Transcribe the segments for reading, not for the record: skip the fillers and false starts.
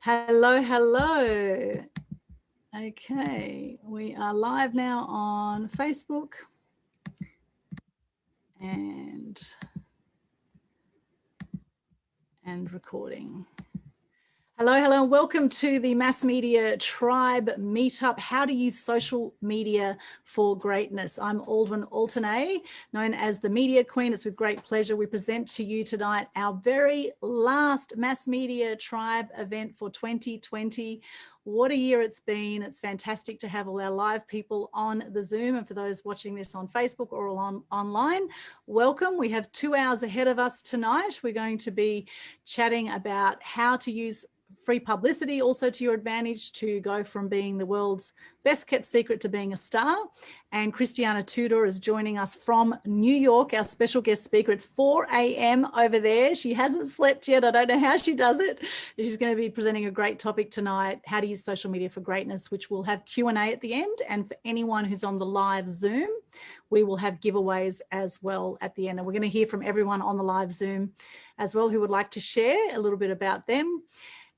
Hello, hello. Okay, we are live now on Facebook and recording. Hello, hello, and welcome to the Mass Media Tribe Meetup, How to Use Social Media for Greatness. I'm Aldwyn Altanay, known as the Media Queen. It's with great pleasure we present to you tonight our very last Mass Media Tribe event for 2020. What a year it's been. It's fantastic to have all our live people on the Zoom. And for those watching this on Facebook or online, welcome. We have 2 hours ahead of us tonight. We're going to be chatting about how to use free publicity also to your advantage to go from being the world's best kept secret to being a star. And Cristiana Tudor is joining us from New York, our special guest speaker. It's 4 a.m. over there. She hasn't slept yet. I don't know how she does it. She's going to be presenting a great topic tonight, how to use social media for greatness, which will have Q&A at the end. And for anyone who's on the live Zoom, we will have giveaways as well at the end. And we're going to hear from everyone on the live Zoom as well who would like to share a little bit about them.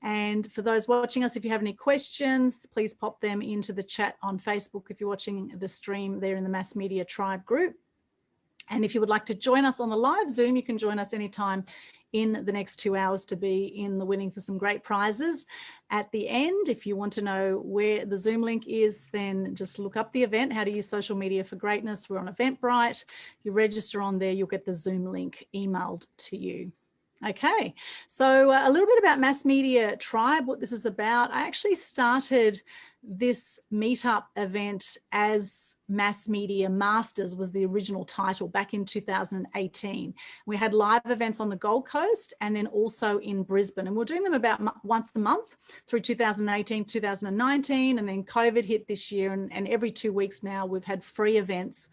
And for those watching us, if you have any questions, please pop them into the chat on Facebook if you're watching the stream there in the Mass Media Tribe group. And if you would like to join us on the live Zoom, you can join us anytime in the next 2 hours to be in the winning for some great prizes. At the end, if you want to know where the Zoom link is, then just look up the event, How to Use Social Media for Greatness. We're on Eventbrite. You register on there, you'll get the Zoom link emailed to you. Okay, so a little bit about Mass Media Tribe, what this is about. I actually started this meetup event as Mass Media Masters was the original title back in 2018. We had live events on the Gold Coast and then also in Brisbane, and we're doing them about once a month through 2018, 2019, and then COVID hit this year, and every 2 weeks now we've had free events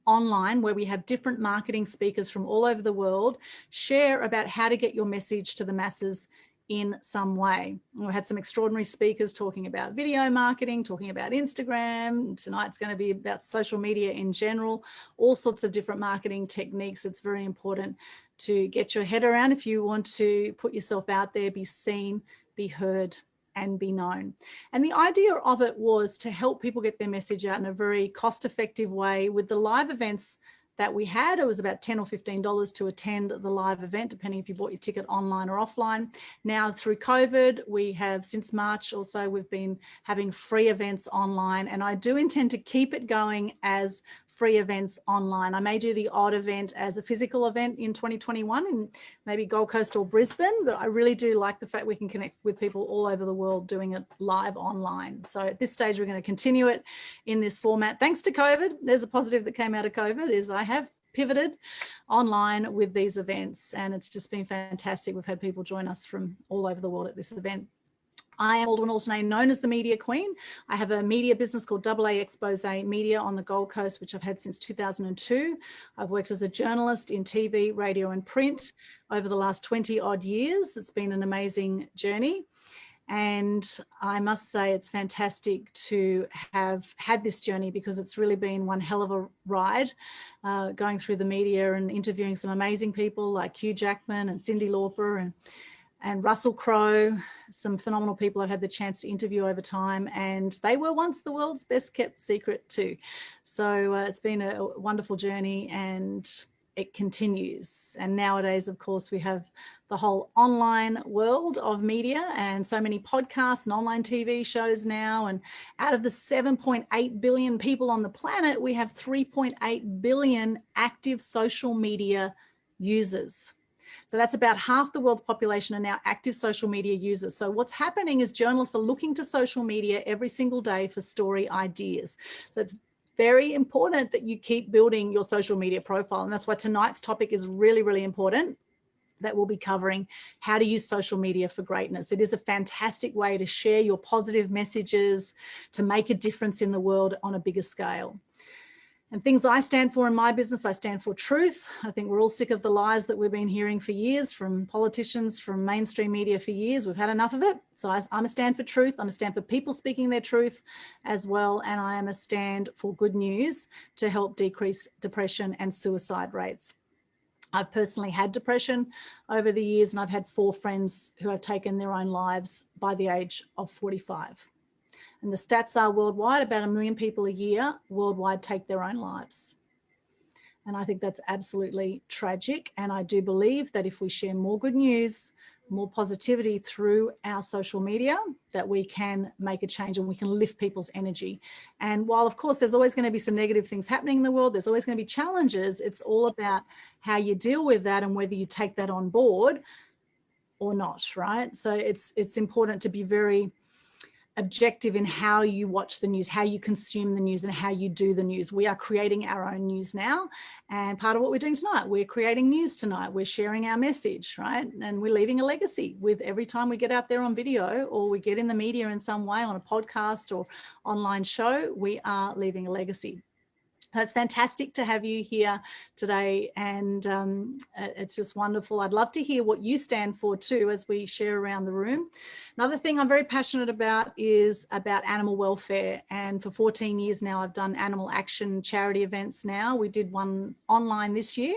online where we have different marketing speakers from all over the world share about how to get your message to the masses in some way. We had some extraordinary speakers talking about video marketing, talking about Instagram. Tonight's going to be about social media in general, all sorts of different marketing techniques. It's very important to get your head around if you want to put yourself out there, be seen, be heard, and be known. And the idea of it was to help people get their message out in a very cost-effective way. With the live events that we had, it was about $10 or $15 to attend the live event, depending if you bought your ticket online or offline. Now through COVID, we have since March or so, we've been having free events online, and I do intend to keep it going as free events online. I may do the odd event as a physical event in 2021 in maybe Gold Coast or Brisbane, but I really do like the fact we can connect with people all over the world doing it live online. So at this stage, we're going to continue it in this format. Thanks to COVID, there's a positive that came out of COVID is I have pivoted online with these events, and it's just been fantastic. We've had people join us from all over the world at this event. I am Aldwyn Altanay, known as the Media Queen. I have a media business called AA Expose Media on the Gold Coast, which I've had since 2002. I've worked as a journalist in TV, radio and print over the last 20 odd years. It's been an amazing journey. And I must say it's fantastic to have had this journey because it's really been one hell of a ride, going through the media and interviewing some amazing people like Hugh Jackman and Cyndi Lauper and Russell Crowe, some phenomenal people I've had the chance to interview over time, and they were once the world's best kept secret too. So it's been a wonderful journey and it continues. And nowadays, of course, we have the whole online world of media and so many podcasts and online TV shows now. And out of the 7.8 billion people on the planet, we have 3.8 billion active social media users. So that's about half the world's population are now active social media users. So what's happening is journalists are looking to social media every single day for story ideas. So it's very important that you keep building your social media profile. And that's why tonight's topic is really, really important, that we'll be covering how to use social media for greatness. It is a fantastic way to share your positive messages, to make a difference in the world on a bigger scale. And things I stand for in my business, I stand for truth. I think we're all sick of the lies that we've been hearing for years from politicians, from mainstream media for years. We've had enough of it. So I'm a stand for truth. I'm a stand for people speaking their truth as well. And I am a stand for good news to help decrease depression and suicide rates. I've personally had depression over the years, and I've had 4 friends who have taken their own lives by the age of 45. And the stats are worldwide, about 1 million people a year worldwide take their own lives. And I think that's absolutely tragic. And I do believe that if we share more good news, more positivity through our social media, that we can make a change and we can lift people's energy. And while, of course, there's always going to be some negative things happening in the world, there's always going to be challenges. It's all about how you deal with that and whether you take that on board or not, right? So it's important to be very objective in how you watch the news, how you consume the news, and how you do the news. We are creating our own news now. And part of what we're doing tonight, we're creating news tonight. We're sharing our message, right? And we're leaving a legacy with every time we get out there on video or we get in the media in some way on a podcast or online show, we are leaving a legacy. It's fantastic to have you here today, and it's just wonderful. I'd love to hear what you stand for too as we share around the room. Another thing I'm very passionate about is about animal welfare, and for 14 years now I've done animal action charity events now. We did one online this year,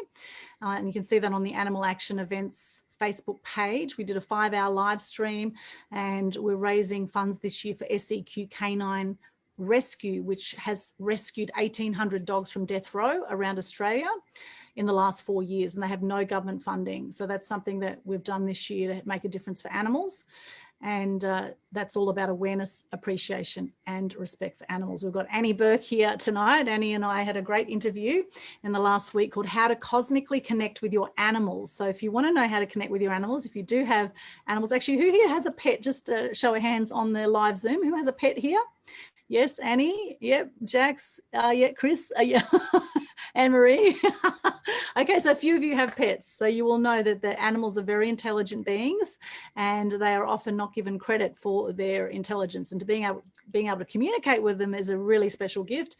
and you can see that on the Animal Action Events Facebook page. We did a 5-hour live stream, and we're raising funds this year for SEQ Canine Rescue, which has rescued 1,800 dogs from death row around Australia in the last 4 years, and they have no government funding. So that's something that we've done this year to make a difference for animals. And that's all about awareness, appreciation, and respect for animals. We've got Annie Burke here tonight. Annie and I had a great interview in the last week called How to Cosmically Connect with Your Animals. So if you want to know how to connect with your animals, if you do have animals, actually, who here has a pet? Just show of hands on the live Zoom. Who has a pet here? Yes, Annie. Yep. Jax. Yeah, Chris. Yeah. Anne-Marie. Okay, so a few of you have pets, so you will know that the animals are very intelligent beings, and they are often not given credit for their intelligence. And to being able to communicate with them is a really special gift.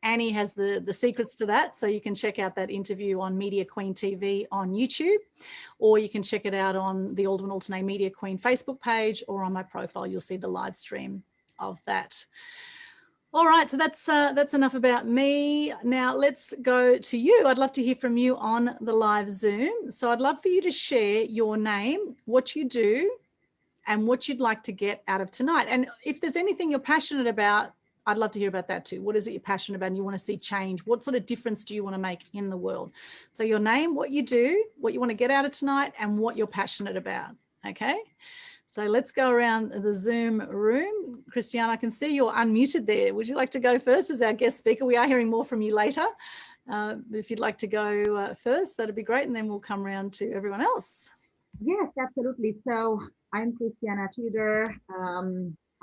Annie has the secrets to that, so you can check out that interview on Media Queen TV on YouTube, or you can check it out on the Aldwin Alternate Media Queen Facebook page, or on my profile. You'll see the live stream of that. All right, so that's enough about me. Now let's go to you. I'd love to hear from you on the live Zoom. So I'd love for you to share your name, what you do, and what you'd like to get out of tonight. And if there's anything you're passionate about, I'd love to hear about that too. What is it you're passionate about and you want to see change? What sort of difference do you want to make in the world? So your name, what you do, what you want to get out of tonight, and what you're passionate about, okay? So let's go around the Zoom room. Cristiana, I can see you're unmuted there. Would you like to go first as our guest speaker? We are hearing more from you later. But if you'd like to go first, that'd be great. And then we'll come around to everyone else. Yes, absolutely. So I'm Cristiana Tudor.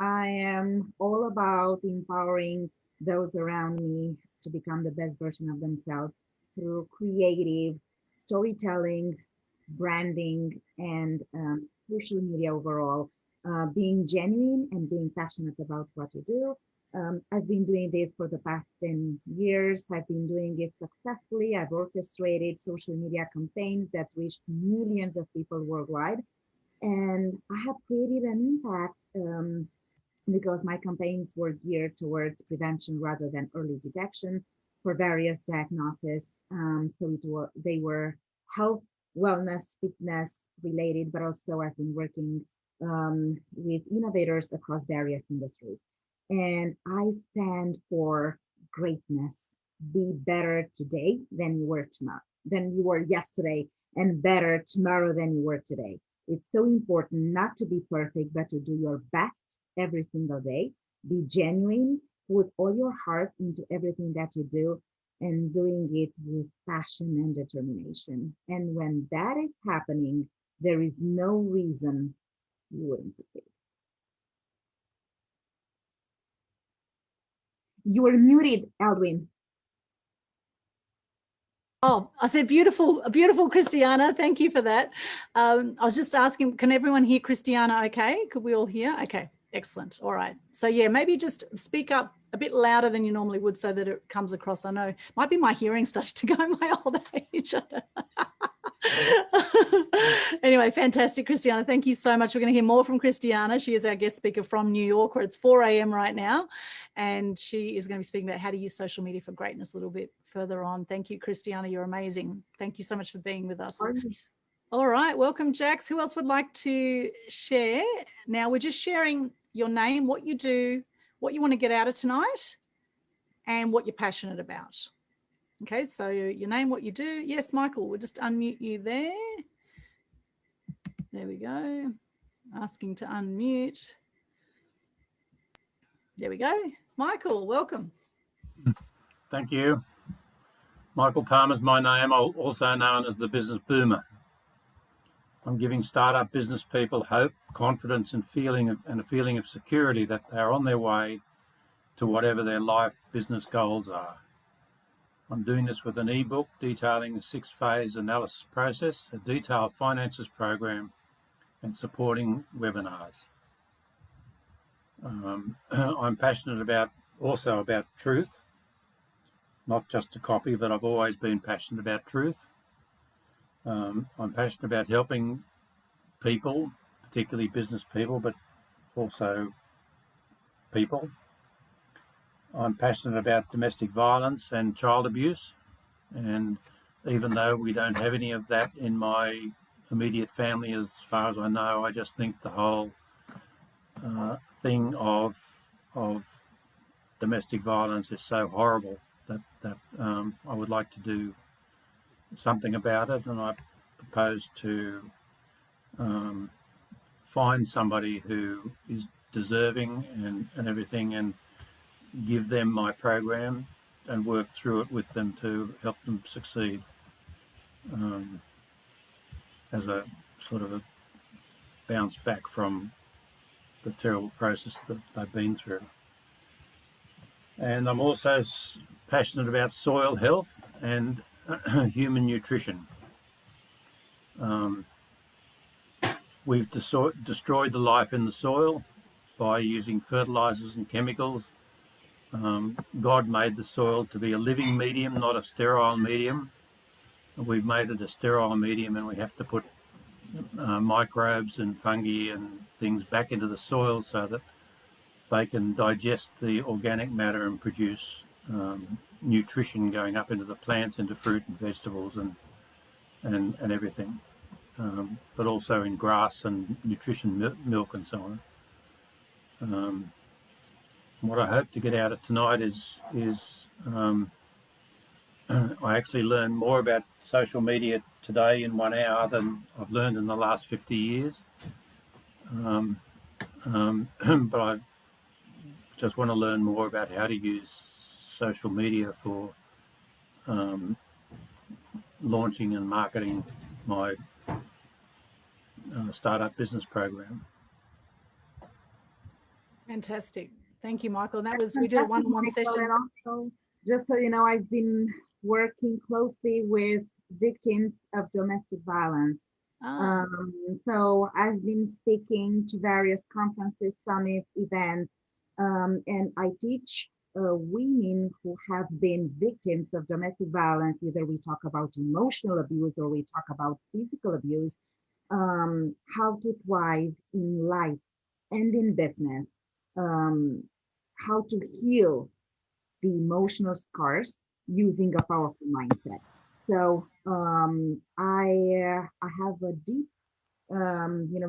I am all about empowering those around me to become the best version of themselves through creative storytelling, branding, and social media overall, being genuine and being passionate about what you do. I've been doing this for the past 10 years. I've been doing it successfully. I've orchestrated social media campaigns that reached millions of people worldwide. And I have created an impact because my campaigns were geared towards prevention rather than early detection for various diagnoses. They were health, wellness, fitness related, but also I've been working with innovators across various industries. And I stand for greatness. Be better today than you were tomorrow, than you were yesterday, and better tomorrow than you were today. It's so important not to be perfect, but to do your best every single day. Be genuine, put all your heart into everything that you do, and doing it with passion and determination. And when that is happening, there is no reason you wouldn't succeed. You were muted, Aldwin. Oh, I said beautiful, beautiful, Cristiana. Thank you for that. I was just asking, can everyone hear Cristiana okay? Could we all hear? Okay, excellent. All right. So yeah, maybe just speak up a bit louder than you normally would so that it comes across. I know it might be my hearing starting to go in my old age. Anyway, fantastic, Cristiana. Thank you so much. We're going to hear more from Cristiana. She is our guest speaker from New York, where it's 4 a.m. right now. And she is going to be speaking about how to use social media for greatness a little bit further on. Thank you, Cristiana. You're amazing. Thank you so much for being with us. All right. Welcome, Jax. Who else would like to share? Now, we're just sharing your name, what you do, what you want to get out of tonight, and what you're passionate about. Okay, so your name, what you do. Yes, Michael, we'll just unmute you there. There we go. Asking to unmute. There we go. Michael, welcome. Thank you. Michael Palmer's my name, also known as the Business Boomer. I'm giving startup business people hope, confidence, and a feeling of security that they're on their way to whatever their life business goals are. I'm doing this with an ebook detailing the 6-phase analysis process, a detailed finances program, and supporting webinars. I'm passionate also about truth, not just to copy, but I've always been passionate about truth. I'm passionate about helping people, particularly business people, but also people. I'm passionate about domestic violence and child abuse, and even though we don't have any of that in my immediate family as far as I know, I just think the whole thing of domestic violence is so horrible that I would like to do something about it, and I propose to find somebody who is deserving and everything, and give them my program and work through it with them to help them succeed as a sort of a bounce back from the terrible process that they've been through. And I'm also passionate about soil health and human nutrition. We've destroyed the life in the soil by using fertilizers and chemicals. God made the soil to be a living medium, not a sterile medium. We've made it a sterile medium, and we have to put microbes and fungi and things back into the soil so that they can digest the organic matter and produce nutrition going up into the plants, into fruit and vegetables and everything, but also in grass and nutrition, milk and so on. What I hope to get out of tonight is I actually learned more about social media today in 1 hour than I've learned in the last 50 years. But I just want to learn more about how to use social media for launching and marketing my startup business program. Fantastic. Thank you, Michael. That was, we did a one-on-one session. Also, just so you know, I've been working closely with victims of domestic violence. So I've been speaking to various conferences, summits, events, and I teach women who have been victims of domestic violence. Either we talk about emotional abuse or we talk about physical abuse, how to thrive in life and in business, how to heal the emotional scars using a powerful mindset. So I have a deep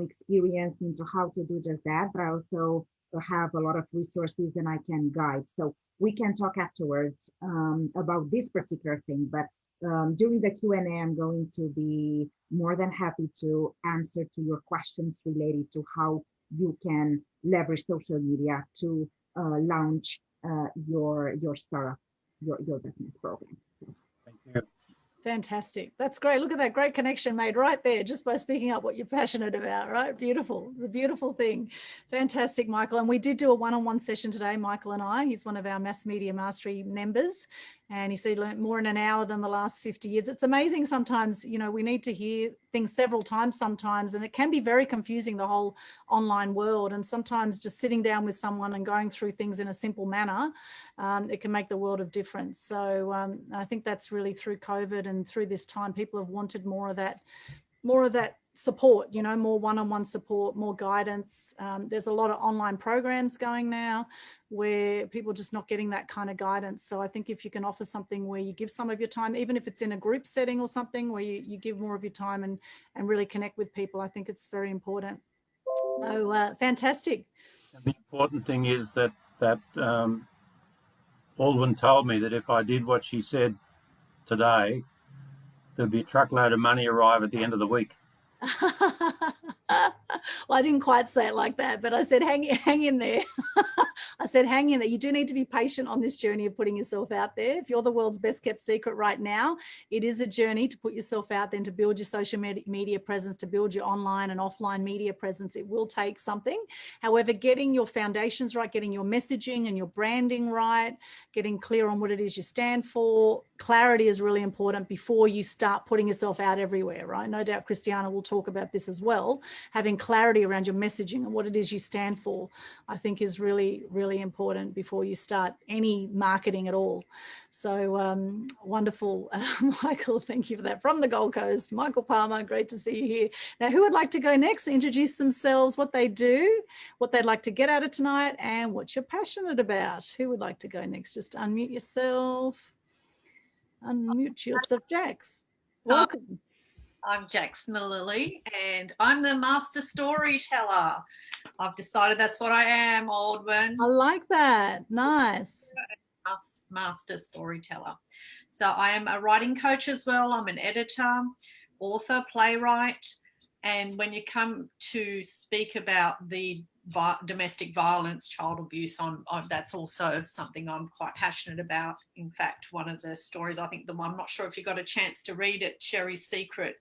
experience into how to do just that, but I also have a lot of resources and I can guide. So we can talk afterwards about this particular thing, but during the Q&A, I'm going to be more than happy to answer to your questions related to how you can leverage social media to launch your startup, your business program. So. Thank you. Fantastic. That's great. Look at that great connection made right there just by speaking up what you're passionate about, right? Beautiful. The beautiful thing. Fantastic, Michael. And we did do a one-on-one session today, Michael and I. He's one of our Mass Media Mastery members. And he said he learned more in an hour than the last 50 years. It's amazing sometimes, we need to hear things several times sometimes, and it can be very confusing, the whole online world. And sometimes just sitting down with someone and going through things in a simple manner, it can make the world of difference. So I think that's really through COVID and through this time, people have wanted more of that more of that support, you know, more one-on-one support, more guidance. There's a lot of online programs going now where people are just not getting that kind of guidance. So I think if you can offer something where you give some of your time, even if it's in a group setting or something where you give more of your time and really connect with people, I think it's very important. Oh, fantastic. And the important thing is that Aldwyn told me that if I did what she said today, there'd be a truckload of money arrive at the end of the week. Well, I didn't quite say it like that, but I said, hang in there. I said, hang in there. You do need to be patient on this journey of putting yourself out there. If you're the world's best kept secret right now, it is a journey to put yourself out there and to build your social media presence, to build your online and offline media presence. It will take something. However, getting your foundations right, getting your messaging and your branding right, getting clear on what it is you stand for, clarity is really important before you start putting yourself out everywhere, right? No doubt Cristiana will talk about this as well. Having clarity around your messaging and what it is you stand for, I think is really, really important before you start any marketing at all. So wonderful. Michael, thank you for that. From the Gold Coast, Michael Palmer, great to see you here. Now, who would like to go next? Introduce themselves, what they do, what they'd like to get out of tonight, and what you're passionate about. Who would like to go next? Just unmute yourself. Unmute yourself, Jax. Welcome. I'm Jax Lilly, and I'm the master storyteller. I've decided that's what I am, Aldwyn. I like that. Nice. Master storyteller. So I am a writing coach as well. I'm an editor, author, playwright. And when you come to speak about the domestic violence, child abuse, that's also something I'm quite passionate about. In fact, one of the stories, I think I'm not sure if you got a chance to read it, Sherry's Secret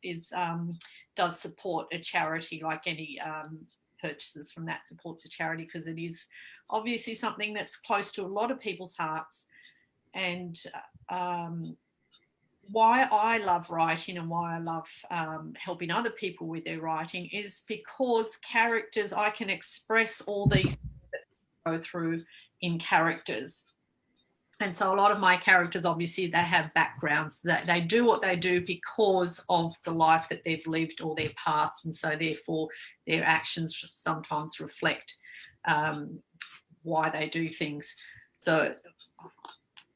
does support a charity, like any purchases from that supports a charity, because it is obviously something that's close to a lot of people's hearts. And why I love writing and why I love helping other people with their writing is because characters, I can express all these that go through in characters. And so a lot of my characters, obviously, they have backgrounds, that they do what they do because of the life that they've lived or their past. And so therefore their actions sometimes reflect why they do things. So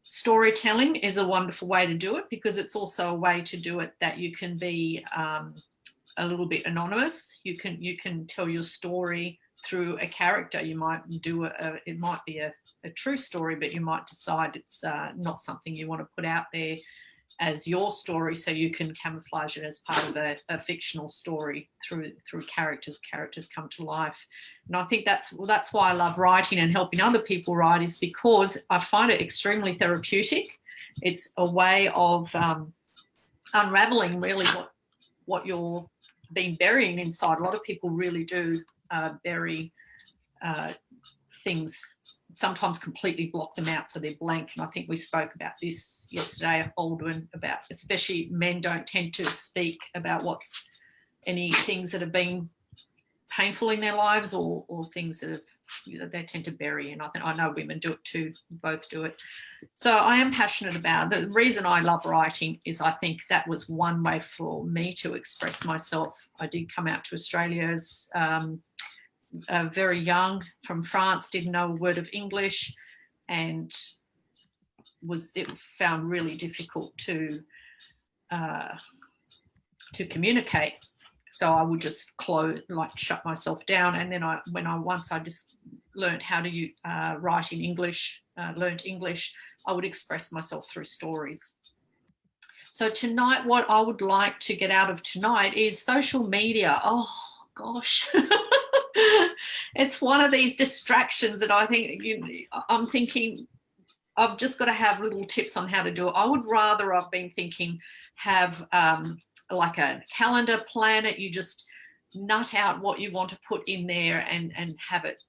storytelling is a wonderful way to do it, because it's also a way to do it that you can be a little bit anonymous. You can tell your story through a character. You might do it might be a true story, but you might decide it's not something you want to put out there as your story, so you can camouflage it as part of a fictional story through characters. Characters come to life. And I think that's why I love writing and helping other people write, is because I find it extremely therapeutic. It's a way of unraveling really what you're been burying inside. A lot of people really do bury things, sometimes completely block them out so they're blank. And I think we spoke about this yesterday, Aldwyn, about especially men don't tend to speak about any things that have been painful in their lives or things that they tend to bury. And I know women do it too, both do it. So I am passionate about it. The reason I love writing is I think that was one way for me to express myself. I did come out to Australia as very young, from France, didn't know a word of English, and it found really difficult to communicate. So I would just shut myself down. And then once I just learned how to write in English, learned English, I would express myself through stories. So tonight, what I would like to get out of tonight is social media. Oh gosh. It's one of these distractions that I think I'm thinking I've just got to have little tips on how to do it. I would rather, I've been thinking, have like a calendar, plan it. You just nut out what you want to put in there and have it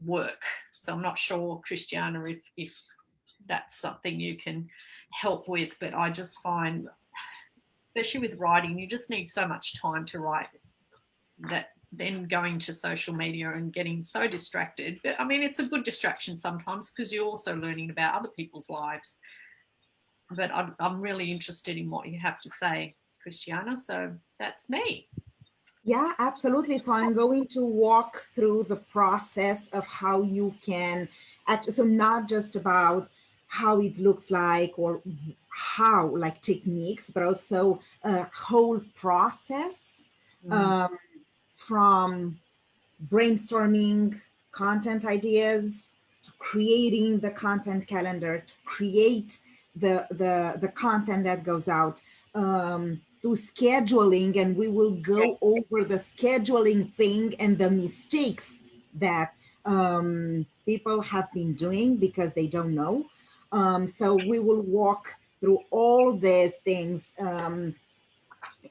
work. So I'm not sure, Cristiana, if that's something you can help with, but I just find, especially with writing, you just need so much time to write that then going to social media and getting so distracted. But I mean, it's a good distraction sometimes because you're also learning about other people's lives. But I'm really interested in what you have to say, Cristiana. So that's me. Yeah, absolutely. So I'm going to walk through the process of how you can, so not just about how it looks like or how, like techniques, but also a whole process from brainstorming content ideas to creating the content calendar, to create the content that goes out, to scheduling, and we will go over the scheduling thing and the mistakes that people have been doing because they don't know. So we will walk through all these things, and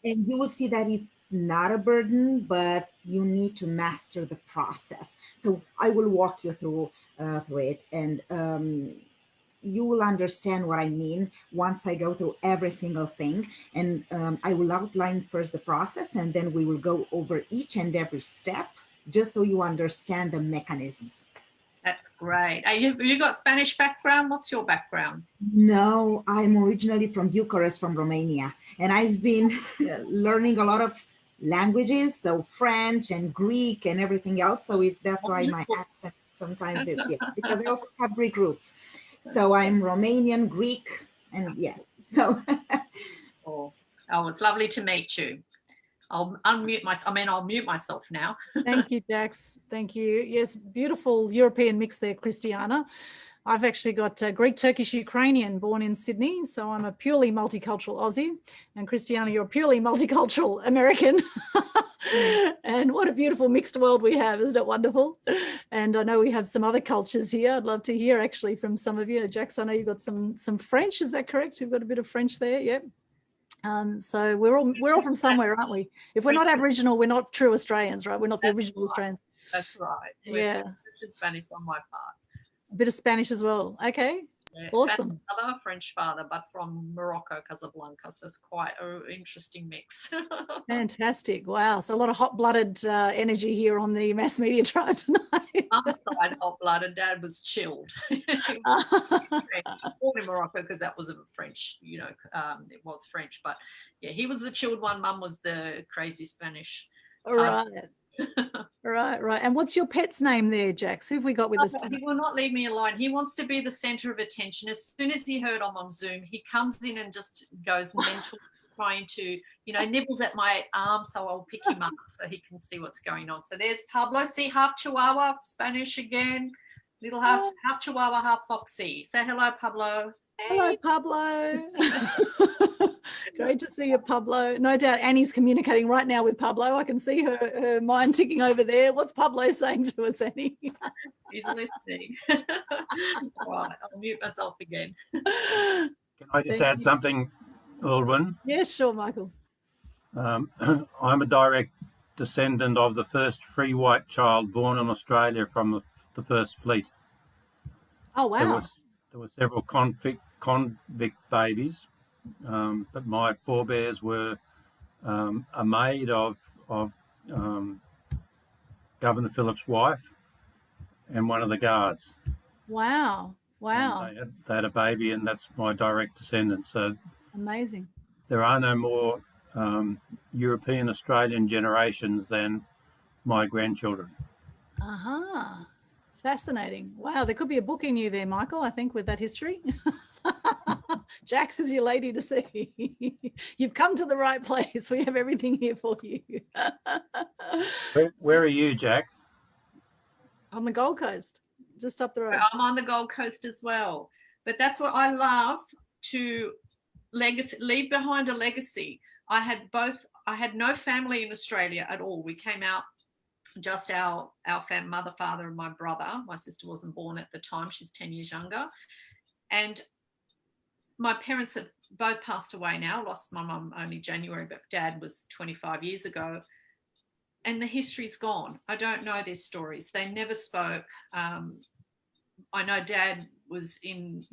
you will see that it's not a burden, but you need to master the process. So I will walk you through it, and you will understand what I mean once I go through every single thing. And I will outline first the process, and then we will go over each and every step, just so you understand the mechanisms. That's great. You got Spanish background? What's your background? No, I'm originally from Bucharest, from Romania, and I've been learning a lot of languages, so French and Greek and everything else. So that's why my accent sometimes it's, yeah, because I also have Greek roots. So I'm Romanian, Greek, and yes. So oh, it's lovely to meet you. I'll mute myself now. Thank you, Jax. Thank you. Yes, beautiful European mix there, Cristiana. I've actually got Greek, Turkish, Ukrainian, born in Sydney. So I'm a purely multicultural Aussie. And Cristiana, you're a purely multicultural American. And what a beautiful mixed world we have. Isn't it wonderful? And I know we have some other cultures here. I'd love to hear actually from some of you. Jax, I know you've got some French. Is that correct? You've got a bit of French there. Yep. So we're all from somewhere, aren't we? If we're not Aboriginal, we're not true Australians, right? We're not the original Australians. That's right. Yeah. French and Spanish on my part. A bit of Spanish as well. Okay. Yeah, awesome. Spanish mother, French father, but from Morocco, Casablanca. So it's quite an interesting mix. Fantastic. Wow. So a lot of hot-blooded energy here on the Mass Media Tribe tonight. Mum side hot-blooded, Dad was chilled. Born in Morocco because that was a French, it was French. But yeah, he was the chilled one. Mum was the crazy Spanish. All right. Right. And what's your pet's name there, Jax? Who have we got with us tonight? He will not leave me alone. He wants to be the center of attention. As soon as he heard I'm on Zoom, he comes in and just goes mental, trying to, nibbles at my arm, so I'll pick him up so he can see what's going on. So there's Pablo. See, half Chihuahua, Spanish again. Little half Chihuahua, half Foxy. Say hello, Pablo. Hey. Hello, Pablo. Great to see you, Pablo. No doubt Annie's communicating right now with Pablo. I can see her mind ticking over there. What's Pablo saying to us, Annie? He's listening. Right, I'll mute myself again. Can I just add something, Aldwin? Yes, sure, Michael. I'm a direct descendant of the first free white child born in Australia from the first fleet. Oh, wow. There were several convict babies, but my forebears were a maid of Governor Phillip's wife and one of the guards. Wow. And they had a baby, and that's my direct descendant. So amazing. There are no more European Australian generations than my grandchildren. Fascinating. Wow, there could be a book in you there, Michael, I think, with that history. Jax is your lady to see. You've come to the right place. We have everything here for you. Where are you, Jack? On the Gold Coast, just up the road. I'm on the Gold Coast as well. But that's what I love, to leave behind a legacy. I had no family in Australia at all. We came out, just our mother, father, and my brother. My sister wasn't born at the time. She's 10 years younger. And my parents have both passed away now. Lost my mum only January, but Dad was 25 years ago. And the history's gone. I don't know their stories. They never spoke. I know Dad was in,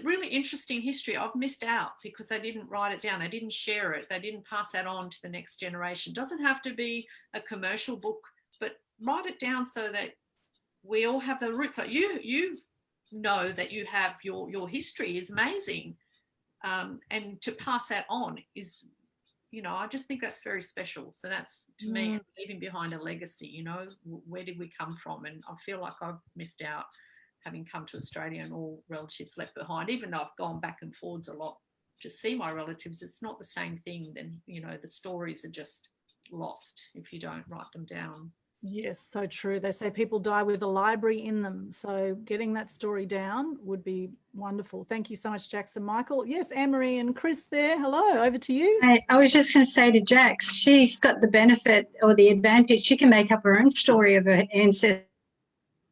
really interesting history. I've missed out because they didn't write it down. They didn't share it. They didn't pass that on to the next generation. It doesn't have to be a commercial book, but write it down so that we all have the roots. So you know that you have your history is amazing. And to pass that on is you know, I just think that's very special. So that's, to me, leaving behind a legacy. You know, where did we come from? And I feel like I've missed out, having come to Australia and all relatives left behind. Even though I've gone back and forwards a lot to see my relatives, it's not the same thing. Then, you know, the stories are just lost if you don't write them down. Yes, so true. They say people die with a library in them. So getting that story down would be wonderful. Thank you so much, Jackson. Michael. Yes, Anne-Marie and Chris there. Hello, over to you. I was just going to say to Jax, she's got the benefit or the advantage. She can make up her own story of her ancestors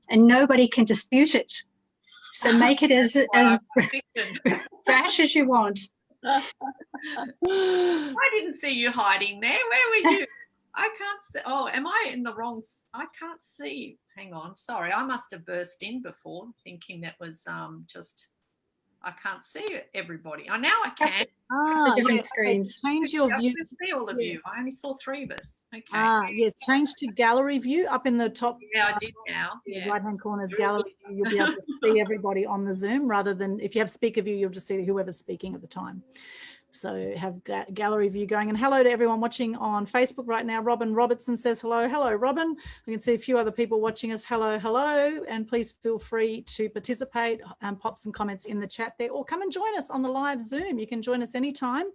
and nobody can dispute it. So make it as brash as you want. I didn't see you hiding there. Where were you? I can't see. Oh, am I in the wrong? I can't see. Hang on. Sorry, I must have burst in before thinking that was just, I can't see everybody. Oh, now I can. Different screens. Change your view. I see all of you. I only saw 3 of us. Okay. Yes, change to gallery view up in the top. Yeah, I did now. Yeah. Right-hand corner's gallery view. You'll be able to see everybody on the Zoom rather than if you have speaker view, you'll just see whoever's speaking at the time. So have gallery view going. And hello to everyone watching on Facebook right now. Robin Robertson says hello. Hello, Robin. We can see a few other people watching us. Hello, hello. And please feel free to participate and pop some comments in the chat there or come and join us on the live Zoom. You can join us anytime.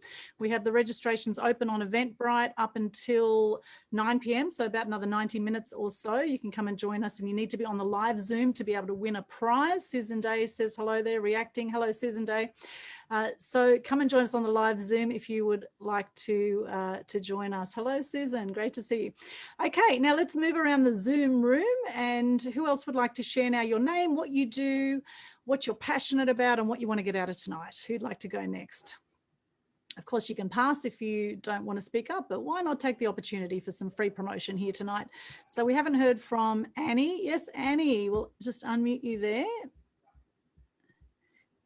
We have the registrations open on Eventbrite up until 9 p.m. So about another 90 minutes or so. You can come and join us and you need to be on the live Zoom to be able to win a prize. Susan Day says hello there, reacting. Hello, Susan Day. So come and join us on the live Zoom if you would like to join us. Hello, Susan. Great to see you. Okay, now let's move around the Zoom room. And who else would like to share now your name, what you do, what you're passionate about, and what you want to get out of tonight? Who'd like to go next? Of course, you can pass if you don't want to speak up, but why not take the opportunity for some free promotion here tonight? So we haven't heard from Annie. Yes, Annie, we'll just unmute you there.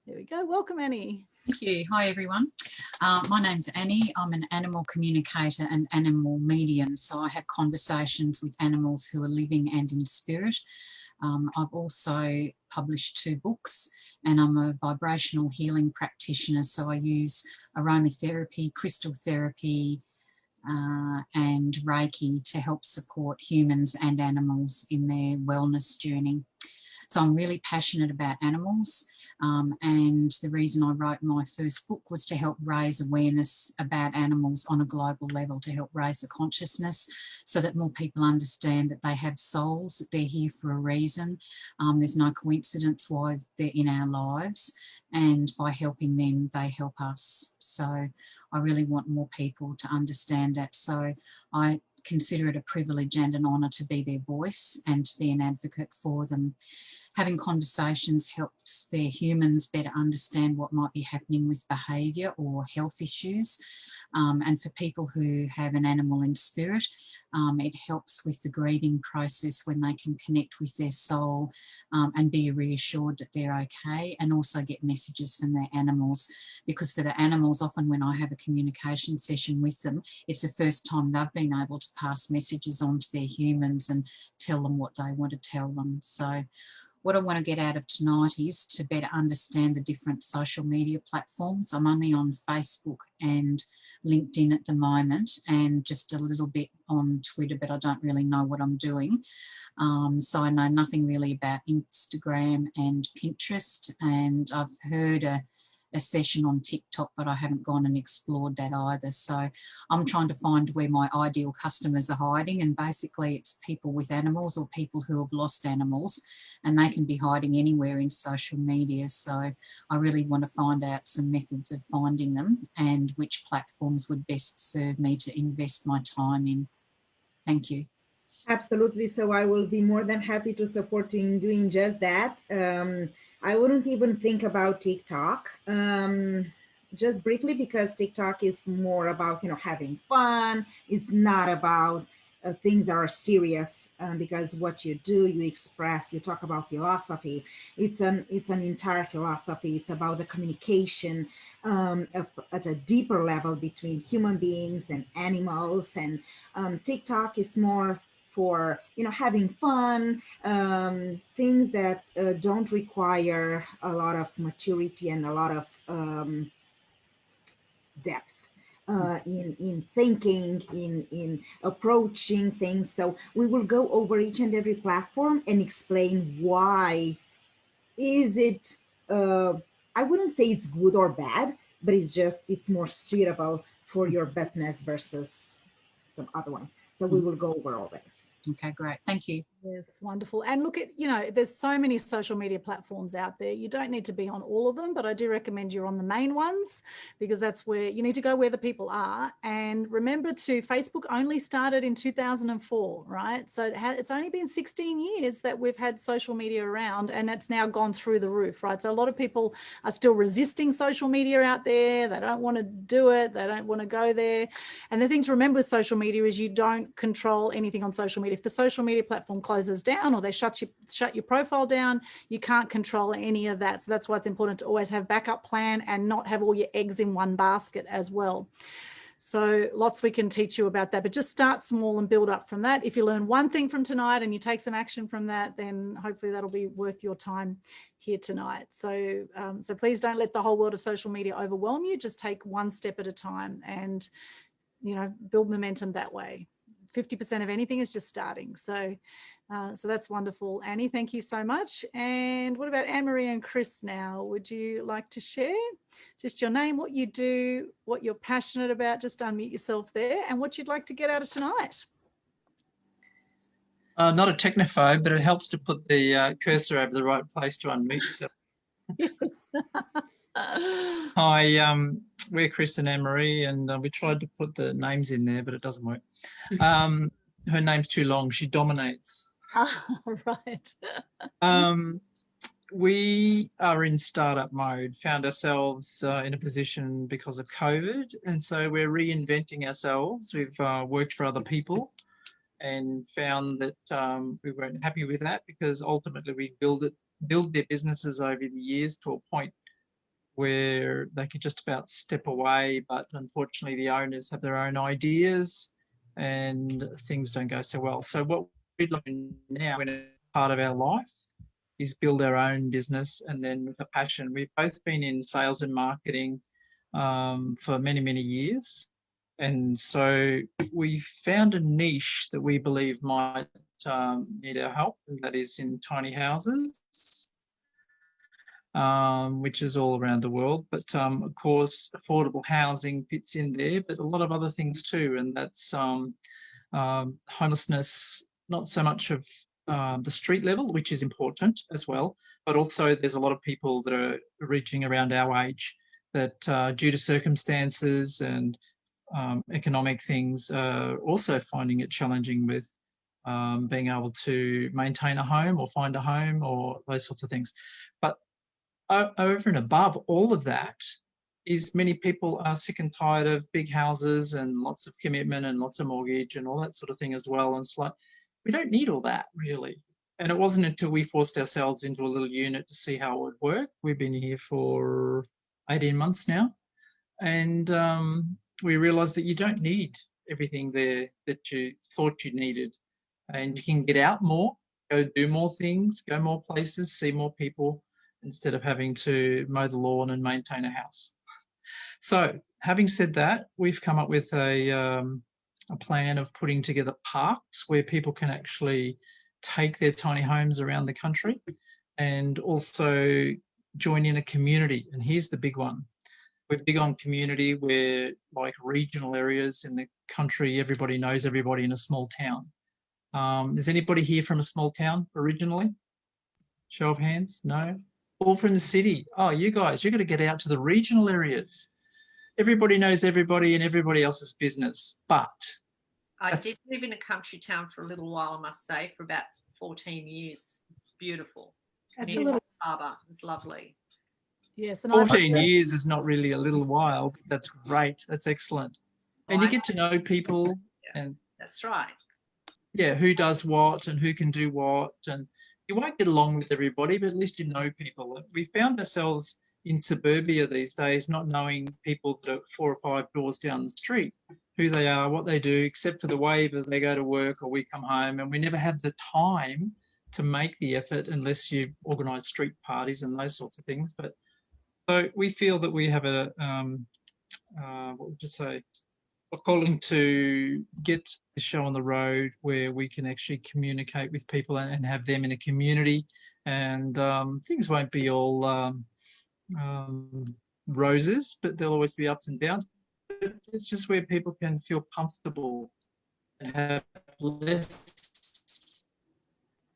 There we go. Welcome, Annie. Thank you. Hi, everyone. My name's Annie. I'm an animal communicator and animal medium. So I have conversations with animals who are living and in spirit. I've also published 2 books and I'm a vibrational healing practitioner. So I use aromatherapy, crystal therapy, and Reiki to help support humans and animals in their wellness journey. So I'm really passionate about animals. And the reason I wrote my first book was to help raise awareness about animals on a global level, to help raise the consciousness so that more people understand that they have souls, that they're here for a reason. There's no coincidence why they're in our lives, and by helping them, they help us. So I really want more people to understand that. So I consider it a privilege and an honour to be their voice and to be an advocate for them. Having conversations helps their humans better understand what might be happening with behaviour or health issues. And for people who have an animal in spirit, it helps with the grieving process when they can connect with their soul and be reassured that they're okay, and also get messages from their animals. Because for the animals, often when I have a communication session with them, it's the first time they've been able to pass messages on to their humans and tell them what they want to tell them. So what I want to get out of tonight is to better understand the different social media platforms. I'm only on Facebook and LinkedIn at the moment, and just a little bit on Twitter, but I don't really know what I'm doing. So I know nothing really about Instagram and Pinterest, and I've heard a session on TikTok, but I haven't gone and explored that either. So I'm trying to find where my ideal customers are hiding, and basically it's people with animals or people who have lost animals, and they can be hiding anywhere in social media. So I really want to find out some methods of finding them and which platforms would best serve me to invest my time in. Thank you. Absolutely. So I will be more than happy to support you in doing just that. I wouldn't even think about TikTok, just briefly, because TikTok is more about, having fun. It's not about things that are serious, because what you do, you express, you talk about philosophy. It's an entire philosophy. It's about the communication at a deeper level between human beings and animals. And TikTok is more for having fun, things that don't require a lot of maturity and a lot of depth. in thinking, in approaching things. So we will go over each and every platform and explain why is it, I wouldn't say it's good or bad, but it's more suitable for your business versus some other ones. So we will go over all this. Okay, great. Thank you. Yes, wonderful. And look at, there's so many social media platforms out there. You don't need to be on all of them, but I do recommend you're on the main ones, because that's where you need to go, where the people are. And remember Facebook only started in 2004, right? So it's only been 16 years that we've had social media around, and it's now gone through the roof, right? So a lot of people are still resisting social media out there. They don't want to do it. They don't want to go there. And the thing to remember with social media is you don't control anything on social media. If the social media platform closes down or they shut your profile down, you can't control any of that. So that's why it's important to always have backup plan and not have all your eggs in one basket as well. So lots we can teach you about that, but just start small and build up from that. If you learn one thing from tonight and you take some action from that, then hopefully that'll be worth your time here tonight. So so please don't let the whole world of social media overwhelm you. Just take one step at a time and build momentum that way. 50% of anything is just starting. So so that's wonderful. Annie, thank you so much. And what about Anne-Marie and Chris now? Would you like to share just your name, what you do, what you're passionate about? Just unmute yourself there, and what you'd like to get out of tonight. Not a technophobe, but it helps to put the cursor over the right place to unmute yourself. Yes. Hi, we're Chris and Anne-Marie, and we tried to put the names in there, but it doesn't work. Her name's too long. She dominates. Right. We are in startup mode, found ourselves in a position because of COVID, and so we're reinventing ourselves. We've worked for other people and found that we weren't happy with that, because ultimately we build their businesses over the years to a point where they could just about step away, but unfortunately the owners have their own ideas and things don't go so well. So what we'd like to do now, in a part of our life, is build our own business, and then with a passion. We've both been in sales and marketing for many, many years. And so we found a niche that we believe might need our help, and that is in tiny houses. Which is all around the world, but of course affordable housing fits in there, but a lot of other things too, and that's homelessness, not so much of the street level, which is important as well, but also there's a lot of people that are reaching around our age that due to circumstances and economic things are also finding it challenging with being able to maintain a home or find a home or those sorts of things. But over and above all of that is many people are sick and tired of big houses and lots of commitment and lots of mortgage and all that sort of thing as well. And it's like, we don't need all that really. And it wasn't until we forced ourselves into a little unit to see how it would work. We've been here for 18 months now. And we realized that you don't need everything there that you thought you needed. And you can get out more, go do more things, go more places, see more people, instead of having to mow the lawn and maintain a house. So having said that, we've come up with a plan of putting together parks where people can actually take their tiny homes around the country and also join in a community. And here's the big one. We're big on community, where like regional areas in the country, everybody knows everybody in a small town. Is anybody here from a small town originally? Show of hands? No? All from the city. Oh, you guys, you've got to get out to the regional areas. Everybody knows everybody and everybody else's business. But I did live in a country town for a little while, I must say, for about 14 years. It's beautiful. That's a little harbour. It's lovely. Yes, and 14 years is not really a little while. But that's great. That's excellent. And you get to know people. Yeah, and that's right. Yeah, who does what and who can do what, and you won't get along with everybody, but at least you know people. We found ourselves in suburbia these days not knowing people that are 4 or 5 doors down the street, who they are, what they do, except for the way that they go to work or we come home, and we never have the time to make the effort unless you organise street parties and those sorts of things. But so we feel that we have what would you say, we're calling to get the show on the road where we can actually communicate with people and have them in a community, and things won't be all roses, but there'll always be ups and downs. But it's just where people can feel comfortable and have less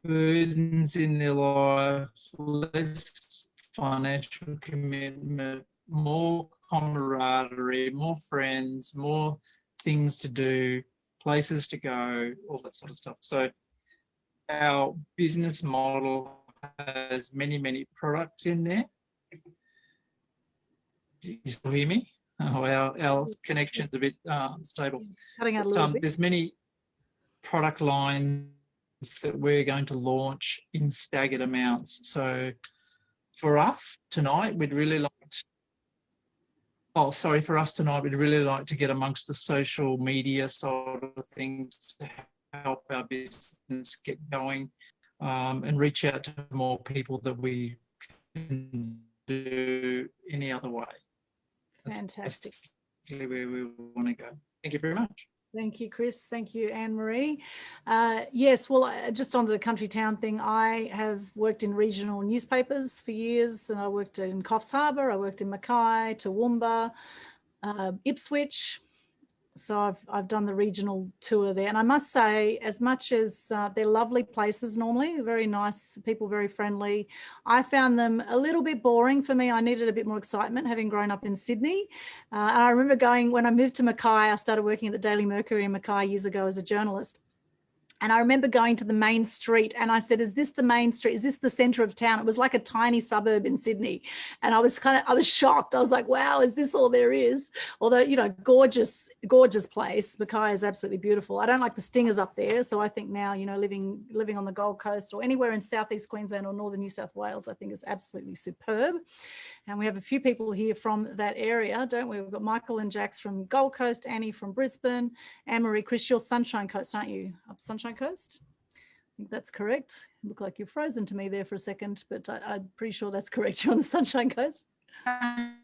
burdens in their life, less financial commitment, more camaraderie, more friends, more things to do, places to go, all that sort of stuff. So our business model has many, many products in there. Do you still hear me? Oh, our connection's a bit unstable. Cutting out a little bit. There's many product lines that we're going to launch in staggered amounts. So for us tonight, we'd really like to get amongst the social media sort of things to help our business get going, and reach out to more people that we can do any other way. Fantastic. That's where we want to go. Thank you very much. Thank you, Chris. Thank you, Anne-Marie. Yes, well, just onto the country town thing, I have worked in regional newspapers for years, and I worked in Coffs Harbour, I worked in Mackay, Toowoomba, Ipswich. So I've done the regional tour there, and I must say, as much as they're lovely places normally, very nice people, very friendly, I found them a little bit boring for me. I needed a bit more excitement, having grown up in Sydney. And I remember going, when I moved to Mackay, I started working at the Daily Mercury in Mackay years ago as a journalist. And I remember going to the main street and I said, is this the main street? Is this the center of town? It was like a tiny suburb in Sydney. And I was shocked. I was like, wow, is this all there is? Although, you know, gorgeous, gorgeous place. Mackay is absolutely beautiful. I don't like the stingers up there. So I think now, you know, living on the Gold Coast or anywhere in Southeast Queensland or Northern New South Wales, I think is absolutely superb. And we have a few people here from that area, don't we? We've got Michael and Jax from Gold Coast, Annie from Brisbane, Anne-Marie, Chris, you're Sunshine Coast, aren't you? Up Sunshine Coast? I think that's correct. You look like you're frozen to me there for a second, but I'm pretty sure that's correct. You're on the Sunshine Coast?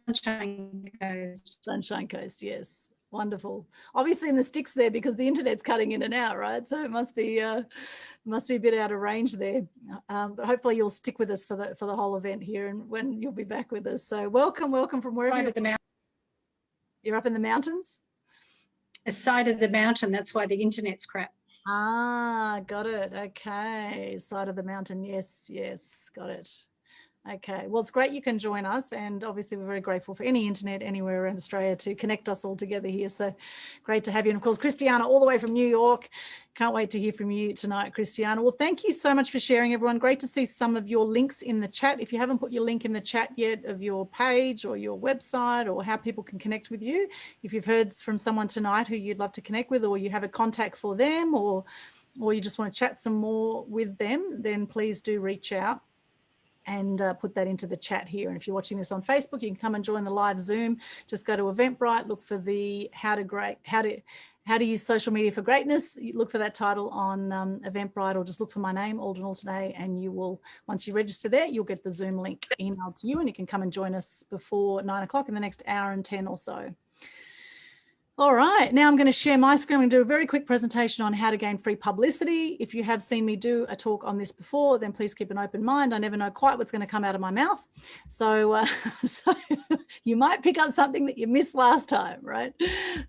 Sunshine Coast. Sunshine Coast, yes. Wonderful. Obviously in the sticks there because the internet's cutting in and out, right? So it must be a bit out of range there. But hopefully you'll stick with us for the whole event here and when you'll be back with us. So welcome from wherever you're up in the mountains. The side of the mountain, that's why the internet's crap. Ah, got it. Okay. Side of the mountain. Yes, got it. Okay, well, it's great you can join us, and obviously we're very grateful for any internet anywhere around Australia to connect us all together here. So great to have you. And of course, Cristiana, all the way from New York. Can't wait to hear from you tonight, Cristiana. Well, thank you so much for sharing, everyone. Great to see some of your links in the chat. If you haven't put your link in the chat yet of your page or your website or how people can connect with you, if you've heard from someone tonight who you'd love to connect with, or you have a contact for them, or you just want to chat some more with them, then please do reach out and put that into the chat here. And if you're watching this on Facebook, you can come and join the live Zoom. Just go to Eventbrite, look for the how to use social media for greatness. You look for that title on Eventbrite, or just look for my name, Alden Altenay, and you will, once you register there, you'll get the Zoom link emailed to you, and you can come and join us before 9 o'clock in the next hour and 10 or so. All right, now I'm going to share my screen. I'm going to do a very quick presentation on how to gain free publicity. If you have seen me do a talk on this before, then please keep an open mind. I never know quite what's going to come out of my mouth. So, so you might pick up something that you missed last time, right?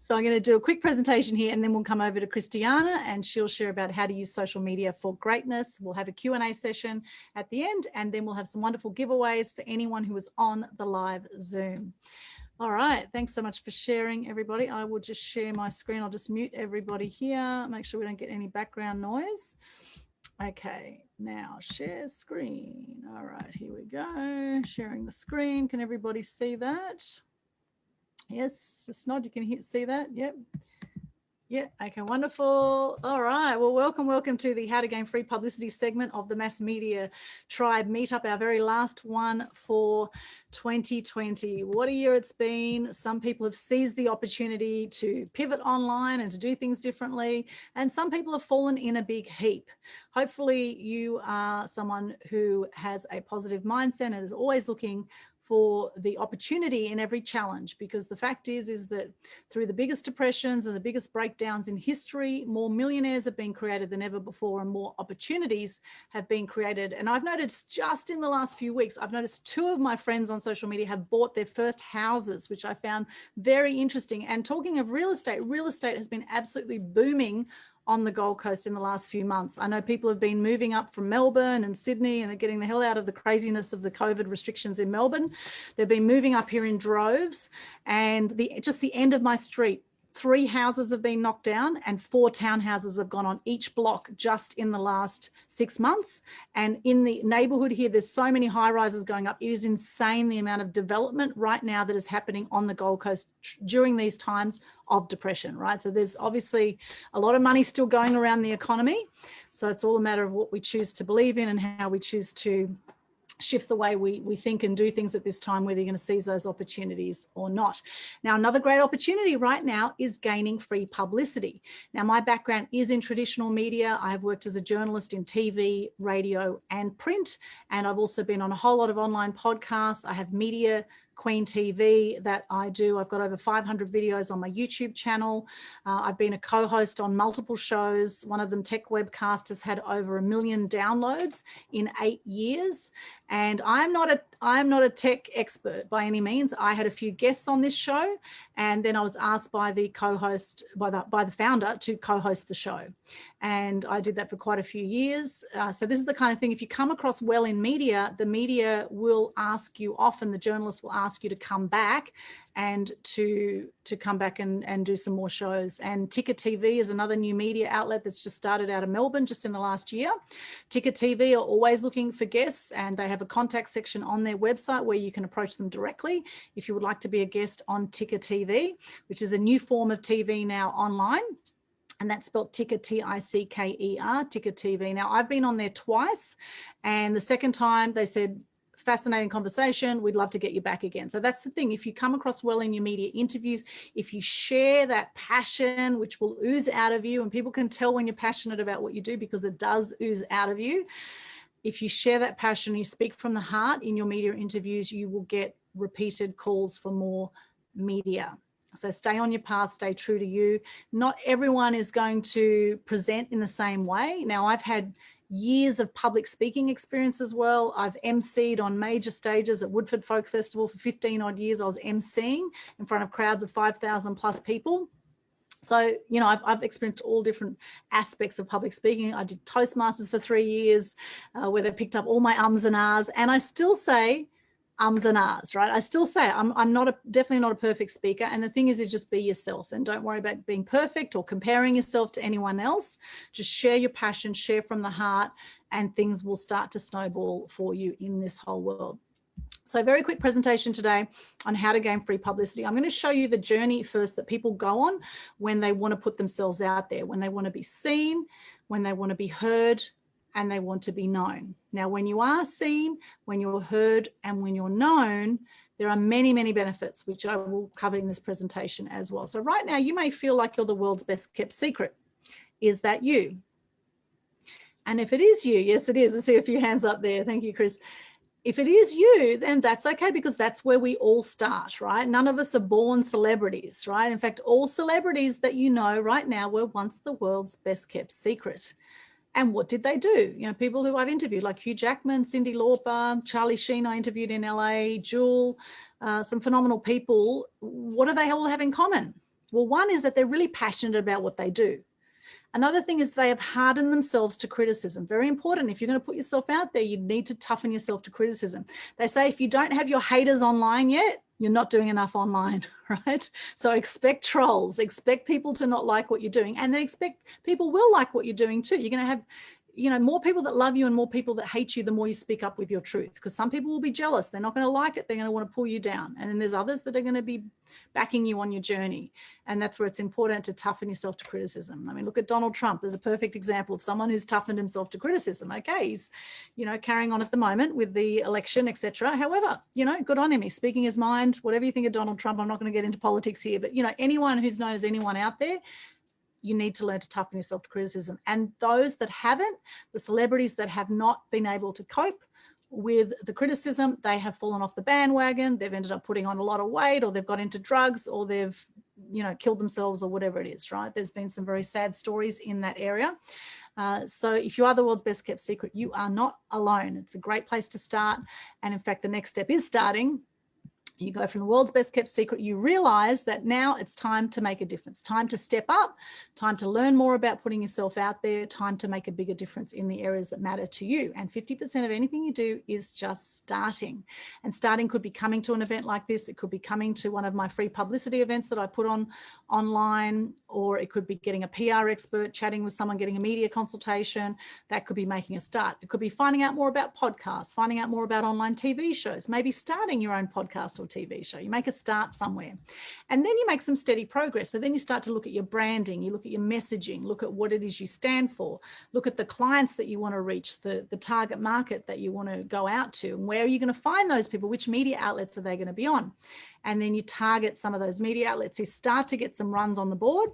So I'm going to do a quick presentation here, and then we'll come over to Cristiana, and she'll share about how to use social media for greatness. We'll have a Q&A session at the end, and then we'll have some wonderful giveaways for anyone who is on the live Zoom. All right, thanks so much for sharing, everybody. I will just share my screen. I'll just mute everybody here, make sure we don't get any background noise. Okay, now share screen. All right, here we go. Sharing the screen. Can everybody see that? Yes, just nod. You can see that. Yep. Yeah, okay, wonderful. All right, well, welcome to the How to Gain Free Publicity segment of the Mass Media Tribe Meetup, our very last one for 2020. What a year it's been. Some people have seized the opportunity to pivot online and to do things differently, and some people have fallen in a big heap. Hopefully you are someone who has a positive mindset and is always looking for the opportunity in every challenge, because the fact is that through the biggest depressions and the biggest breakdowns in history, more millionaires have been created than ever before, and more opportunities have been created. And I've noticed just in the last few weeks, I've noticed 2 of my friends on social media have bought their first houses, which I found very interesting. And talking of real estate has been absolutely booming on the Gold Coast in the last few months. I know people have been moving up from Melbourne and Sydney, and they're getting the hell out of the craziness of the COVID restrictions in Melbourne. They've been moving up here in droves, and just the end of my street, 3 houses have been knocked down and 4 townhouses have gone on each block just in the last 6 months. And in the neighborhood here, there's so many high rises going up. It is insane the amount of development right now that is happening on the Gold Coast during these times of depression, right? So there's obviously a lot of money still going around the economy. So it's all a matter of what we choose to believe in and how we choose to shift the way we think and do things at this time, whether you're going to seize those opportunities or not. Now, another great opportunity right now is gaining free publicity. Now, my background is in traditional media. I've worked as a journalist in TV, radio, and print, and I've also been on a whole lot of online podcasts. I have Media Queen TV that I do. I've got over 500 videos on my YouTube channel. I've been a co-host on multiple shows. One of them, Tech Webcast, has had over 1 million downloads in 8 years. And I'm not a tech expert by any means. I had a few guests on this show, and then I was asked by the co-host, by the founder, to co-host the show. And I did that for quite a few years. So this is the kind of thing, if you come across well in media, the media will ask you, often the journalists will ask you to come back and to come back and do some more shows. And Ticker TV is another new media outlet that's just started out of Melbourne just in the last year. Ticker TV are always looking for guests, and they have a contact section on their website where you can approach them directly if you would like to be a guest on Ticker TV, which is a new form of TV now online. And that's spelled Ticker, T-I-C-K-E-R, Ticker TV. Now, I've been on there twice, and the second time they said, fascinating conversation, we'd love to get you back again. So that's the thing. If you come across well in your media interviews, if you share that passion, which will ooze out of you, and people can tell when you're passionate about what you do because it does ooze out of you. If you share that passion, you speak from the heart in your media interviews, you will get repeated calls for more media. So stay on your path, stay true to you. Not everyone is going to present in the same way. Now, I've had years of public speaking experience as well. I've emceed on major stages at Woodford Folk Festival for 15 odd years. I was emceeing in front of crowds of 5,000 plus people. So, you know, I've experienced all different aspects of public speaking. I did Toastmasters for 3 years, where they picked up all my ums and ahs, and I still say ums and ahs, right? I still say I'm definitely not a perfect speaker. And the thing is just be yourself, and don't worry about being perfect or comparing yourself to anyone else. Just share your passion, share from the heart, and things will start to snowball for you in this whole world. So very quick presentation today on how to gain free publicity. I'm going to show you the journey first that people go on when they want to put themselves out there, when they want to be seen, when they want to be heard, and they want to be known. Now, when you are seen, when you're heard, and when you're known, there are many, many benefits, which I will cover in this presentation as well. So right now, you may feel like you're the world's best kept secret. Is that you? And if it is you, yes, it is. I see a few hands up there. Thank you, Chris. If it is you, then that's okay, because that's where we all start, right? None of us are born celebrities, right? In fact, all celebrities that you know right now were once the world's best kept secret. And what did they do? You know, people who I've interviewed, like Hugh Jackman, Cyndi Lauper, Charlie Sheen, I interviewed in LA, Jewel, some phenomenal people. What do they all have in common? Well, one is that they're really passionate about what they do. Another thing is they have hardened themselves to criticism. Very important. If you're going to put yourself out there, you need to toughen yourself to criticism. They say if you don't have your haters online yet, you're not doing enough online, right? So expect trolls, expect people to not like what you're doing, and then expect people will like what you're doing too. You're going to have, you know, more people that love you and more people that hate you the more you speak up with your truth, because some people will be jealous. They're not going to like it. They're going to want to pull you down. And then there's others that are going to be backing you on your journey. And that's where it's important to toughen yourself to criticism. I mean, look at Donald Trump as a perfect example of someone who's toughened himself to criticism. Okay, he's, you know, carrying on at the moment with the election, etc. However, you know, good on him. He's speaking his mind. Whatever you think of Donald Trump, I'm not going to get into politics here, but, you know, anyone who's known as anyone out there, you need to learn to toughen yourself to criticism. And those that haven't, the celebrities that have not been able to cope with the criticism, they have fallen off the bandwagon. They've ended up putting on a lot of weight, or they've got into drugs, or they've, you know, killed themselves, or whatever it is, right? There's been some very sad stories in that area. So if you are the world's best kept secret, you are not alone. It's a great place to start. And in fact, the next step is starting. You go from the world's best kept secret, you realize that now it's time to make a difference, time to step up, time to learn more about putting yourself out there, time to make a bigger difference in the areas that matter to you. And 50% of anything you do is just starting. And starting could be coming to an event like this. It could be coming to one of my free publicity events that I put on online, or it could be getting a PR expert, chatting with someone, getting a media consultation. That could be making a start. It could be finding out more about podcasts, finding out more about online TV shows, maybe starting your own podcast or TV show. You make a start somewhere, and then you make some steady progress. So then you start to look at your branding, you look at your messaging, look at what it is you stand for, look at the clients that you want to reach, the target market that you want to go out to, and where are you going to find those people, which media outlets are they going to be on? And then you target some of those media outlets. You start to get some runs on the board,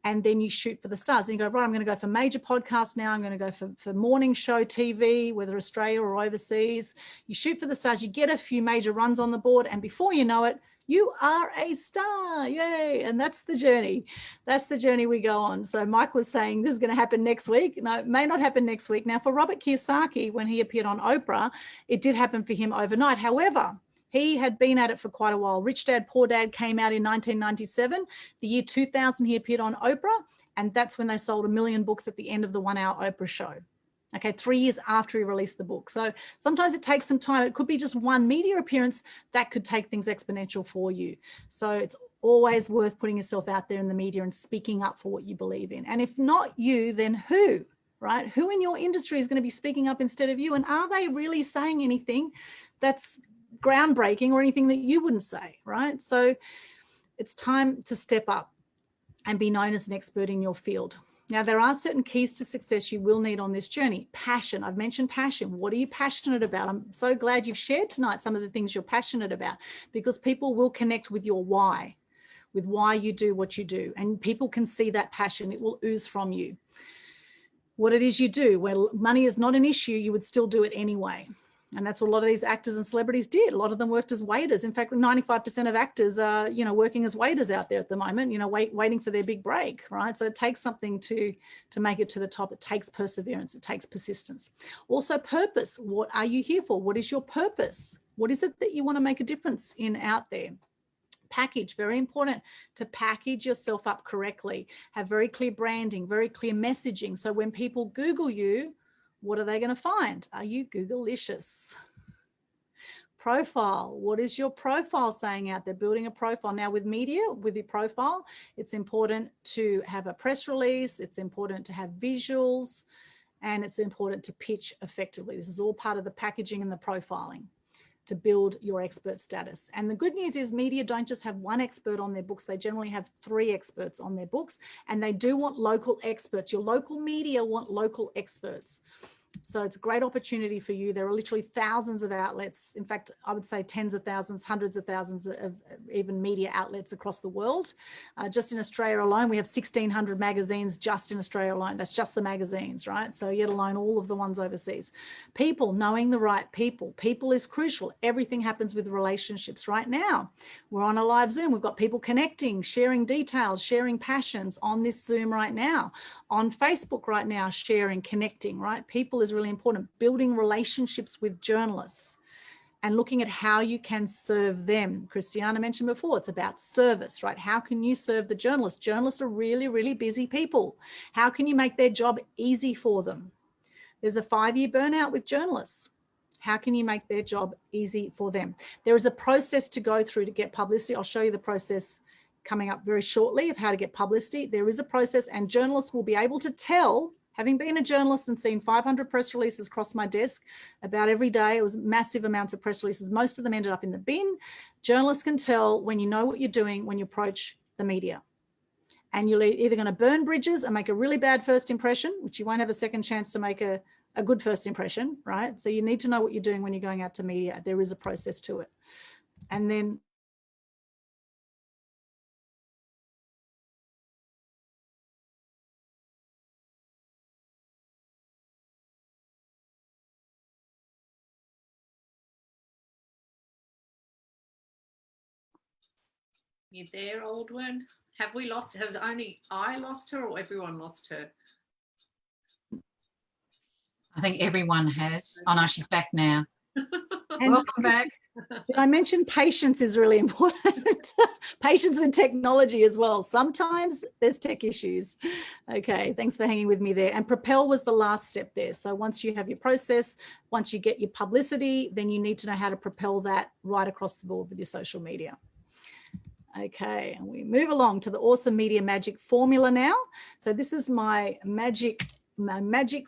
and then you shoot for the stars. And you go, right, I'm going to go for major podcasts now. I'm going to go for morning show TV, whether Australia or overseas. You shoot for the stars, you get a few major runs on the board, and before you know it, you are a star. Yay. And that's the journey. That's the journey we go on. So Mike was saying this is going to happen next week. No, it may not happen next week. Now, for Robert Kiyosaki, when he appeared on Oprah, it did happen for him overnight. However, he had been at it for quite a while. Rich Dad, Poor Dad came out in 1997. The year 2000, he appeared on Oprah, and that's when they sold 1 million books at the end of the 1 hour Oprah show. Okay, 3 years after he released the book. So sometimes it takes some time. It could be just one media appearance that could take things exponential for you. So it's always worth putting yourself out there in the media and speaking up for what you believe in. And if not you, then who, right? Who in your industry is going to be speaking up instead of you? And are they really saying anything that's groundbreaking or anything that you wouldn't say, right? So it's time to step up and be known as an expert in your field. Now, there are certain keys to success you will need on this journey. Passion. I've mentioned passion. What are you passionate about? I'm so glad you've shared tonight some of the things you're passionate about, because people will connect with your why, with why you do what you do. And people can see that passion. It will ooze from you. What it is you do, where money is not an issue, you would still do it anyway. And that's what a lot of these actors and celebrities did. A lot of them worked as waiters. In fact, 95% of actors are, you know, working as waiters out there at the moment, you know, waiting for their big break, right? So it takes something to make it to the top. It takes perseverance. It takes persistence. Also purpose. What are you here for? What is your purpose? What is it that you want to make a difference in out there? Package, very important to package yourself up correctly. Have very clear branding, very clear messaging. So when people Google you, what are they going to find? Are you Google-licious? Profile. What is your profile saying out there? Building a profile. Now with media, with your profile, it's important to have a press release. It's important to have visuals, and it's important to pitch effectively. This is all part of the packaging and the profiling to build your expert status. And the good news is media don't just have one expert on their books. They generally have 3 experts on their books, and they do want local experts. Your local media want local experts. So it's a great opportunity for you. There are literally thousands of outlets. In fact, I would say tens of thousands, hundreds of thousands of even media outlets across the world. Just in Australia alone, we have 1,600 magazines just in Australia alone. That's just the magazines, right? So yet alone all of the ones overseas. People, knowing the right people. People is crucial. Everything happens with relationships right now. We're on a live Zoom. We've got people connecting, sharing details, sharing passions on this Zoom right now. On Facebook right now, sharing, connecting, right? People is really important. Building relationships with journalists and looking at how you can serve them. Christiana mentioned before, it's about service, right? How can you serve the journalists? Journalists are really, really busy people. How can you make their job easy for them? There's a 5-year burnout with journalists. How can you make their job easy for them? There is a process to go through to get publicity. I'll show you the process coming up very shortly of how to get publicity. There is a process, and journalists will be able to tell, having been a journalist and seen 500 press releases cross my desk about every day. It was massive amounts of press releases. Most of them ended up in the bin. Journalists can tell when you know what you're doing when you approach the media. And you're either going to burn bridges and make a really bad first impression, which you won't have a second chance to make a good first impression, right? So you need to know what you're doing when you're going out to media. There is a process to it. And then You there, Aldwin? Have we lost? Have only I lost her, or everyone lost her? I think everyone has. Oh no, she's back now. And Welcome back. did I mention patience is really important? Patience with technology as well. Sometimes there's tech issues. Okay, thanks for hanging with me there. And propel was the last step there. So once you have your process, once you get your publicity, then you need to know how to propel that right across the board with your social media. Okay, and we move along to the awesome media magic formula now. So this is my magic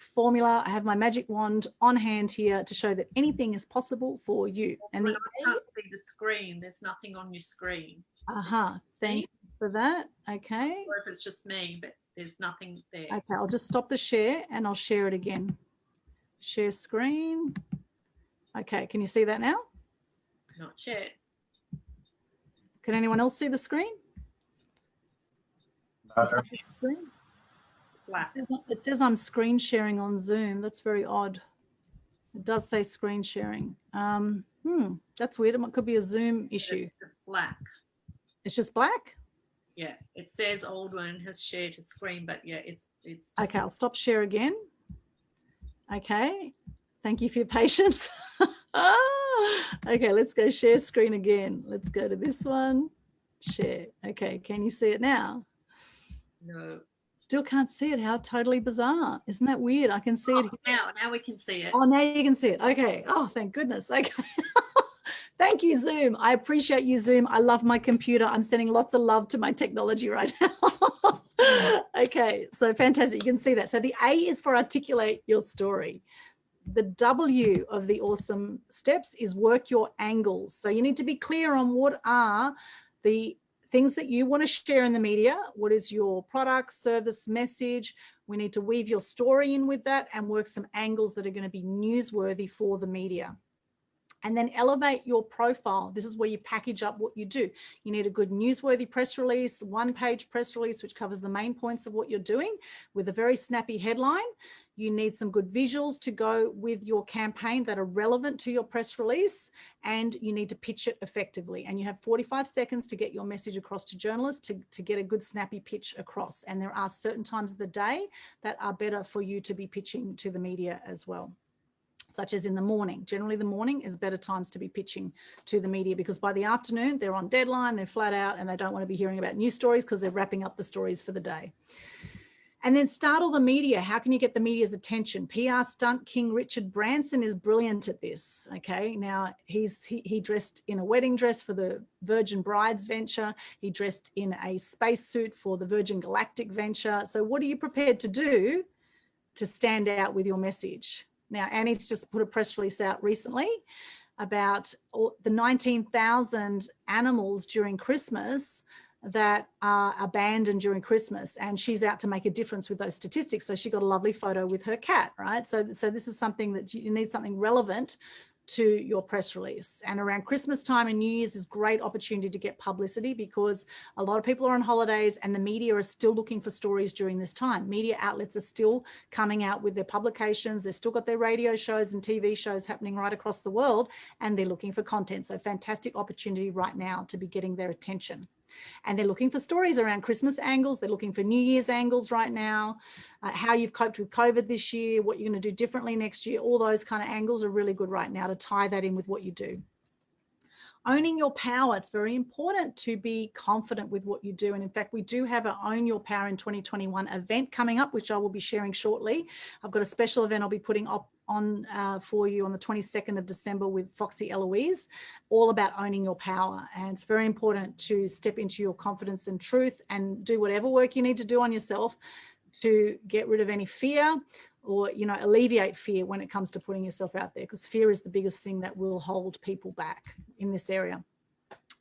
formula. I have my magic wand on hand here to show that anything is possible for you. And I can't see the screen. There's nothing on your screen. Thank you for that. Okay. Or if it's just me, but there's nothing there. Okay, I'll just stop the share and I'll share it again. Share screen. Okay, can you see that now? Not yet. Can anyone else see the screen? Black. It says I'm screen sharing on Zoom. That's very odd. It does say screen sharing. That's weird. It could be a Zoom issue. It's black. It's just black? Yeah, it says Aldwin has shared his screen, but yeah, it's okay. I'll stop share again. Okay, thank you for your patience. Okay, let's go share screen again. Let's go to this one. Share. Okay, can you see it now? No. Still can't see it. How totally bizarre. Isn't that weird? I can see it here. Now we can see it. Oh, now you can see it. Okay. Oh, thank goodness. Okay. Thank you, Zoom. I appreciate you, Zoom. I love my computer. I'm sending lots of love to my technology right now. Okay, so fantastic. You can see that. So the A is for articulate your story. The W of the awesome steps is work your angles. So you need to be clear on what are the things that you want to share in the media. What is your product, service, message? We need to weave your story in with that and work some angles that are going to be newsworthy for the media. And then elevate your profile. This is where you package up what you do. You need a good newsworthy press release, one-page press release, which covers the main points of what you're doing with a very snappy headline. You need some good visuals to go with your campaign that are relevant to your press release, and you need to pitch it effectively. And you have 45 seconds to get your message across to journalists to get a good snappy pitch across. And there are certain times of the day that are better for you to be pitching to the media as well, such as in the morning. Generally, the morning is better times to be pitching to the media, because by the afternoon, they're on deadline, they're flat out, and they don't want to be hearing about news stories because they're wrapping up the stories for the day. And then startle the media. How can you get the media's attention? PR stunt king Richard Branson is brilliant at this. Okay, now he dressed in a wedding dress for the Virgin Brides venture. He dressed in a spacesuit for the Virgin Galactic venture. So what are you prepared to do to stand out with your message? Now, Annie's just put a press release out recently about the 19,000 animals during Christmas that are abandoned during Christmas, and she's out to make a difference with those statistics. So she got a lovely photo with her cat, right? So this is something that you need, something relevant to your press release. And around Christmas time and New Year's is great opportunity to get publicity, because a lot of people are on holidays and the media is still looking for stories during this time. Media outlets are still coming out with their publications. They've still got their radio shows and TV shows happening right across the world, and they're looking for content. So fantastic opportunity right now to be getting their attention. And they're looking for stories around Christmas angles. They're looking for New Year's angles right now, how you've coped with COVID this year, what you're going to do differently next year. All those kind of angles are really good right now to tie that in with what you do. Owning your power. It's very important to be confident with what you do. And in fact, we do have an Own Your Power in 2021 event coming up, which I will be sharing shortly. I've got a special event I'll be putting up on for you on the 22nd of December with Foxy Eloise, all about owning your power. And it's very important to step into your confidence and truth and do whatever work you need to do on yourself to get rid of any fear, or, you know, alleviate fear when it comes to putting yourself out there, because fear is the biggest thing that will hold people back in this area.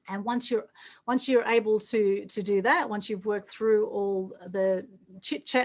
And once you're able to do that, once you've worked through all the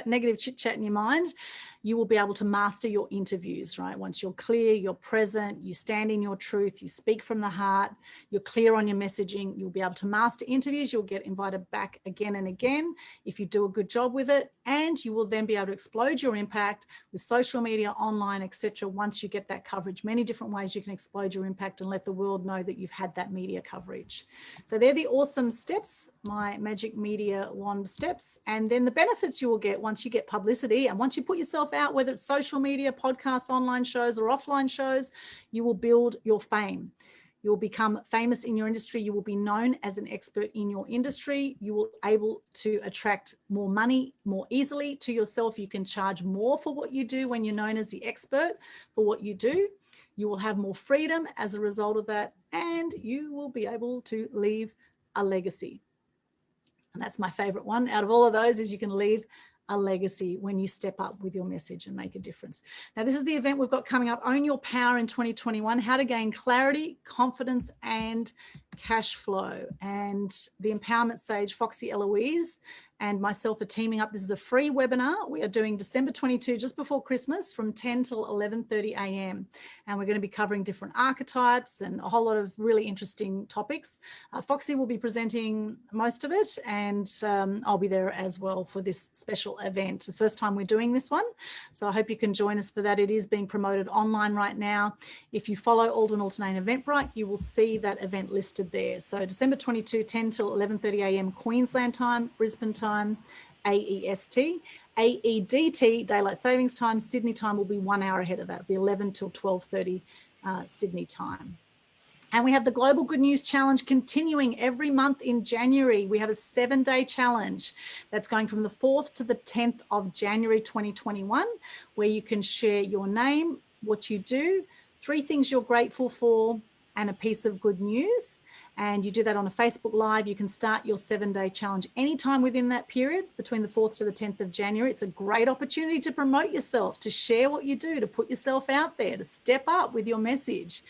negative chit chat in your mind, you will be able to master your interviews, right? Once you're clear, you're present, you stand in your truth, you speak from the heart, you're clear on your messaging, you'll be able to master interviews. You'll get invited back again and again if you do a good job with it, and you will then be able to explode your impact with social media, online, etc. Once you get that coverage, many different ways you can explode your impact and let the world know that you've had that media coverage. So they're the awesome steps, my magic media wand steps. And then the benefits you will get once you get publicity and once you put yourself out, whether it's social media, podcasts, online shows, or offline shows, you will build your fame. You will become famous in your industry. You will be known as an expert in your industry. You will be able to attract more money more easily to yourself. You can charge more for what you do when you're known as the expert for what you do. You will have more freedom as a result of that, and you will be able to leave a legacy. And that's my favorite one out of all of those, is you can leave a legacy when you step up with your message and make a difference. Now, this is the event we've got coming up, Own Your Power in 2021, how to gain clarity, confidence, and cash flow. And the empowerment sage, Foxy Eloise, and myself are teaming up. This is a free webinar. We are doing December 22, just before Christmas, from 10 till 11:30 a.m. And we're going to be covering different archetypes and a whole lot of really interesting topics. Foxy will be presenting most of it, and I'll be there as well for this special event. The first time we're doing this one. So I hope you can join us for that. It is being promoted online right now. If you follow Aldwin Alternate Eventbrite, you will see that event listed there. So December 22, 10 till 11:30 a.m. Queensland time, Brisbane time, AEST, AEDT, Daylight Savings Time. Sydney time will be 1 hour ahead of that. It'll be 11 till 12:30 Sydney time. And we have the Global Good News Challenge continuing every month in January. We have a 7-day challenge that's going from the 4th to the 10th of January 2021, where you can share your name, what you do, 3 things you're grateful for, and a piece of good news. And you do that on a Facebook Live. You can start your 7-day challenge anytime within that period, between the 4th to the 10th of January. It's a great opportunity to promote yourself, to share what you do, to put yourself out there, to step up with your message.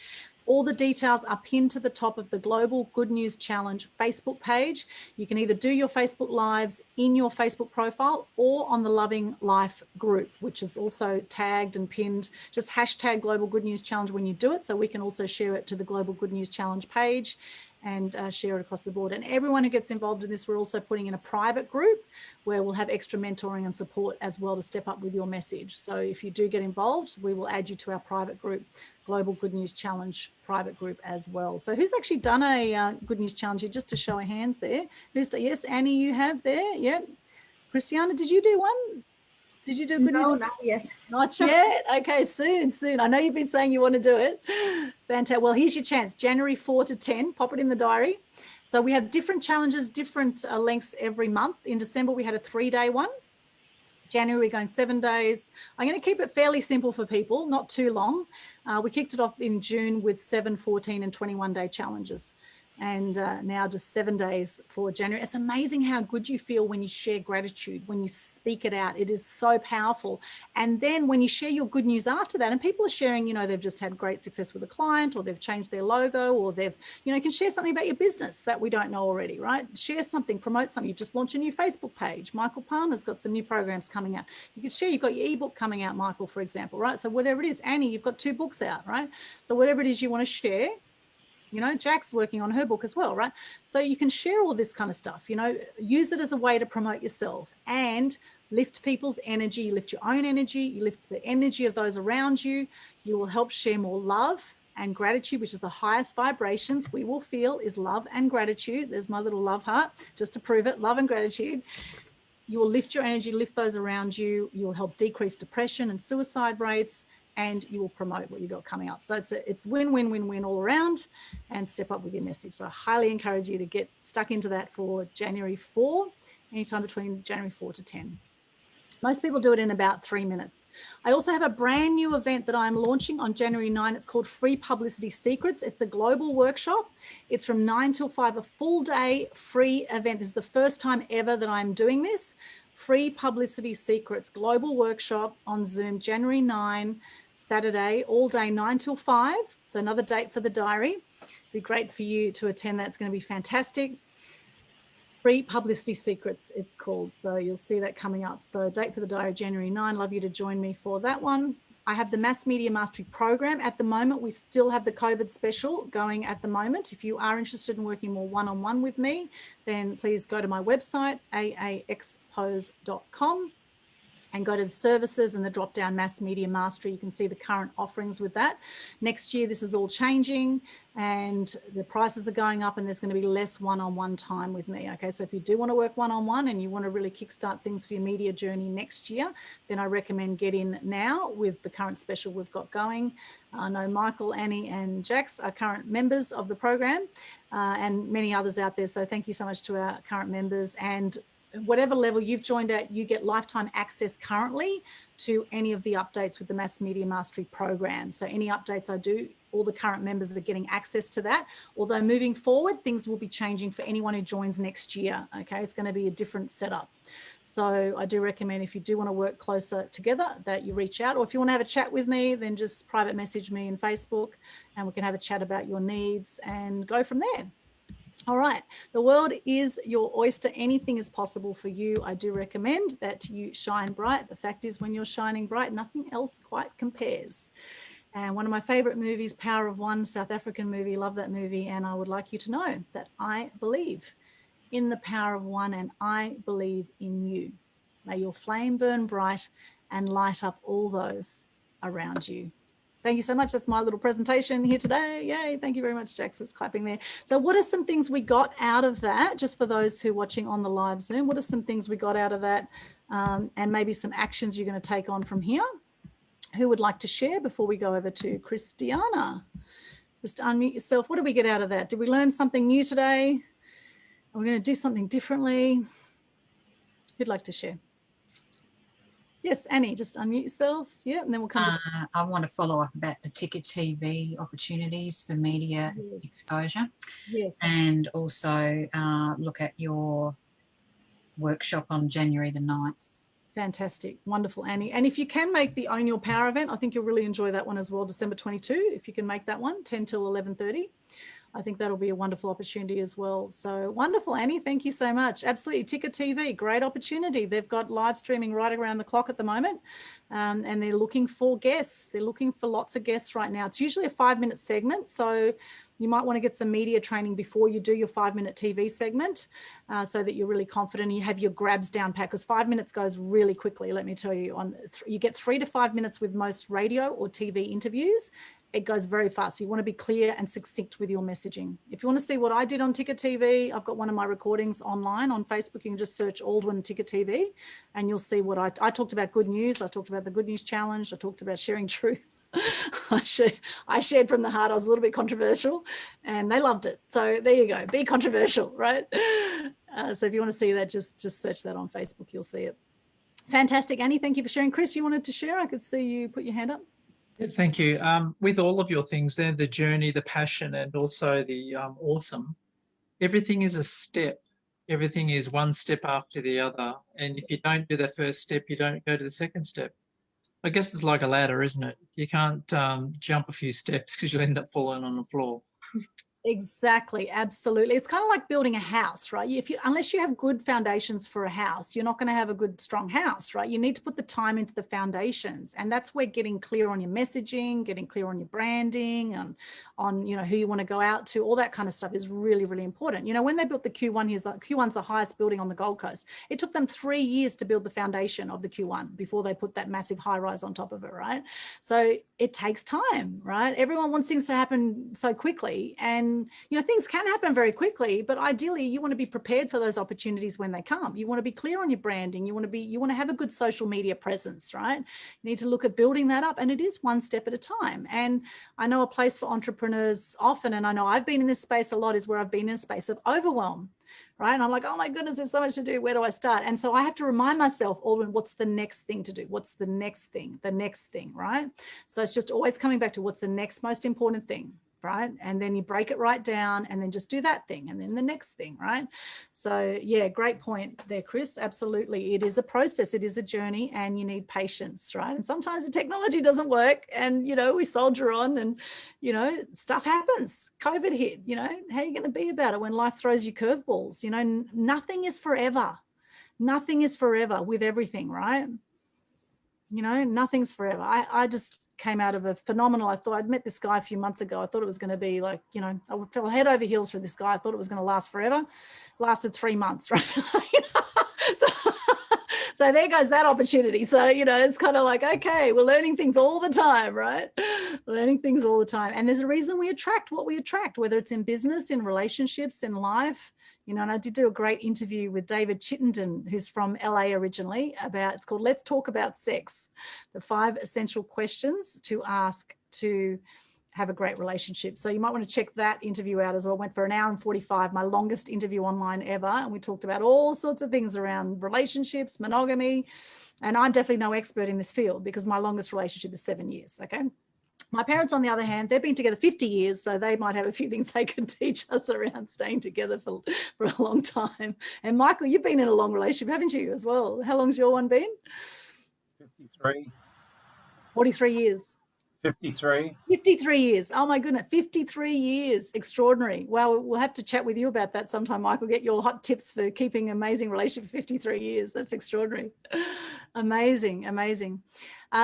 All the details are pinned to the top of the Global Good News Challenge Facebook page. You can either do your Facebook Lives in your Facebook profile or on the Loving Life group, which is also tagged and pinned. Just hashtag Global Good News Challenge when you do it, so we can also share it to the Global Good News Challenge page and share it across the board. And everyone who gets involved in this, we're also putting in a private group where we'll have extra mentoring and support as well to step up with your message. So if you do get involved, we will add you to our private group, Global Good News Challenge private group as well. So who's actually done a Good News Challenge here? Just to show of hands there. Yes, Annie, you have there. Yep. Christiana, did you do one? Did you do a Good News? No, not yet. Not yet. Okay, soon. I know you've been saying you want to do it. Fantastic. Well, here's your chance. January 4 to 10. Pop it in the diary. So we have different challenges, different lengths every month. In December, we had a 3-day one. January, we're going 7 days. I'm going to keep it fairly simple for people, not too long. We kicked it off in June with 7, 14, and 21-day challenges. And now just 7 days for January. It's amazing how good you feel when you share gratitude, when you speak it out. It is so powerful. And then when you share your good news after that, and people are sharing, you know, they've just had great success with a client, or they've changed their logo, or they've, you know, you can share something about your business that we don't know already, right? Share something, promote something. You've just launched a new Facebook page. Michael Palmer's got some new programs coming out. You could share, you've got your ebook coming out, Michael, for example, right? So whatever it is, Annie, you've got 2 books out, right? So whatever it is you want to share, you know, Jack's working on her book as well, right? So you can share all this kind of stuff, you know, use it as a way to promote yourself and lift people's energy. You lift your own energy, you lift the energy of those around you. You will help share more love and gratitude, which is the highest vibrations we will feel is love and gratitude. There's my little love heart, just to prove it, love and gratitude. You will lift your energy, lift those around you. You will help decrease depression and suicide rates, and you will promote what you've got coming up. So it's win-win-win-win all around, and step up with your message. So I highly encourage you to get stuck into that for January 4, anytime between January 4 to 10. Most people do it in about 3 minutes. I also have a brand new event that I'm launching on January 9. It's called Free Publicity Secrets. It's a global workshop. It's from 9 till 5, a full day free event. This is the first time ever that I'm doing this. Free Publicity Secrets, global workshop on Zoom, January 9, Saturday, all day 9 till 5. So another date for the diary. It'd be great for you to attend that. It's going to be fantastic. Free Publicity Secrets, it's called. So you'll see that coming up. So date for the diary, January 9. Love you to join me for that one. I have the Mass Media Mastery Program. At the moment, we still have the COVID special going at the moment. If you are interested in working more one-on-one with me, then please go to my website, aaexpose.com. and go to the services and the drop down Mass Media Mastery. You can see the current offerings with that. Next year, this is all changing and the prices are going up and there's going to be less one-on-one time with me. Okay, so if you do want to work one-on-one and you want to really kickstart things for your media journey next year, then I recommend get in now with the current special we've got going. I know Michael, Annie and Jax are current members of the program and many others out there. So thank you so much to our current members, and whatever level you've joined at, you get lifetime access currently to any of the updates with the Mass Media Mastery program. So any updates I do, all the current members are getting access to that. Although moving forward, things will be changing for anyone who joins next year. Okay, it's going to be a different setup. So I do recommend, if you do want to work closer together, that you reach out, or if you want to have a chat with me, then just private message me in Facebook and we can have a chat about your needs and go from there. All right, the world is your oyster. Anything is possible for you. I do recommend that you shine bright. The fact is, when you're shining bright, nothing else quite compares. And one of my favorite movies, Power of One, South African movie, love that movie. And I would like you to know that I believe in the power of one and I believe in you. May your flame burn bright and light up all those around you. Thank you so much. That's my little presentation here today. Yay. Thank you very much, Jax. It's clapping there. So what are some things we got out of that? Just for those who are watching on the live Zoom, what are some things we got out of that? And maybe some actions you're going to take on from here? Who would like to share before we go over to Cristiana? Just unmute yourself. What did we get out of that? Did we learn something new today? Are we going to do something differently? Who'd like to share? Yes, Annie, just unmute yourself. Yeah, and then we'll come. I want to follow up about the Ticker TV opportunities for media exposure. Yes. And also look at your workshop on January the 9th. Fantastic. Wonderful, Annie. And if you can make the Own Your Power event, I think you'll really enjoy that one as well, December 22, if you can make that one, 10 till 11:30. I think that'll be a wonderful opportunity as well. So wonderful, Annie. Thank you so much. Absolutely. Ticker TV, great opportunity. They've got live streaming right around the clock at the moment. And they're looking for guests. They're looking for lots of guests right now. It's usually a 5-minute segment. So you might want to get some media training before you do your 5-minute TV segment so that you're really confident and you have your grabs down pat, because 5 minutes goes really quickly. Let me tell you, you get 3 to 5 minutes with most radio or TV interviews. It goes very fast. So you want to be clear and succinct with your messaging. If you want to see what I did on Ticker TV, I've got one of my recordings online on Facebook. You can just search Aldwin Ticker TV and you'll see what I talked about. Good news. I talked about the Good News Challenge. I talked about sharing truth. I shared from the heart. I was a little bit controversial and they loved it. So there you go. Be controversial, right? So if you want to see that, just search that on Facebook. You'll see it. Fantastic. Annie, thank you for sharing. Chris, you wanted to share? I could see you put your hand up. Thank you. With all of your things there, the journey, the passion, and also the awesome, everything is a step. Everything is one step after the other. And if you don't do the first step, you don't go to the second step. I guess it's like a ladder, isn't it? You can't jump a few steps because you'll end up falling on the floor. Exactly. Absolutely. It's kind of like building a house, right? Unless you have good foundations for a house, you're not going to have a good, strong house, right? You need to put the time into the foundations. And that's where getting clear on your messaging, getting clear on your branding, on who you want to go out to, all that kind of stuff is really, really important. When they built the Q1, Q1's the highest building on the Gold Coast. It took them 3 years to build the foundation of the Q1 before they put that massive high rise on top of it, right? So it takes time, right? Everyone wants things to happen so quickly. And things can happen very quickly, but ideally you want to be prepared for those opportunities when they come. You want to be clear on your branding. You want to have a good social media presence, right? You need to look at building that up, and it is one step at a time. And I know a place for entrepreneurs often, and I know I've been in this space a lot, is where I've been in a space of overwhelm, right? And I'm like, oh my goodness, there's so much to do. Where do I start? And so I have to remind myself, Aldwin, what's the next thing to do? What's the next thing, right? So it's just always coming back to what's the next most important thing. right? And then you break it right down and then just do that thing and then the next thing, right? So yeah, great point there, Chris. Absolutely. It is a process. It is a journey and you need patience, right? And sometimes the technology doesn't work and, you know, we soldier on and, you know, stuff happens. COVID hit, you know, how are you going to be about it when life throws you curveballs? You know, nothing is forever. Nothing is forever with everything, right? You know, nothing's forever. I just came out of a phenomenal, I thought I'd met this guy a few months ago. I thought it was going to be like, you know, I fell head over heels for this guy. I thought it was going to last forever. Lasted 3 months, right? So there goes that opportunity. So, you know, it's kind of like, okay, we're learning things all the time, right? Learning things all the time. And there's a reason we attract what we attract, whether it's in business, in relationships, in life. You know, and I did do a great interview with David Chittenden, who's from LA originally, about, it's called Let's Talk About Sex, the 5 essential questions to ask to have a great relationship. So you might want to check that interview out as well. Went for 1 hour and 45, my longest interview online ever. And we talked about all sorts of things around relationships, monogamy. And I'm definitely no expert in this field because my longest relationship is 7 years, okay? My parents, on the other hand, they've been together 50 years, so they might have a few things they can teach us around staying together for a long time. And Michael, you've been in a long relationship, haven't you, as well? How long's your one been? 53. 43 years. 53. 53 years. Oh my goodness, 53 years. Extraordinary. Well, we'll have to chat with you about that sometime, Michael. Get your hot tips for keeping an amazing relationship for 53 years. That's extraordinary. Amazing, amazing.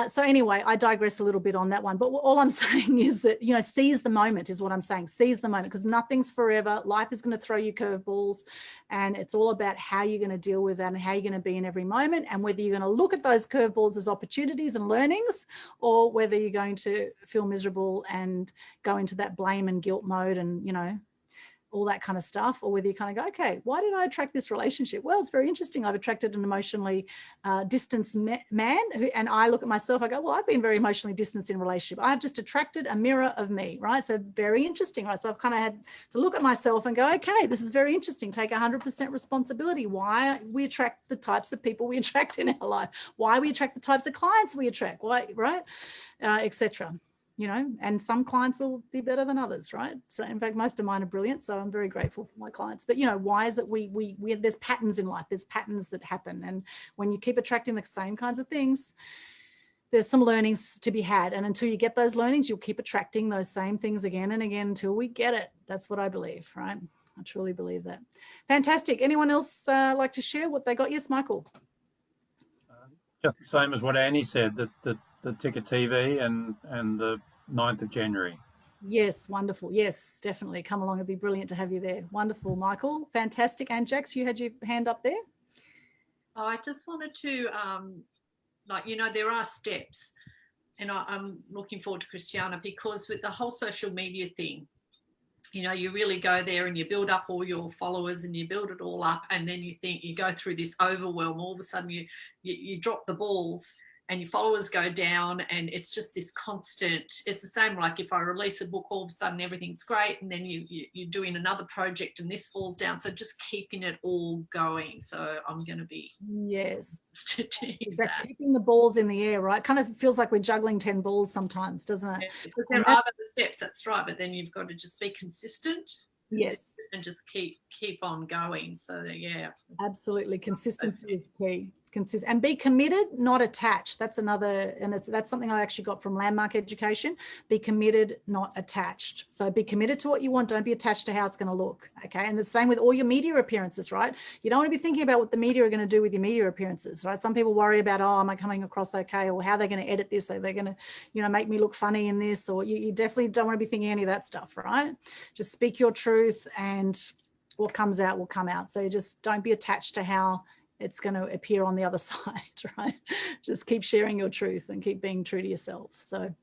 So anyway, I digress a little bit on that one, but all I'm saying is that, you know, seize the moment is what I'm saying. Seize the moment, because nothing's forever. Life is going to throw you curveballs, and it's all about how you're going to deal with that and how you're going to be in every moment, and whether you're going to look at those curveballs as opportunities and learnings, or whether you're going to feel miserable and go into that blame and guilt mode and, you know, all that kind of stuff, or whether you kind of go, okay, why did I attract this relationship? Well, it's very interesting. I've attracted an emotionally distanced man and I look at myself, I go, well, I've been very emotionally distanced in a relationship. I've just attracted a mirror of me, right? So very interesting, right? So I've kind of had to look at myself and go, okay, this is very interesting. Take 100% responsibility. Why we attract the types of people we attract in our life, why we attract the types of clients we attract, why, right? Etc. You know, and some clients will be better than others, right? So in fact, most of mine are brilliant. So I'm very grateful for my clients. But, you know, why is it we there's patterns in life, there's patterns that happen. And when you keep attracting the same kinds of things, there's some learnings to be had. And until you get those learnings, you'll keep attracting those same things again and again until we get it. That's what I believe, right? I truly believe that. Fantastic. Anyone else like to share what they got? Yes, Michael. Just the same as what Annie said, that the ticker TV and the 9th of January. Yes, wonderful. Yes, definitely. Come along. It'd be brilliant to have you there. Wonderful, Michael. Fantastic. And Jax, you had your hand up there. I just wanted to, like, you know, there are steps, and I'm looking forward to Cristiana, because with the whole social media thing, you know, you really go there and you build up all your followers and you build it all up, and then you think you go through this overwhelm. All of a sudden you drop the balls and your followers go down, and it's just this constant, it's the same like if I release a book, all of a sudden everything's great, and then you're doing another project and this falls down. So just keeping it all going. So I'm going to be yes, that's keeping the balls in the air, right? Kind of feels like we're juggling 10 balls sometimes, doesn't it? Because there are the steps, that's right, but then you've got to just be consistent. Yes, and just keep on going. So yeah, absolutely, consistency is key. And be committed, not attached. That's another, and that's something I actually got from Landmark Education. Be committed, not attached. So be committed to what you want. Don't be attached to how it's going to look. Okay. And the same with all your media appearances, right? You don't want to be thinking about what the media are going to do with your media appearances, right? Some people worry about, oh, am I coming across okay? Or how are they going to edit this? Are they going to, you know, make me look funny in this? Or you definitely don't want to be thinking any of that stuff, right? Just speak your truth, and what comes out will come out. So you just don't be attached to how it's going to appear on the other side, right? Just keep sharing your truth and keep being true to yourself. So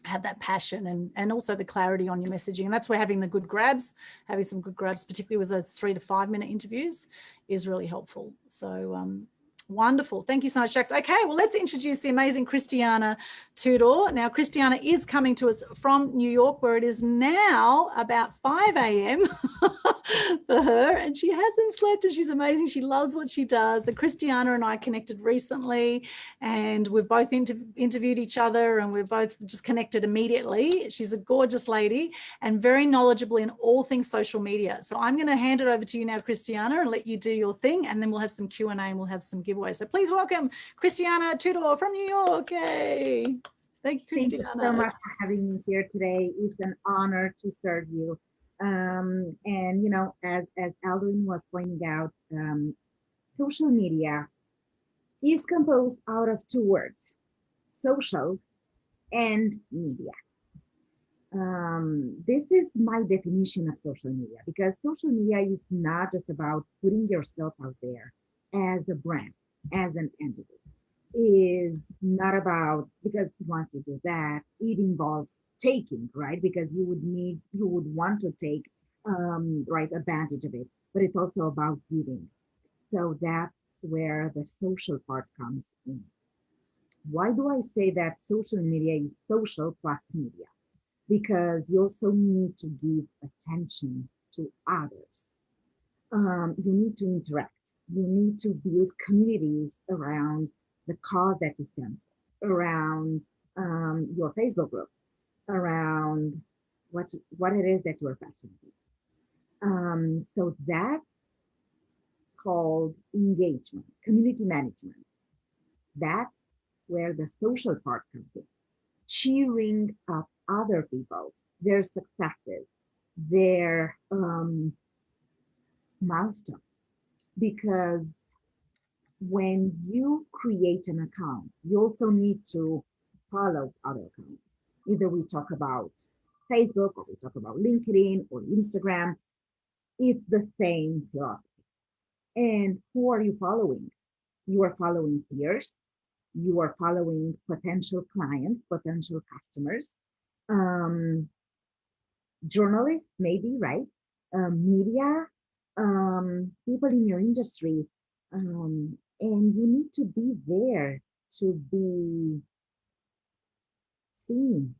have that passion and also the clarity on your messaging. And that's where having some good grabs, particularly with those 3 to 5 minute interviews, is really helpful. So Wonderful. Thank you so much, Jax. Okay, well, let's introduce the amazing Cristiana Tudor. Now, Cristiana is coming to us from New York, where it is now about 5 a.m. for her, and she hasn't slept, and she's amazing. She loves what she does. And Cristiana and I connected recently, and we've both interviewed each other, and we've both just connected immediately. She's a gorgeous lady and very knowledgeable in all things social media. So I'm going to hand it over to you now, Cristiana, and let you do your thing, and then we'll have some Q&A and we'll have some giveaways. So please welcome Cristiana Tudor from New York. Yay. Thank you, Cristiana. Thank you so much for having me here today. It's an honor to serve you. And, you know, as Aldrin was pointing out, social media is composed out of two words, social and media. This is my definition of social media, because social media is not just about putting yourself out there as a brand, as an entity. Is not about, because once you do that, it involves taking, right? Because you would want to take right advantage of it, but it's also about giving. So that's where the social part comes in. Why do I say that social media is social plus media? Because you also need to give attention to others. You need to interact. You need to build communities around the cause that you stand for, around your Facebook group, around what it is that you're passionate about. So that's called engagement, community management. That's where the social part comes in. Cheering up other people, their successes, their milestones. Because when you create an account, you also need to follow other accounts. Either we talk about Facebook, or we talk about LinkedIn or Instagram. It's the same philosophy. And who are you following? You are following peers. You are following potential clients, potential customers, journalists, maybe, right? Media, people in your industry, and you need to be there to be seen.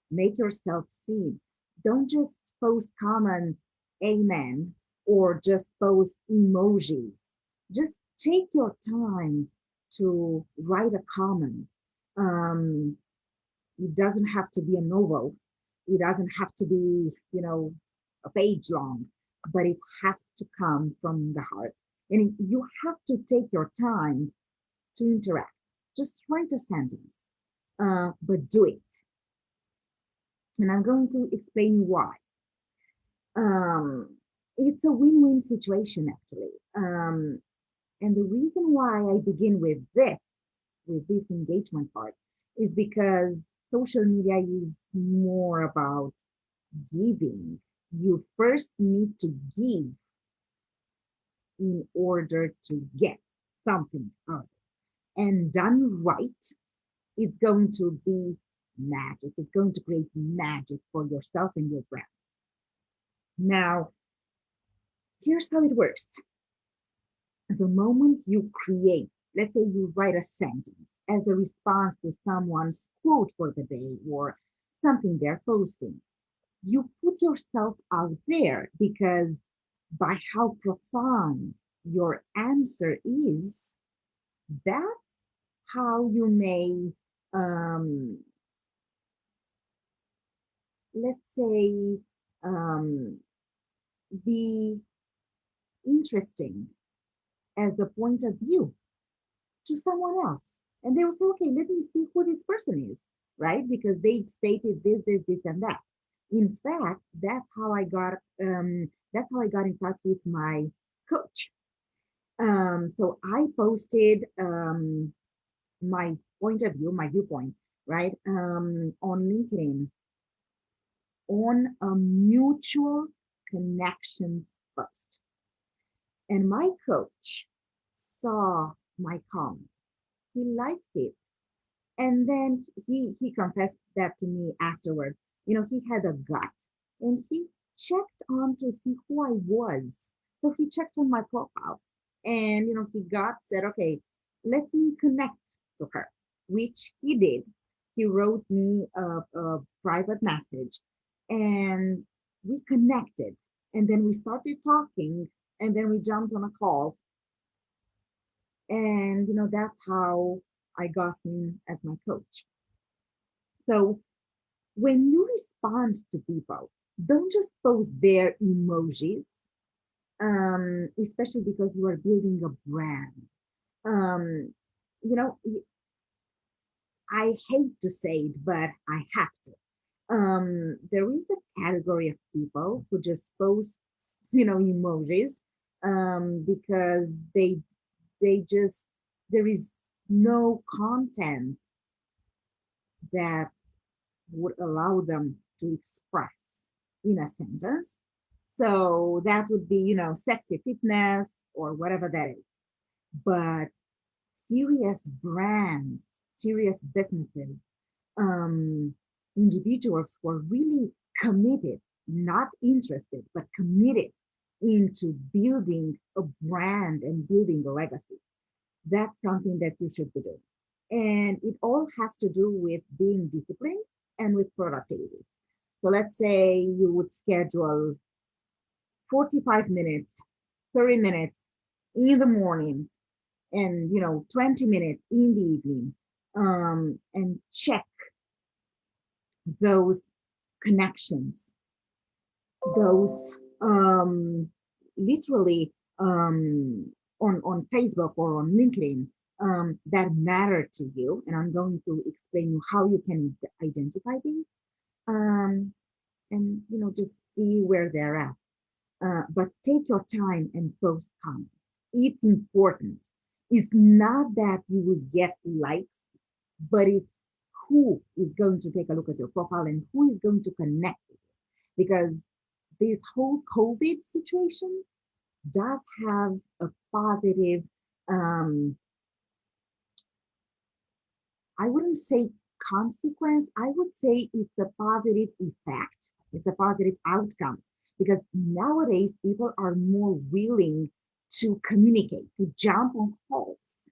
Make yourself seen. Don't just post comments, amen, or just post emojis. Just take your time to write a comment. It doesn't have to be a novel. It doesn't have to be, you know, a page long, but it has to come from the heart. And you have to take your time to interact. Just write a sentence, but do it. And I'm going to explain why. It's a win-win situation, actually. And the reason why I begin with this engagement part, is because social media is more about giving. You first need to give in order to get something out. And done right, it's going to be magic. It's going to create magic for yourself and your brand. Now, here's how it works. The moment you create, let's say you write a sentence as a response to someone's quote for the day or something they're posting, you put yourself out there, because by how profound your answer is, that's how you may, let's say, be interesting as a point of view to someone else. And they will say, okay, let me see who this person is, right? Because they stated this, and that. In fact, that's how I got in touch with my coach. So I posted my point of view, my viewpoint, right, on LinkedIn, on a mutual connections post. And my coach saw my comment. He liked it. And then he confessed that to me afterwards. You know, he had a gut, and he checked on to see who I was. So he checked on my profile, and, you know, he said, okay, let me connect to her, which he did. He wrote me a private message and we connected. And then we started talking and then we jumped on a call. And, that's how I got him as my coach. So when you respond to people, don't just post their emojis, especially because you are building a brand. Um, you know, I hate to say it, but I have to. There is a category of people who just post, emojis, because they just, there is no content that would allow them to express in a sentence. So that would be, sexy fitness or whatever that is. But serious brands, serious businesses, individuals who are really committed, not interested, but committed into building a brand and building a legacy. That's something that you should be doing. And it all has to do with being disciplined and with productivity. So let's say you would schedule 45 minutes, 30 minutes in the morning, and 20 minutes in the evening, and check those connections, those literally on Facebook or on LinkedIn that matter to you. And I'm going to explain you how you can identify these, and just see where they're at. But take your time and post comments. It's important. It's not that you will get likes, but it's who is going to take a look at your profile and who is going to connect with you. Because this whole COVID situation does have a positive, I wouldn't say consequence, I would say it's a positive effect. It's a positive outcome, because nowadays people are more willing to communicate, to jump on calls,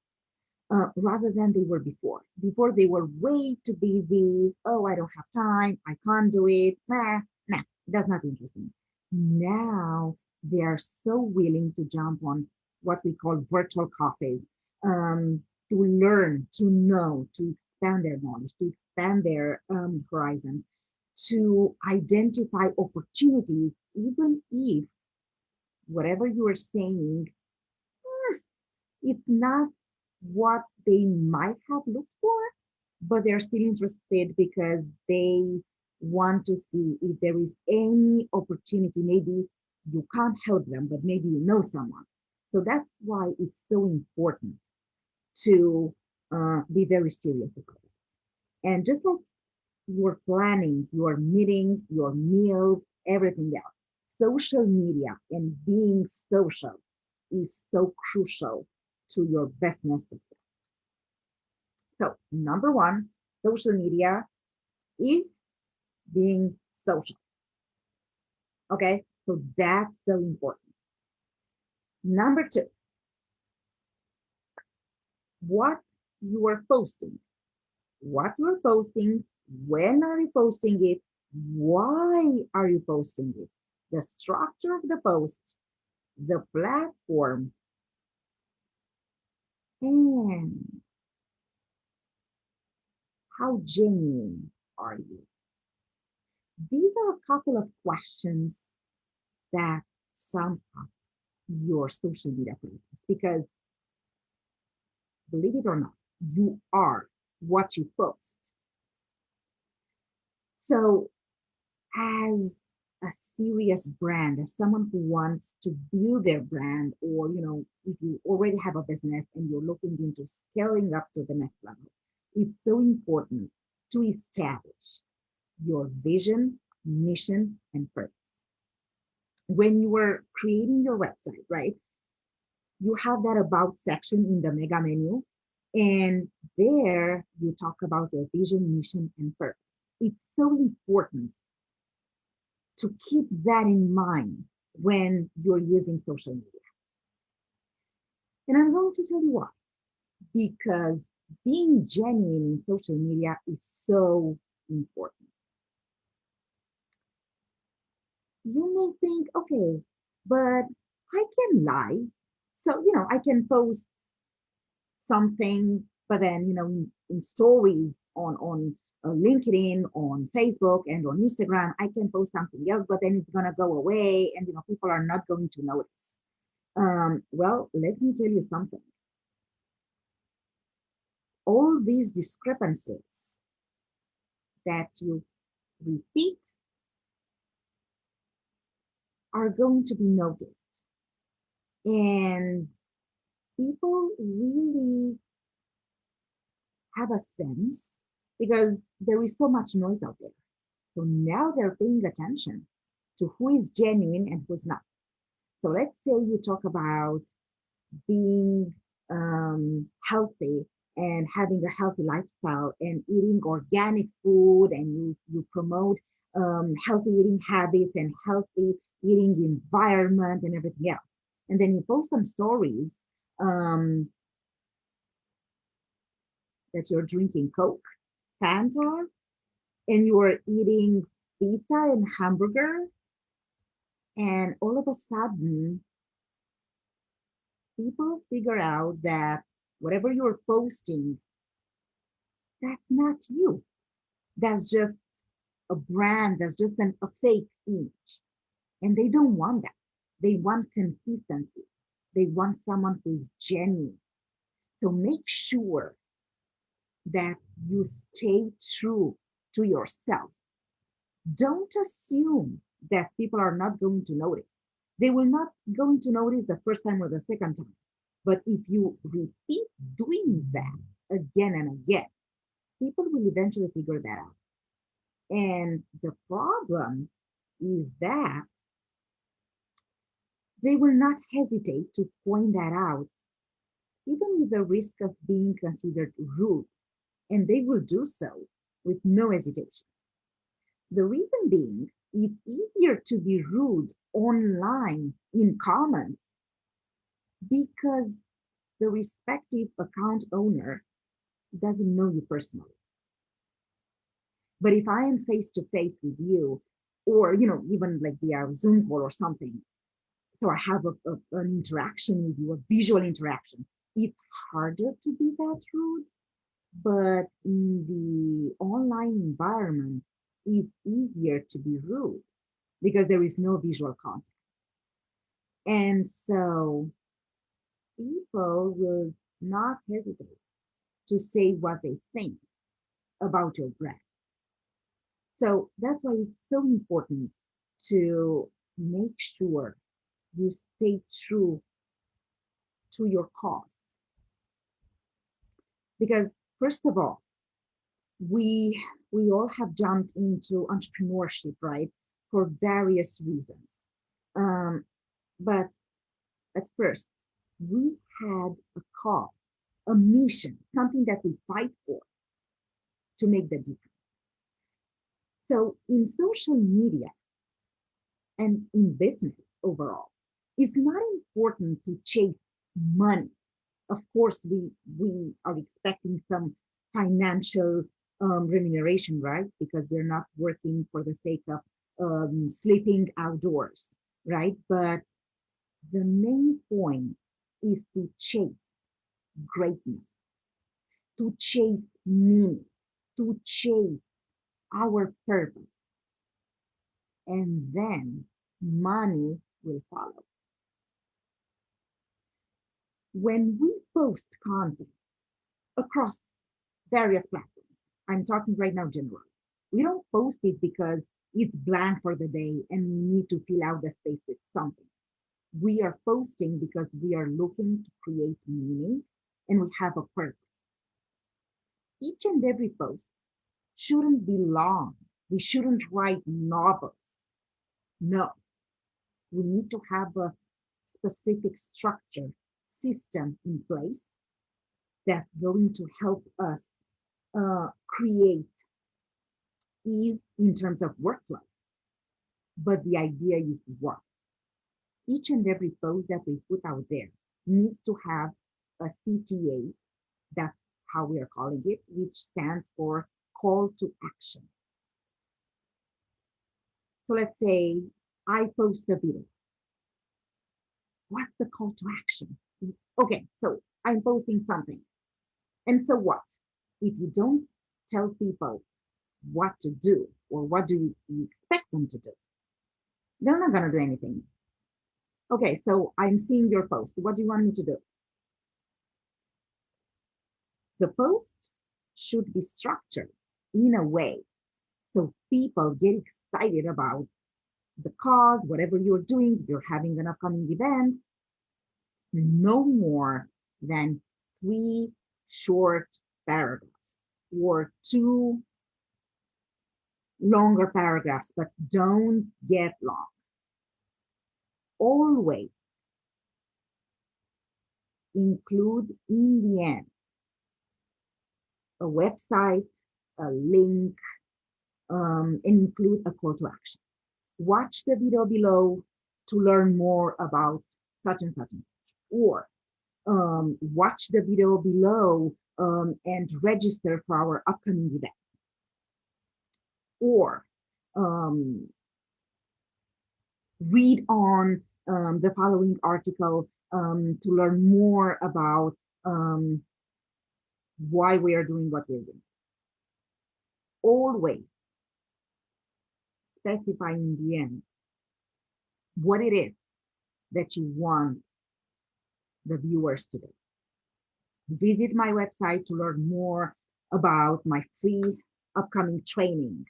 rather than they were before. Before they were way too busy. Oh, I don't have time. I can't do it. Nah, that's not interesting. Now they are so willing to jump on what we call virtual coffees, to learn, to know, to expand their knowledge, to expand their horizons, to identify opportunities, even if whatever you are saying, it's not what they might have looked for, but they're still interested because they want to see if there is any opportunity. Maybe you can't help them, but maybe you know someone. So that's why it's so important to be very serious about it. And just like your planning, your meetings, your meals, everything else, social media and being social is so crucial to your business success. So number one, social media is being social. Okay, so that's so important. Number two, what you are posting. What you are posting, when are you posting it, why are you posting it, the structure of the post, the platform, and how genuine are you? These are a couple of questions that sum up your social media presence, because believe it or not, you are what you post. So as a serious brand, as someone who wants to build their brand, or if you already have a business and you're looking into scaling up to the next level, it's so important to establish your vision, mission, and purpose. When you are creating your website, right, you have that about section in the mega menu, and there you talk about your vision, mission, and purpose. It's so important to keep that in mind when you're using social media. And I'm going to tell you why. because being genuine in social media is so important. You may think, okay, but I can lie. So, I can post something, but then, in stories on LinkedIn, on Facebook, and on Instagram, I can post something else, but then it's going to go away and, people are not going to notice. Well, let me tell you something. All these discrepancies that you repeat are going to be noticed. And people really have a sense because there is so much noise out there. So now they're paying attention to who is genuine and who's not. So let's say you talk about being healthy and having a healthy lifestyle and eating organic food, and you promote healthy eating habits and healthy eating environment and everything else. And then you post some stories that you're drinking Coke, Fanta, and you are eating pizza and hamburger. And all of a sudden, people figure out that whatever you're posting, that's not you. That's just a brand, that's just a fake image. And they don't want that. They want consistency. They want someone who is genuine. So make sure that you stay true to yourself. Don't assume that people are not going to notice. They will not going to notice the first time or the second time. But if you repeat doing that again and again, people will eventually figure that out. And the problem is that they will not hesitate to point that out, even with the risk of being considered rude. And they will do so with no hesitation. The reason being, it's easier to be rude online in comments because the respective account owner doesn't know you personally. But if I am face to face with you, or even like via Zoom call or something, so I have an interaction with you, a visual interaction, it's harder to be that rude. But in the online environment, it's easier to be rude because there is no visual contact. And so people will not hesitate to say what they think about your brand. So that's why it's so important to make sure you stay true to your cause. Because first of all, we all have jumped into entrepreneurship, right? For various reasons. But at first, we had a cause, a mission, something that we fight for to make the difference. So in social media and in business overall, it's not important to chase money. Of course, we are expecting some financial remuneration, right? Because we're not working for the sake of sleeping outdoors, right? But the main point is to chase greatness, to chase meaning, to chase our purpose. And then money will follow. When we post content across various platforms, I'm talking right now generally, we don't post it because it's blank for the day and we need to fill out the space with something. We are posting because we are looking to create meaning and we have a purpose. Each and every post shouldn't be long. We shouldn't write novels. No, we need to have a specific structure, system in place that's going to help us create ease in terms of workflow. But the idea is what? Each and every post that we put out there needs to have a CTA, That's how we are calling it, which stands for call to action. So let's say I post a video. What's the call to action? Okay, so I'm posting something. And so what? If you don't tell people what to do or what do you expect them to do, they're not going to do anything. Okay, so I'm seeing your post. What do you want me to do? The post should be structured in a way so people get excited about the cause, whatever you're doing. If you're having an upcoming event, no more than 3 short paragraphs or 2 longer paragraphs, but don't get long. Always include in the end a website, a link, and include a call to action. Watch the video below to learn more about such and such, or watch the video below and register for our upcoming event, or read on the following article to learn more about why we are doing what we're doing. Always specify in the end what it is that you want the viewers to do. Visit my website to learn more about my free upcoming training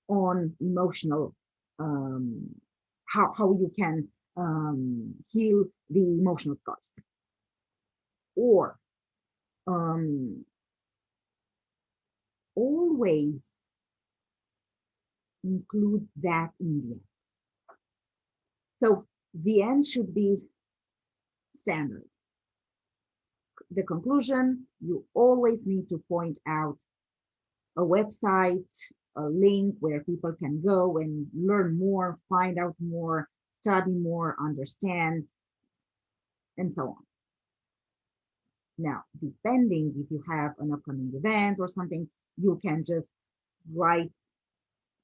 on emotional, how you can heal the emotional scars. Or always include that in the end. So the end should be standard. The conclusion, you always need to point out a website, a link where people can go and learn more, find out more, study more, understand, and so on. Now, depending if you have an upcoming event or something, you can just write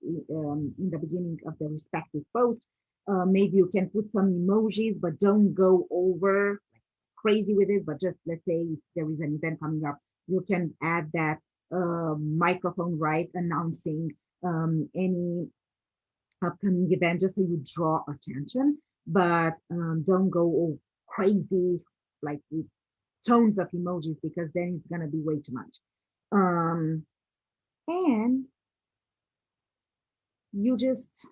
in the beginning of the respective post. Maybe you can put some emojis, but don't go over crazy with it. But just let's say if there is an event coming up, you can add that microphone right announcing any upcoming event, just so you draw attention. But don't go all crazy like with tons of emojis, because then it's gonna be way too much. And you just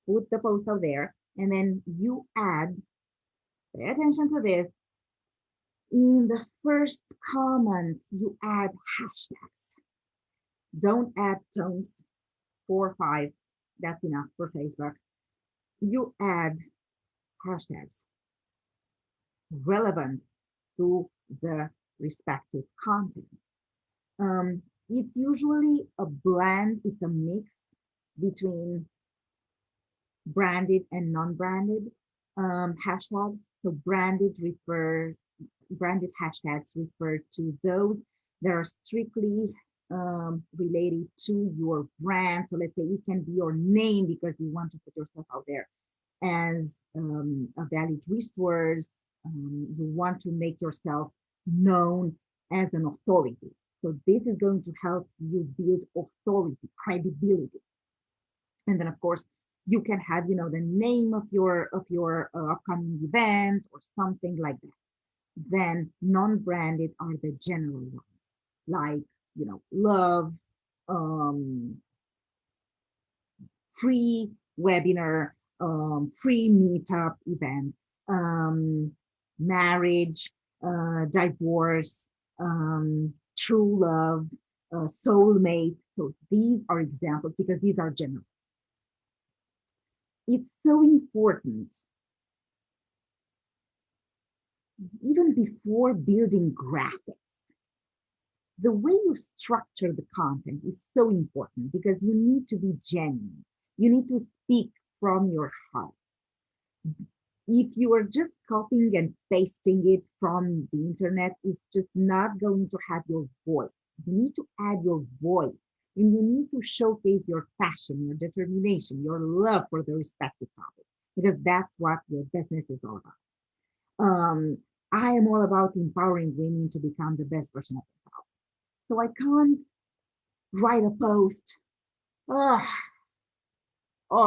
put the post out there, and then you add, pay attention to this, in the first comment you add hashtags. Don't add tones, 4 or 5, that's enough for Facebook. You add hashtags relevant to the respective content. It's usually a blend, it's a mix between branded and non-branded hashtags. So branded hashtags refer to those that are strictly related to your brand. So let's say it can be your name because you want to put yourself out there as a valid resource. You want to make yourself known as an authority. So this is going to help you build authority, credibility. And then of course, you can have, the name of your upcoming event or something like that. Then non-branded are the general ones, like, love, free webinar, free meetup event, marriage, divorce, true love, soulmate. So these are examples because these are general. It's so important, even before building graphics, the way you structure the content is so important because you need to be genuine. You need to speak from your heart. If you are just copying and pasting it from the internet, it's just not going to have your voice. You need to add your voice, and you need to showcase your passion, your determination, your love for the respective topic, because that's what your business is all about. I am all about empowering women to become the best version of themselves. So I can't write a post. All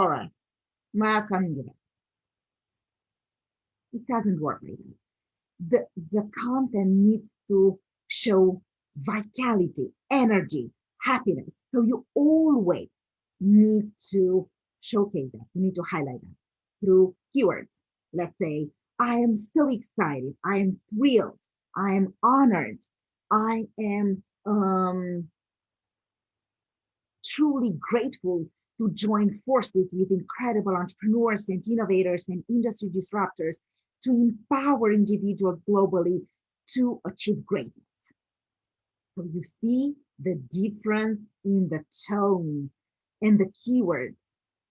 right, my coming to that. It doesn't work like that. The content needs to show vitality, energy, happiness. So you always need to showcase that. You need to highlight that through keywords. Let's say, I am so excited. I am thrilled. I am honored. I am truly grateful to join forces with incredible entrepreneurs and innovators and industry disruptors to empower individuals globally to achieve greatness. So you see the difference in the tone and the keywords.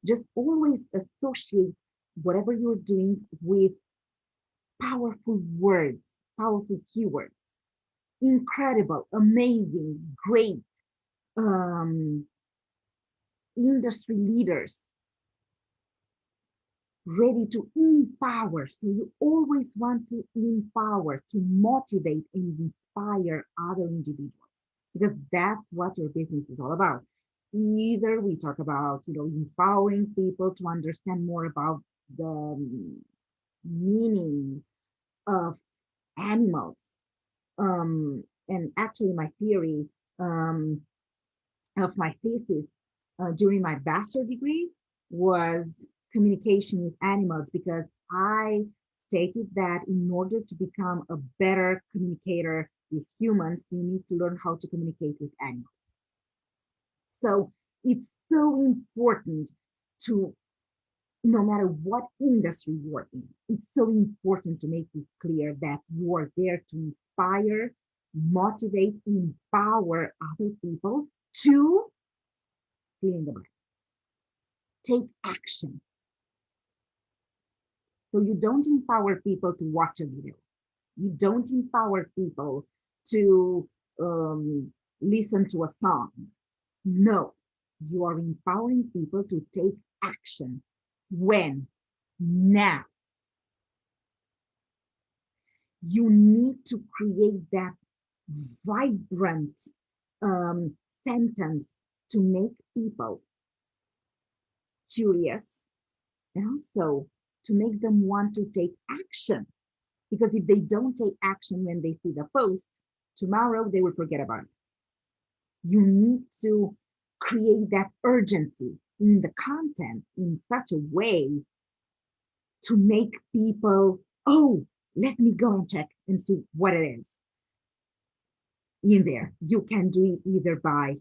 Just always associate whatever you're doing with powerful words, powerful keywords. Incredible, amazing, great, industry leaders ready to empower. So you always want to empower, to motivate and inspire other individuals, because that's what your business is all about. Either we talk about, empowering people to understand more about the meaning of animals. And actually my theory of my thesis during my bachelor degree was communication with animals, because I stated that in order to become a better communicator with humans, you need to learn how to communicate with animals. So it's so important to, no matter what industry you're in, it's so important to make it clear that you are there to inspire, motivate, empower other people to fill in the blank. Take action. So you don't empower people to watch a video. You don't empower people to listen to a song. No, you are empowering people to take action. When? Now. You need to create that vibrant sentence to make people curious, and also to make them want to take action. Because if they don't take action when they see the post, tomorrow they will forget about it. You need to create that urgency in the content in such a way to make people, oh, let me go and check and see what it is in there. You can do it either by,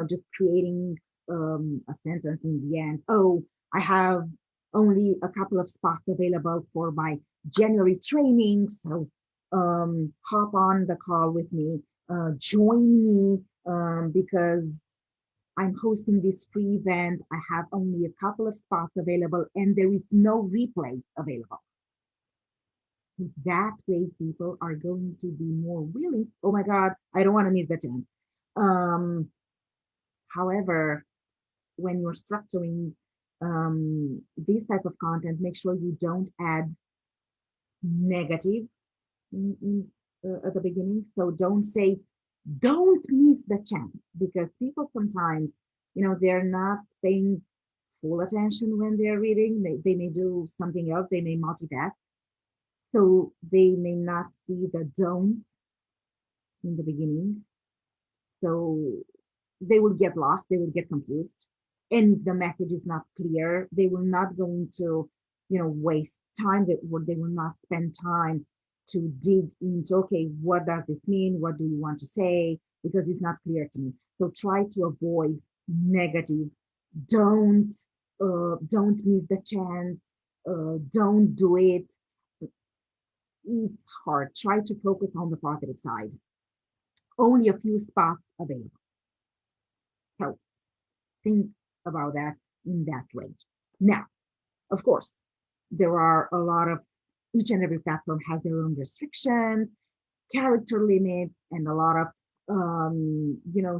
just creating a sentence in the end. Oh, I have only a couple of spots available for my January training. So hop on the call with me, join me because I'm hosting this free event. I have only a couple of spots available and there is no replay available. That way people are going to be more willing. Oh my God, I don't want to miss the chance. However, when you're structuring this type of content, make sure you don't add negative at the beginning. So don't say, don't miss the chance, because people sometimes, they're not paying full attention when they're reading. They may do something else. They may multitask. So they may not see the don't in the beginning. So they will get lost. They will get confused. And if the message is not clear, they will not going to, waste time. They will not spend time to dig into, okay, what does this mean? What do you want to say? Because it's not clear to me. So try to avoid negative. Don't miss the chance. Don't do it. It's hard. Try to focus on the positive side. Only a few spots available. So think about that in that range. Now, of course, there are a lot of Each and every platform has their own restrictions, character limits, and a lot of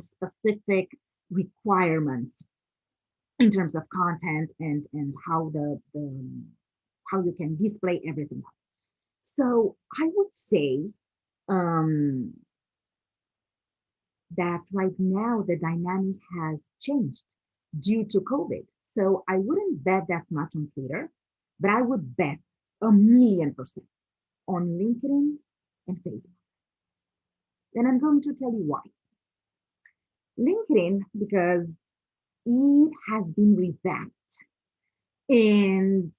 specific requirements in terms of content and how how you can display everything else. So I would say that right now the dynamic has changed due to COVID. So I wouldn't bet that much on Twitter, but I would bet 1,000,000% on LinkedIn and Facebook. And I'm going to tell you why. LinkedIn, because it has been revamped, and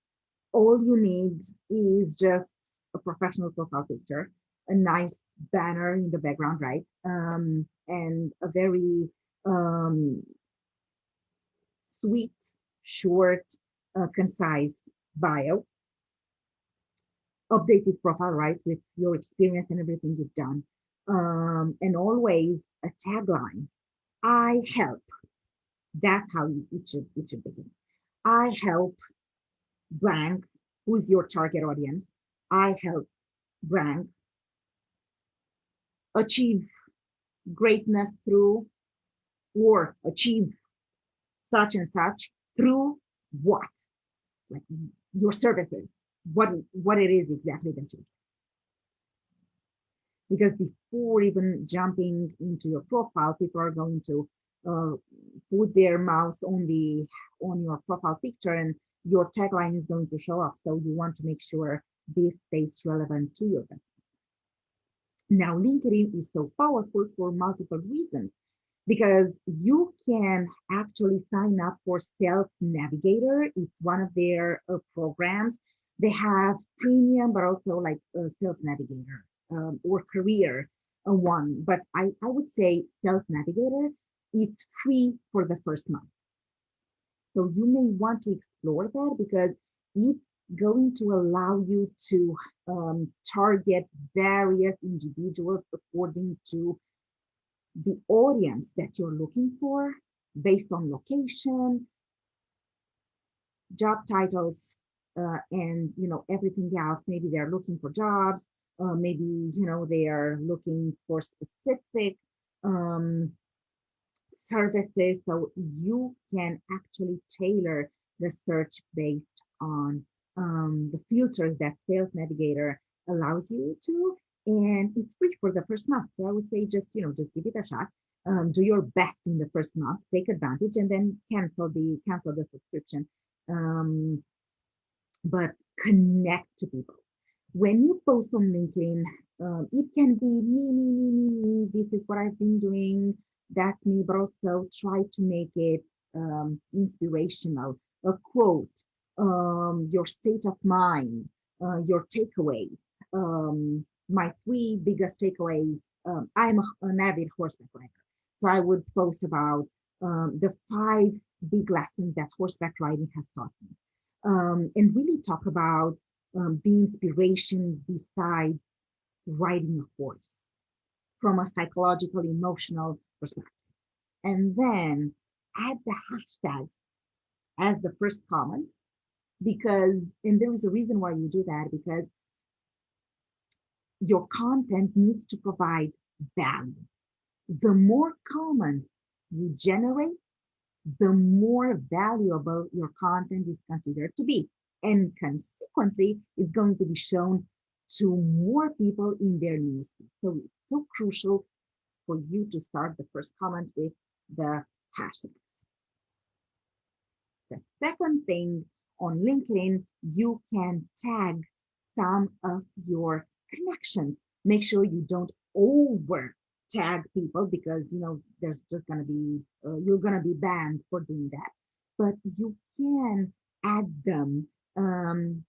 all you need is just a professional profile picture, a nice banner in the background, right? And a very sweet, short, concise bio, updated profile, right, with your experience and everything you've done, and always a tagline. I help. That's how it should begin. I help blank, who's your target audience. I help blank achieve greatness through, or achieve such and such through what? Like your services, what it is exactly that you do. Because before even jumping into your profile, people are going to put their mouse on your profile picture, and your tagline is going to show up. So you want to make sure this stays relevant to your business. Now, LinkedIn is so powerful for multiple reasons, because you can actually sign up for Sales Navigator. It's one of their programs. They have premium, but also like Sales Navigator or career one. But I would say Sales Navigator, it's free for the first month. So you may want to explore that, because it's going to allow you to target various individuals according to the audience that you're looking for, based on location, job titles, and everything else. Maybe they're looking for jobs, maybe they are looking for specific services. So you can actually tailor the search based on the filters that Sales Navigator allows you to, and it's free for the first month. So I would say just give it a shot. Do your best in the first month, take advantage, and then cancel the subscription. But connect to people. When you post on LinkedIn, it can be me. This is what I've been doing. That's me. But also try to make it inspirational. A quote, your state of mind, your takeaways. My 3 biggest takeaways. I'm an avid horseback rider, so I would post about the 5 big lessons that horseback riding has taught me, and really talk about the inspiration besides riding a horse from a psychological, emotional perspective. And then add the hashtags as the first comment, and there is a reason why you do that, because your content needs to provide value. The more comments you generate, the more valuable your content is considered to be. And consequently, it's going to be shown to more people in their newsfeed. So it's so crucial for you to start the first comment with the hashtags. The second thing, on LinkedIn, you can tag some of your connections. Make sure you don't over tag people, because there's just going to be you're going to be banned for doing that. But you can add them, and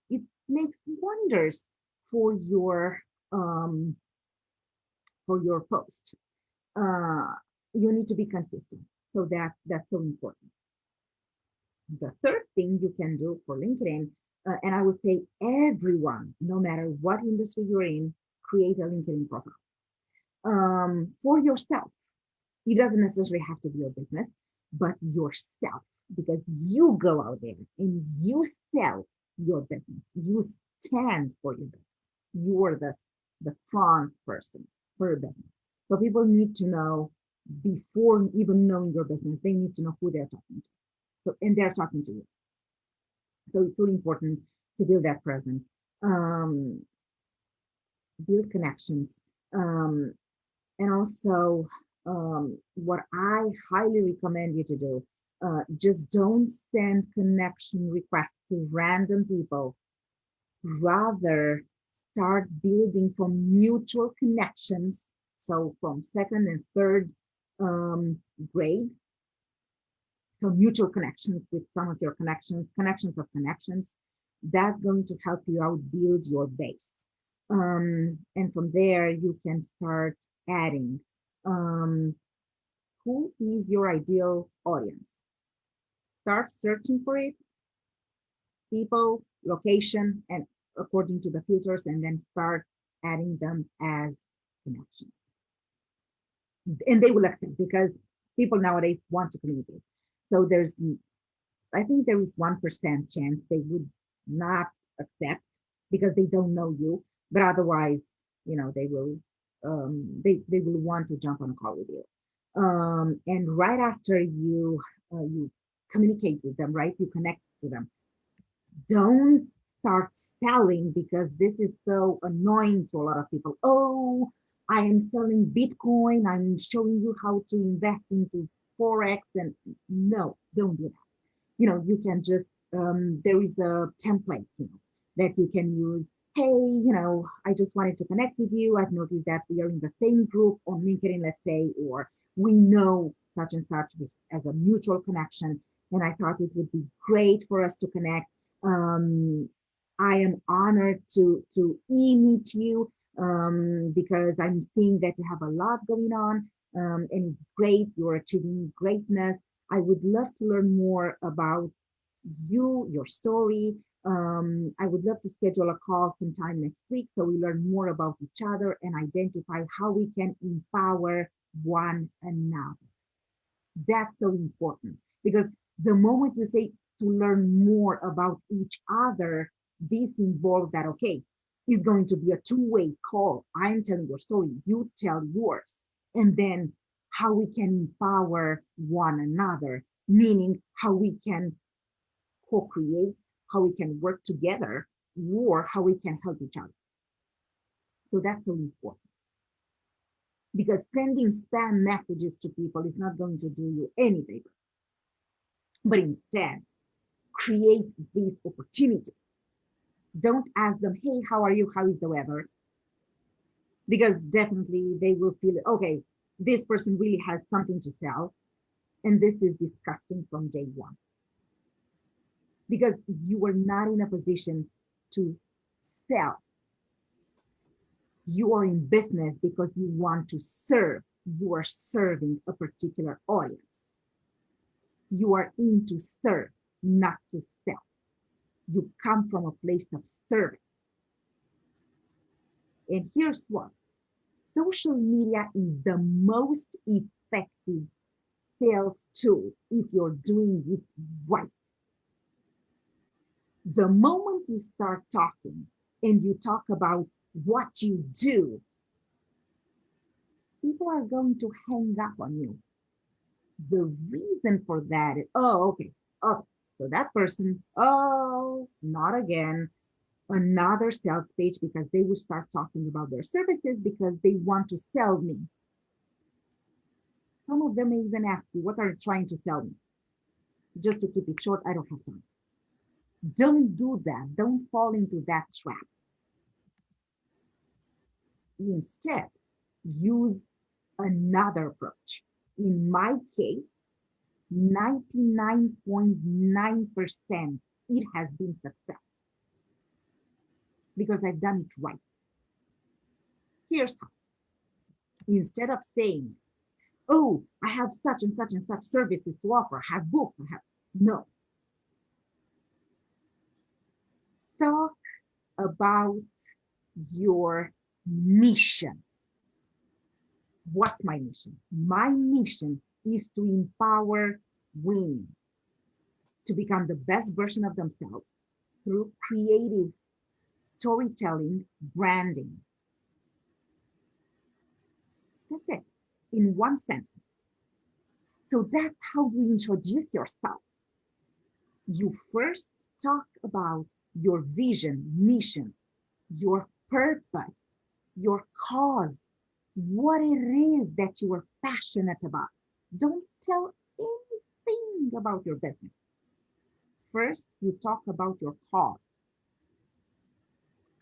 it makes wonders for your post. You need to be consistent, so that's so important. The third thing you can do for LinkedIn, and I would say everyone, no matter what industry you're in, create a LinkedIn profile for yourself. It doesn't necessarily have to be your business, but yourself, because you go out there and you sell your business. You stand for your business. You are the front person for your business. So people need to know, before even knowing your business, they need to know who they're talking to. So, and they're talking to you. So it's so important to build that presence, build connections, and also what I highly recommend you to do, just don't send connection requests to random people. Rather, start building from mutual connections. So from second and third grade. So mutual connections with some of your connections of connections. That's going to help you out build your base. And from there, you can start adding. Who is your ideal audience? Start searching for it. People, location, and according to the filters, and then start adding them as connections. And they will accept, because people nowadays want to communicate. So I think there is 1% chance they would not accept because they don't know you, but otherwise, they will want to jump on a call with you. And right after you communicate with them, right? You connect with them. Don't start selling, because this is so annoying to a lot of people. Oh, I am selling Bitcoin. I'm showing you how to invest into Forex. And no, don't do that. You can just, there is a template, that you can use. Hey, I just wanted to connect with you. I've noticed that we are in the same group on LinkedIn, let's say, or we know such and such as a mutual connection. And I thought it would be great for us to connect. I am honored to meet you, because I'm seeing that you have a lot going on, and it's great. You're achieving greatness. I would love to learn more about you, your story. I would love to schedule a call sometime next week so we learn more about each other and identify how we can empower one another. That's so important, because the moment you say to learn more about each other, this involves that, okay, it's going to be a two-way call. I'm telling your story, you tell yours, and then how we can empower one another, meaning how we can co-create, how we can work together, or how we can help each other. So that's so important, because sending spam messages to people is not going to do you any favor, but instead create this opportunity. Don't ask them, hey, how are you? How is the weather? Because definitely they will feel, okay, this person really has something to sell. And this is disgusting from day one. Because you are not in a position to sell. You are in business because you want to serve. You are serving a particular audience. You are in to serve, not to sell. You come from a place of service. And here's what. Social media is the most effective sales tool if you're doing it right. The moment you start talking and you talk about what you do, people are going to hang up on you. The reason for that is, okay, so that person, not again, another sales page, because they will start talking about their services because they want to sell me. Some of them may even ask you, what are you trying to sell me? Just to keep it short, I don't have time. Don't do that. Don't fall into that trap. Instead, use another approach. In my case, 99.9%, it has been success because I've done it right. Here's how. Instead of saying, oh, I have such and such and such services to offer, I have books, no. Talk about your mission. What's my mission? My mission is to empower women to become the best version of themselves through creative storytelling, branding. That's it, in one sentence. So that's how you introduce yourself. You first talk about your vision, mission, your purpose, your cause, what it is that you are passionate about. Don't tell anything about your business. First, you talk about your cause.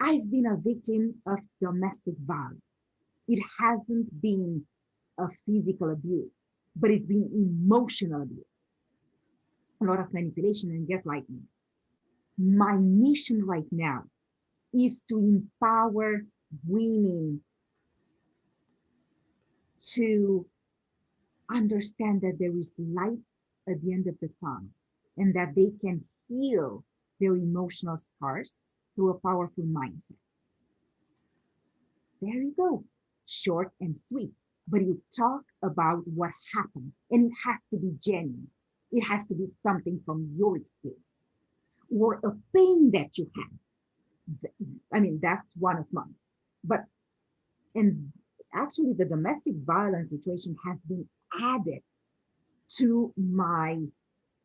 I've been a victim of domestic violence. It hasn't been a physical abuse, but it's been emotional abuse. A lot of manipulation and gaslighting. My mission right now is to empower women to understand that there is light at the end of the tunnel and that they can heal their emotional scars through a powerful mindset. There you go. Short and sweet, but you talk about what happened, and it has to be genuine. It has to be something from your experience or a pain that you had. I mean, that's one of mine. But, and actually the domestic violence situation has been added to my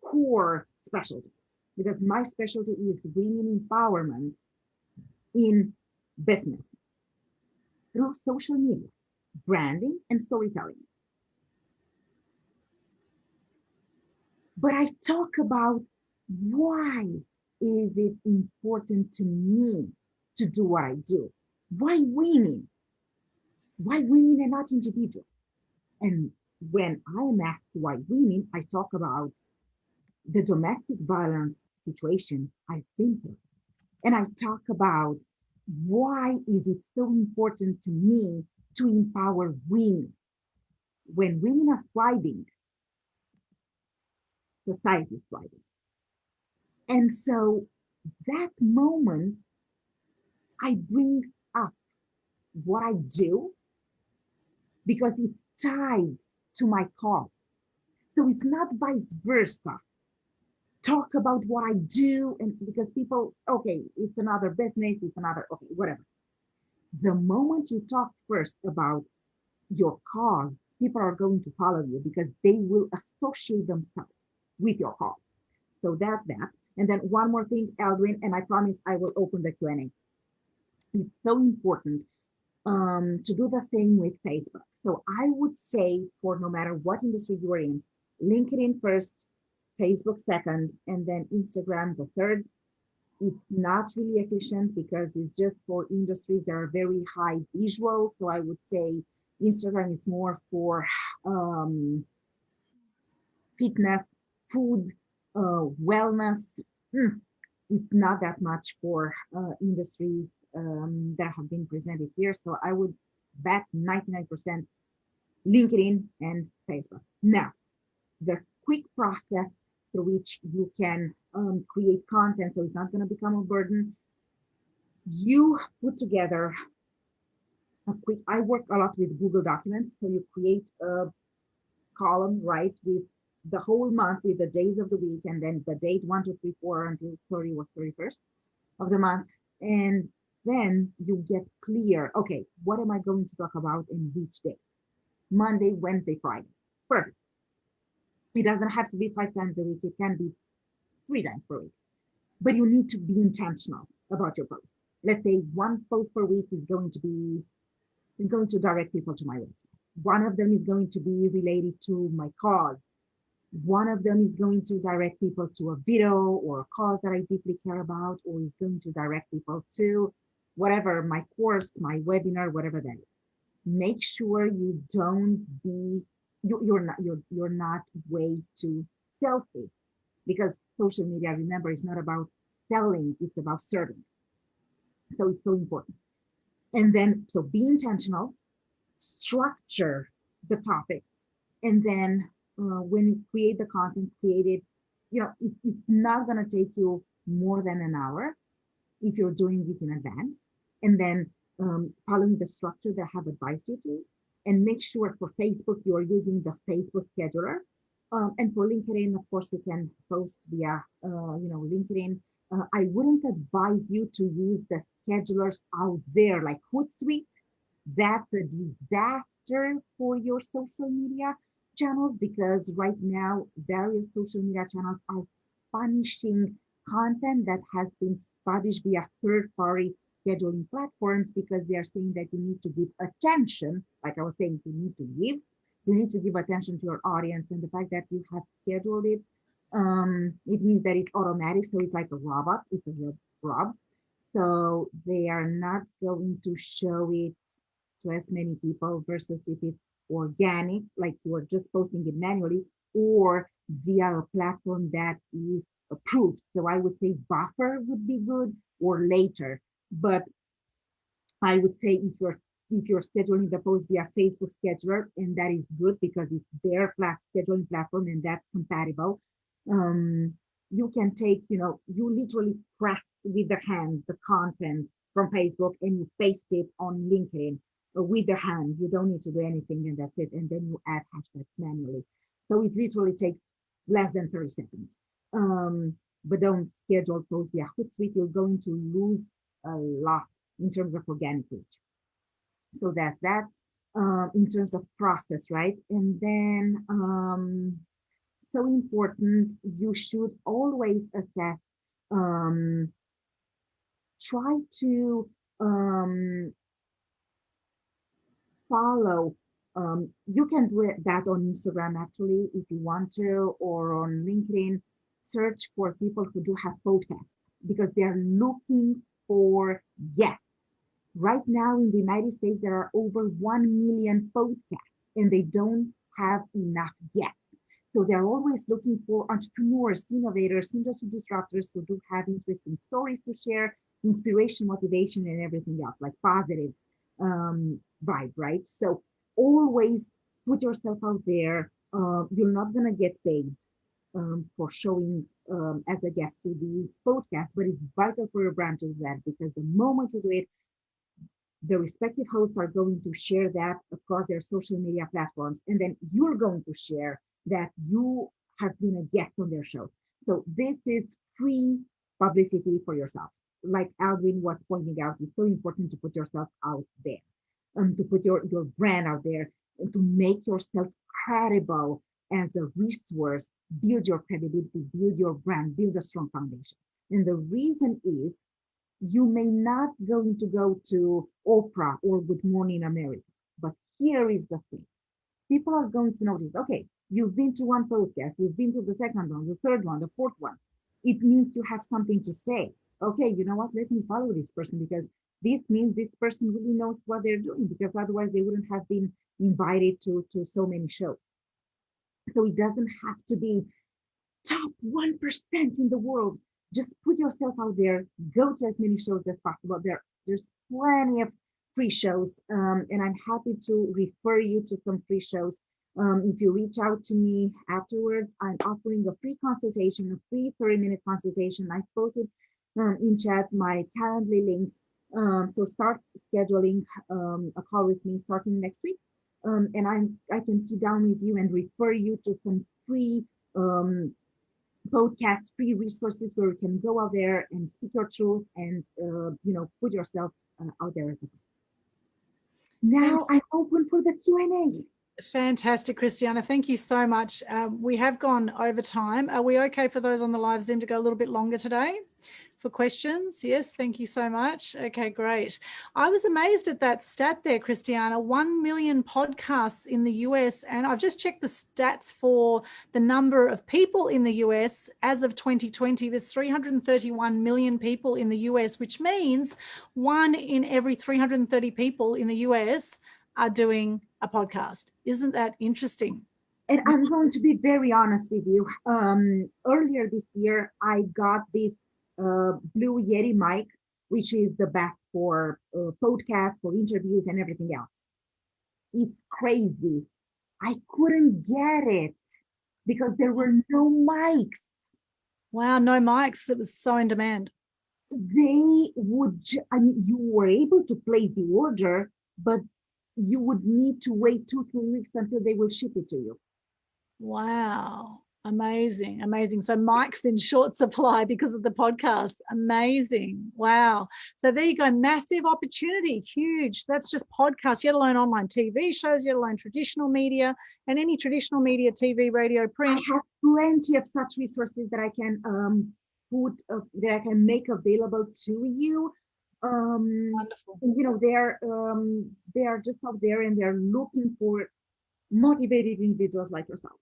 core specialties, because my specialty is women empowerment in business through social media, branding, and storytelling. But I talk about why is it important to me to do what I do? Why women? Why women and not individuals? And when I am asked why women, I talk about the domestic violence situation I've been through. And I talk about why is it so important to me to empower women. When women are thriving, society is thriving. And so that moment, I bring up what I do because it's tied to my cause. So it's not vice versa. Talk about what I do, and because people, okay, it's another business, it's another, okay, whatever. The moment you talk first about your cause, people are going to follow you because they will associate themselves with your cause. So that. And then one more thing, Aldwin, and I promise I will open the Q&A. It's so important to do the same with Facebook. So I would say for no matter what industry you're in, LinkedIn first, Facebook second, and then Instagram the third. It's not really efficient because it's just for industries that are very high visual. So I would say Instagram is more for fitness, food, wellness. It's not that much for industries that have been presented here. So I would bet 99% LinkedIn and Facebook. Now, the quick process through which you can create content, so it's not going to become a burden. You put together a quick, I work a lot with Google Documents, so you create a column, right, with the whole month, with the days of the week, and then the date 1, 2, 3, 4 until 30 or 31st of the month. And then you get clear, okay, what am I going to talk about in which day? Monday, Wednesday, Friday. Perfect. It doesn't have to be 5 times a week. It can be 3 times per week. But you need to be intentional about your post. Let's say one post per week is going to direct people to my website. One of them is going to be related to my cause. One of them is going to direct people to a video or a cause that I deeply care about, or is going to direct people to whatever, my course, my webinar, whatever that is. Make sure you don't be, you're not way too selfish, because social media, remember, is not about selling, it's about serving. So it's so important. And then, so be intentional, structure the topics, and then when you create the content, create it, it's not going to take you more than an hour if you're doing it in advance. And then following the structure that I have advised you to, and make sure for Facebook, you are using the Facebook scheduler. And for LinkedIn, of course, you can post via, LinkedIn I wouldn't advise you to use the schedulers out there like Hootsuite. That's a disaster for your social media channels, because right now various social media channels are punishing content that has been published via third-party scheduling platforms, because they are saying that you need to give attention, like I was saying, you need to give attention to your audience, and the fact that you have scheduled it, it means that it's automatic, so it's like a robot, it's a robot. So they are not going to show it to as many people, versus if it's organic, like you are just posting it manually or via a platform that is approved. So I would say buffer would be good, or later. But I would say if you're scheduling the post via Facebook scheduler, and that is good because it's their scheduling platform and that's compatible. You can take, you literally press with the hand the content from Facebook and you paste it on LinkedIn with the hand. You don't need to do anything, and that's it. And then you add hashtags manually. So it literally takes less than 30 seconds. But don't schedule posts via Hootsuite. You're going to lose a lot in terms of organic reach. So that's that in terms of process, right? And then so important, you should always assess, try to follow. You can do that on Instagram actually if you want to, or on LinkedIn. Search for people who do have podcasts, because they're looking for guests. Right now in the United States, there are over 1 million podcasts and they don't have enough guests. So they're always looking for entrepreneurs, innovators, industry disruptors who do have interesting stories to share, inspiration, motivation, and everything else, like positive vibe, right? So always put yourself out there. You're not going to get paid for showing as a guest to these podcasts, but it's vital for your brand to do that, because the moment you do it, the respective hosts are going to share that across their social media platforms, and then you're going to share that you have been a guest on their show. So this is free publicity for yourself. Like Aldwin was pointing out, it's so important to put yourself out there, to put your brand out there, and to make yourself credible as a resource, build your credibility, build your brand, build a strong foundation. And the reason is, you may not going to go to Oprah or Good Morning America, but here is the thing. People are going to notice, okay, you've been to one podcast, you've been to the second one, the third one, the fourth one. It means you have something to say. Okay, you know what, let me follow this person, because this means this person really knows what they're doing, because otherwise they wouldn't have been invited to so many shows. So it doesn't have to be top 1% in the world. Just put yourself out there, go to as many shows as possible. There's plenty of free shows, and I'm happy to refer you to some free shows. If you reach out to me afterwards, I'm offering a free consultation, a free 30-minute consultation. I posted in chat my Calendly link. So start scheduling a call with me starting next week. And I can sit down with you and refer you to some free podcasts, free resources where you can go out there and speak your truth and put yourself out there as well. Now I'm open for the Q&A. Fantastic, Cristiana. Thank you so much. We have gone over time. Are we okay for those on the live Zoom to go a little bit longer today for questions? Yes, thank you so much. Okay, great. I was amazed at that stat there, Cristiana. 1 million podcasts in the US, and I've just checked the stats for the number of people in the US as of 2020. There's 331 million people in the US, which means 1 in every 330 people in the US are doing a podcast. Isn't that interesting? And I'm going to be very honest with you. Earlier this year, I got this Blue Yeti mic, which is the best for podcasts, for interviews, and everything else. It's crazy. I couldn't get it because there were no mics. Wow, no mics. It was so in demand. They would, you were able to place the order, but you would need to wait 2-3 weeks until they will ship it to you. Wow. Amazing, amazing. So Mike's in short supply because of the podcast. Amazing. Wow. So there you go. Massive opportunity. Huge. That's just podcasts, yet alone online TV shows, yet alone traditional media, and any traditional media, TV, radio, print. I have plenty of such resources that I can that I can make available to you. Wonderful. You know, they are just out there and they're looking for motivated individuals like yourselves.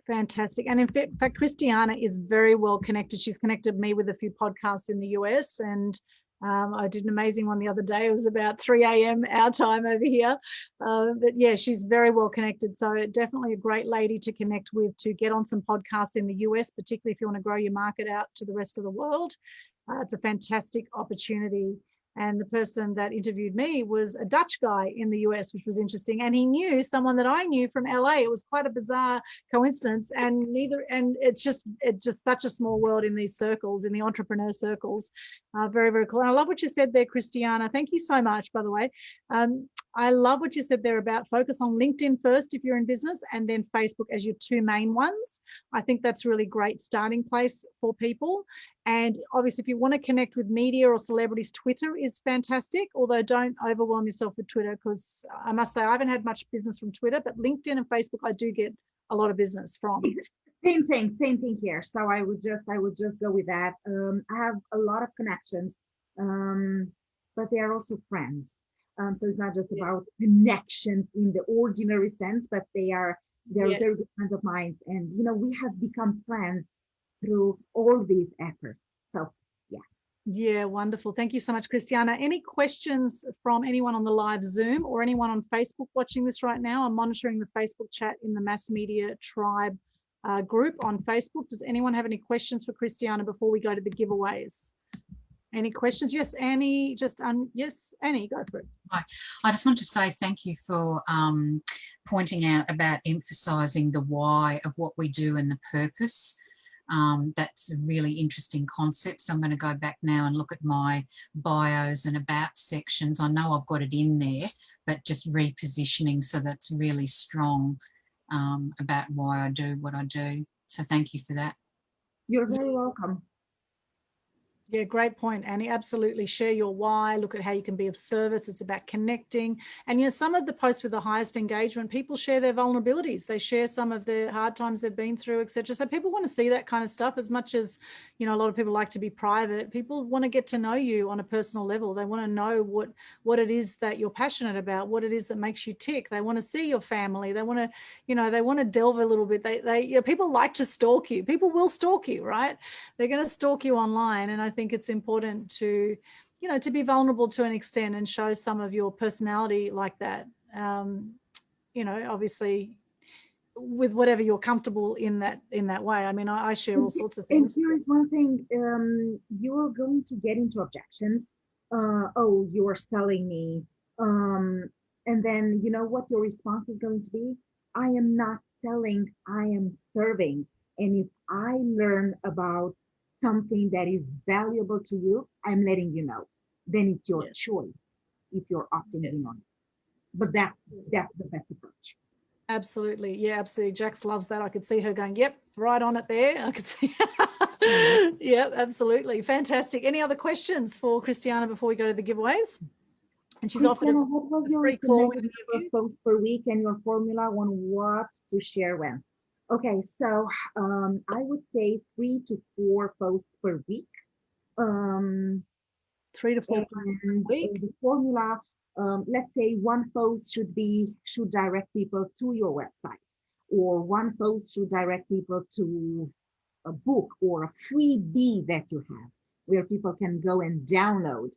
Fantastic. And in fact, Cristiana is very well connected. She's connected me with a few podcasts in the US, and I did an amazing one the other day. It was about 3 a.m. our time over here. But yeah, she's very well connected. So definitely a great lady to connect with, to get on some podcasts in the US, particularly if you want to grow your market out to the rest of the world. It's a fantastic opportunity. And the person that interviewed me was a Dutch guy in the US, which was interesting. And he knew someone that I knew from LA. It was quite a bizarre coincidence. And it's just such a small world in these circles, in the entrepreneur circles. Very, very cool. And I love what you said there, Cristiana. Thank you so much, by the way. I love what you said there about focus on LinkedIn first if you're in business, and then Facebook as your two main ones. I think that's a really great starting place for people. And obviously, if you want to connect with media or celebrities, Twitter is fantastic, although don't overwhelm yourself with Twitter, because I must say I haven't had much business from Twitter, but LinkedIn and Facebook I do get a lot of business from. Same thing here. So I would just go with that. I have a lot of connections, but they are also friends. So it's not just about connections in the ordinary sense, but they're very good friends of mine. And you know, we have become friends through all these efforts. So yeah, wonderful. Thank you so much, Cristiana. Any questions from anyone on the live Zoom or anyone on Facebook watching this right now? I'm monitoring the Facebook chat in the Mass Media Tribe group on Facebook. Does anyone have any questions for Cristiana before we go to the giveaways? Any questions? Yes, Annie, yes, Annie, go for it. Right. I just want to say thank you for pointing out about emphasising the why of what we do and the purpose. That's a really interesting concept. So I'm going to go back now and look at my bios and about sections. I know I've got it in there, but just repositioning so that's really strong about why I do what I do. So thank you for that. You're very welcome. Yeah, great point, Annie. Absolutely. Share your why. Look at how you can be of service. It's about connecting. And, you know, some of the posts with the highest engagement, people share their vulnerabilities. They share some of the hard times they've been through, etc. So people want to see that kind of stuff as much as, you know, a lot of people like to be private. People want to get to know you on a personal level. They want to know what it is that you're passionate about, what it is that makes you tick. They want to see your family. They want to, you know, they want to delve a little bit. You know, people like to stalk you. People will stalk you, right? They're going to stalk you online. And I think it's important to, you know, to be vulnerable to an extent and show some of your personality like that. You know, obviously with whatever you're comfortable in that way. I mean, I share all sorts of things. And here is one thing, you're going to get into objections. Oh, you are selling me. And then you know what your response is going to be? I am not selling, I am serving. And if I learn about something that is valuable to you, I'm letting you know. Then it's your choice if you're opting in on it. But that's the best approach. Absolutely. Yeah, absolutely. Jax loves that. I could see her going, yep, right on it there. I could see. Yeah, absolutely. Fantastic. Any other questions for Cristiana before we go to the giveaways? And she's offered what was your recommended post per week and your formula on what to share when? Okay, so I would say 3 to 4 posts per week. 3 to 4 posts per week. The formula, let's say one post should direct people to your website, or one post should direct people to a book or a freebie that you have, where people can go and download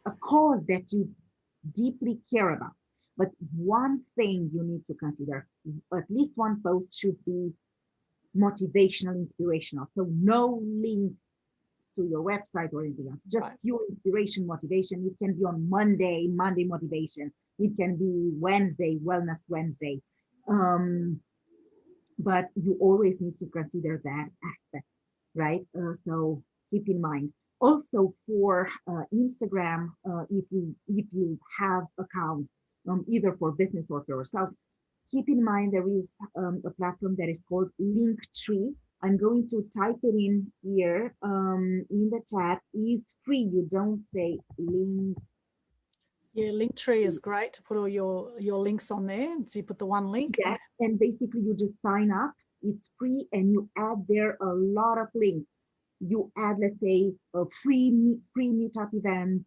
a cause that you deeply care about. But one thing you need to consider, at least one post should be motivational, inspirational. So no links to your website or anything else, just pure inspiration, motivation. It can be on Monday motivation. It can be Wednesday, Wellness Wednesday. But you always need to consider that aspect, right? So keep in mind. Also for Instagram, if you have account, either for business or for yourself, keep in mind there is a platform that is called Linktree. I'm going to type it in here in the chat. It's free. You don't pay. Link. Yeah, Linktree is great to put all your links on there. So you put the one link. Yeah, and basically you just sign up. It's free, and you add there a lot of links. You add, let's say, a free meetup event,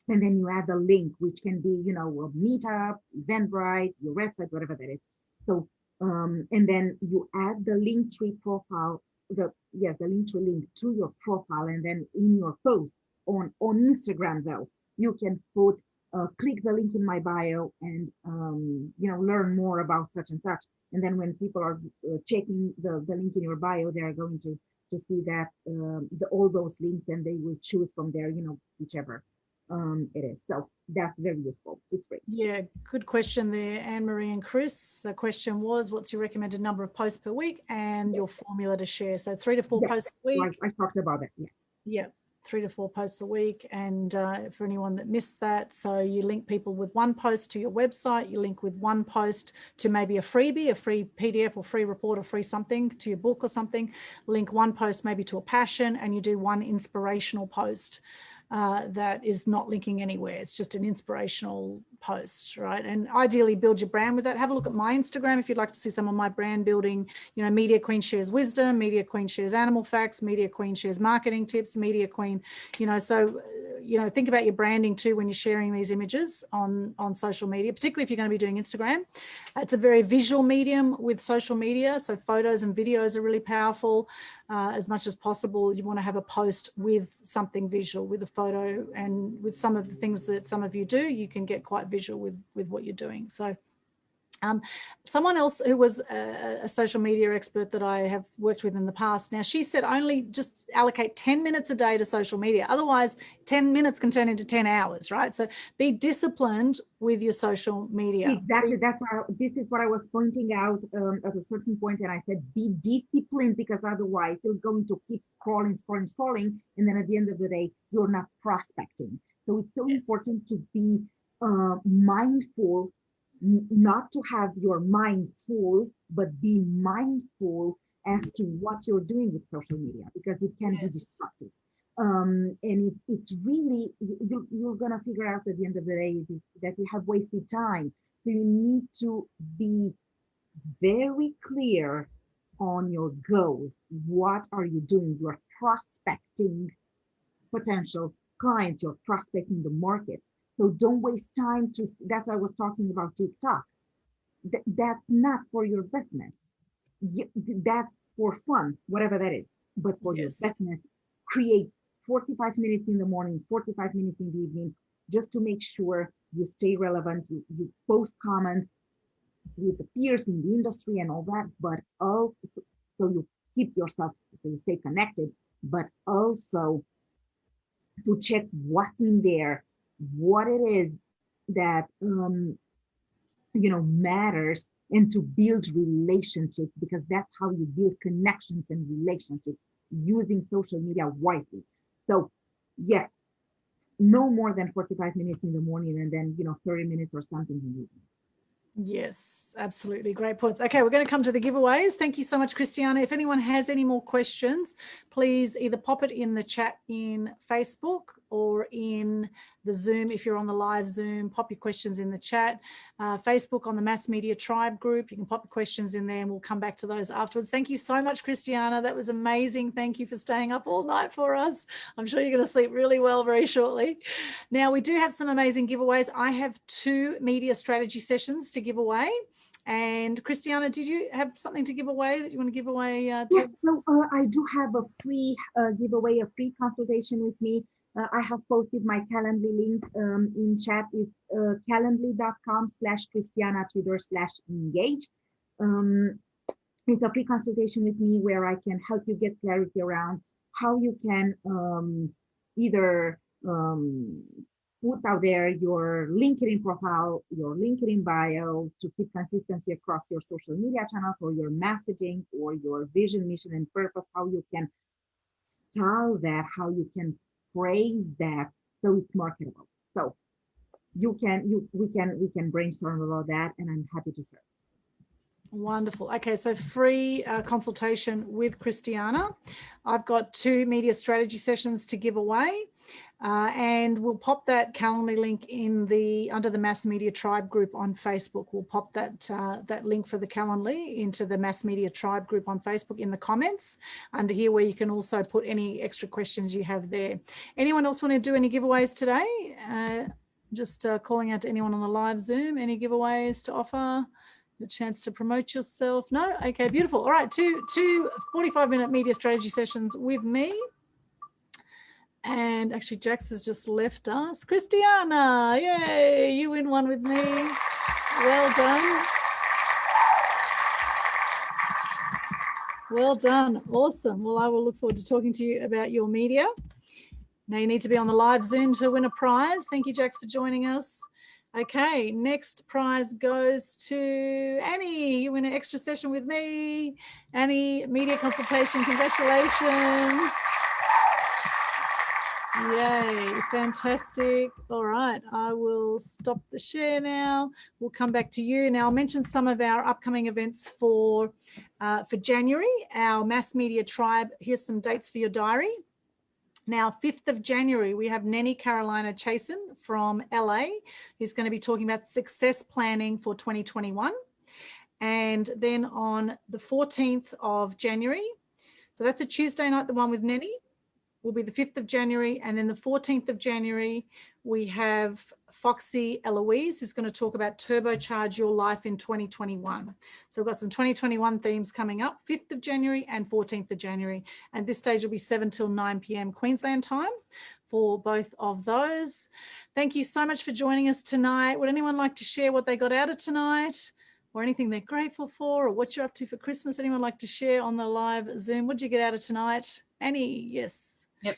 and then you add a link, which can be, you know, a meetup, Eventbrite, your website, whatever that is. So, and then you add the Linktree profile, the Linktree link to your profile, and then in your post on Instagram, though, you can put, click the link in my bio and, you know, learn more about such and such. And then when people are checking the link in your bio, they are going to see that all those links, and they will choose from there, you know, whichever it is. So that's very useful. It's free. Yeah, good question there, Anne-Marie and Chris. The question was, what's your recommended number of posts per week and your formula to share? So 3 to 4 posts a week. I talked about that. Yeah. Yeah, 3 to 4 posts a week. And for anyone that missed that, so you link people with one post to your website, you link with one post to maybe a freebie, a free PDF or free report or free something to your book or something, link one post maybe to a passion, and you do one inspirational post. That is not linking anywhere. It's just an inspirational post, right? And ideally build your brand with that. Have a look at my Instagram if you'd like to see some of my brand building. You know, Media Queen shares wisdom, Media Queen shares animal facts, Media Queen shares marketing tips, Media Queen, you know, so, you know, think about your branding too when you're sharing these images on social media, particularly if you're going to be doing Instagram. It's a very visual medium with social media. So photos and videos are really powerful. As much as possible, you want to have a post with something visual, with a photo, and with some of the things that some of you do, you can get quite visual with what you're doing. So someone else who was a social media expert that I have worked with in the past, now she said only just allocate 10 minutes a day to social media. Otherwise 10 minutes can turn into 10 hours, right? So be disciplined with your social media. Exactly. That's why this is what I was pointing out at a certain point, and I said be disciplined, because otherwise you're going to keep scrolling, and then at the end of the day you're not prospecting. So it's so important to be mindful, not to have your mind full, but be mindful as to what you're doing with social media, because it can be destructive. And it's really, you're gonna figure out at the end of the day that you have wasted time. So you need to be very clear on your goal. What are you doing? You're prospecting potential clients, you're prospecting the market. So don't waste time that's why I was talking about TikTok. That's not for your business. That's for fun, whatever that is. But for your business, create 45 minutes in the morning, 45 minutes in the evening, just to make sure you stay relevant. You post comments with the peers in the industry and all that, but also so you keep yourself, so you stay connected, but also to check what's in there, what it is that you know matters, and to build relationships, because that's how you build connections and relationships, using social media wisely. So yes, no more than 45 minutes in the morning, and then 30 minutes or something in the evening. Yes, absolutely. Great points. Okay, we're going to come to the giveaways. Thank you so much, Cristiana. If anyone has any more questions, please either pop it in the chat in Facebook or in the Zoom. If you're on the live Zoom, pop your questions in the chat. Facebook on the Mass Media Tribe group, you can pop your questions in there and we'll come back to those afterwards. Thank you so much, Cristiana. That was amazing. Thank you for staying up all night for us. I'm sure you're going to sleep really well very shortly. Now, we do have some amazing giveaways. I have 2 media strategy sessions to give away. And Cristiana, did you have something to give away that you want to give away? Yes, so I do have a free giveaway, a free consultation with me. I have posted my Calendly link in chat. It's calendly.com/Cristiana Tudor/engage. It's a free consultation with me where I can help you get clarity around how you can either put out there your LinkedIn profile, your LinkedIn bio to keep consistency across your social media channels, or your messaging, or your vision, mission, and purpose, how you can style that, how you can phrase that so it's marketable. So we can brainstorm about that, and I'm happy to serve. Wonderful. Okay, so free consultation with Cristiana. I've got 2 media strategy sessions to give away, and we'll pop that Calendly link in under the Mass Media Tribe group on Facebook. We'll pop that link for the Calendly into the Mass Media Tribe group on Facebook in the comments under here, where you can also put any extra questions you have there. Anyone else want to do any giveaways today? Just calling out to anyone on the live Zoom. Any giveaways to offer? A chance to promote yourself? No? Okay, beautiful. All right, two 45-minute media strategy sessions with me. And actually, Jax has just left us. Cristiana, yay, you win one with me. Well done. Well done. Awesome. Well, I will look forward to talking to you about your media. Now you need to be on the live Zoom to win a prize. Thank you, Jax, for joining us. Okay, next prize goes to Annie. You win an extra session with me. Annie, media consultation, congratulations. Yay, fantastic. All right, I will stop the share now. We'll come back to you. Now I'll mention some of our upcoming events for January, our Mass Media Tribe. Here's some dates for your diary. Now, 5th of January, we have Nenny Carolina Chasen from LA, who's going to be talking about success planning for 2021. And then on the 14th of January, so that's a Tuesday night, the one with Nenny, will be the 5th of January. And then the 14th of January, we have Foxy Eloise, who's going to talk about turbocharge your life in 2021. So we've got some 2021 themes coming up, 5th of January and 14th of January. And this stage will be 7 till 9 p.m. Queensland time for both of those. Thank you so much for joining us tonight. Would anyone like to share what they got out of tonight, or anything they're grateful for, or what you're up to for Christmas? Anyone like to share on the live Zoom? What did you get out of tonight? Annie, yes. Yep.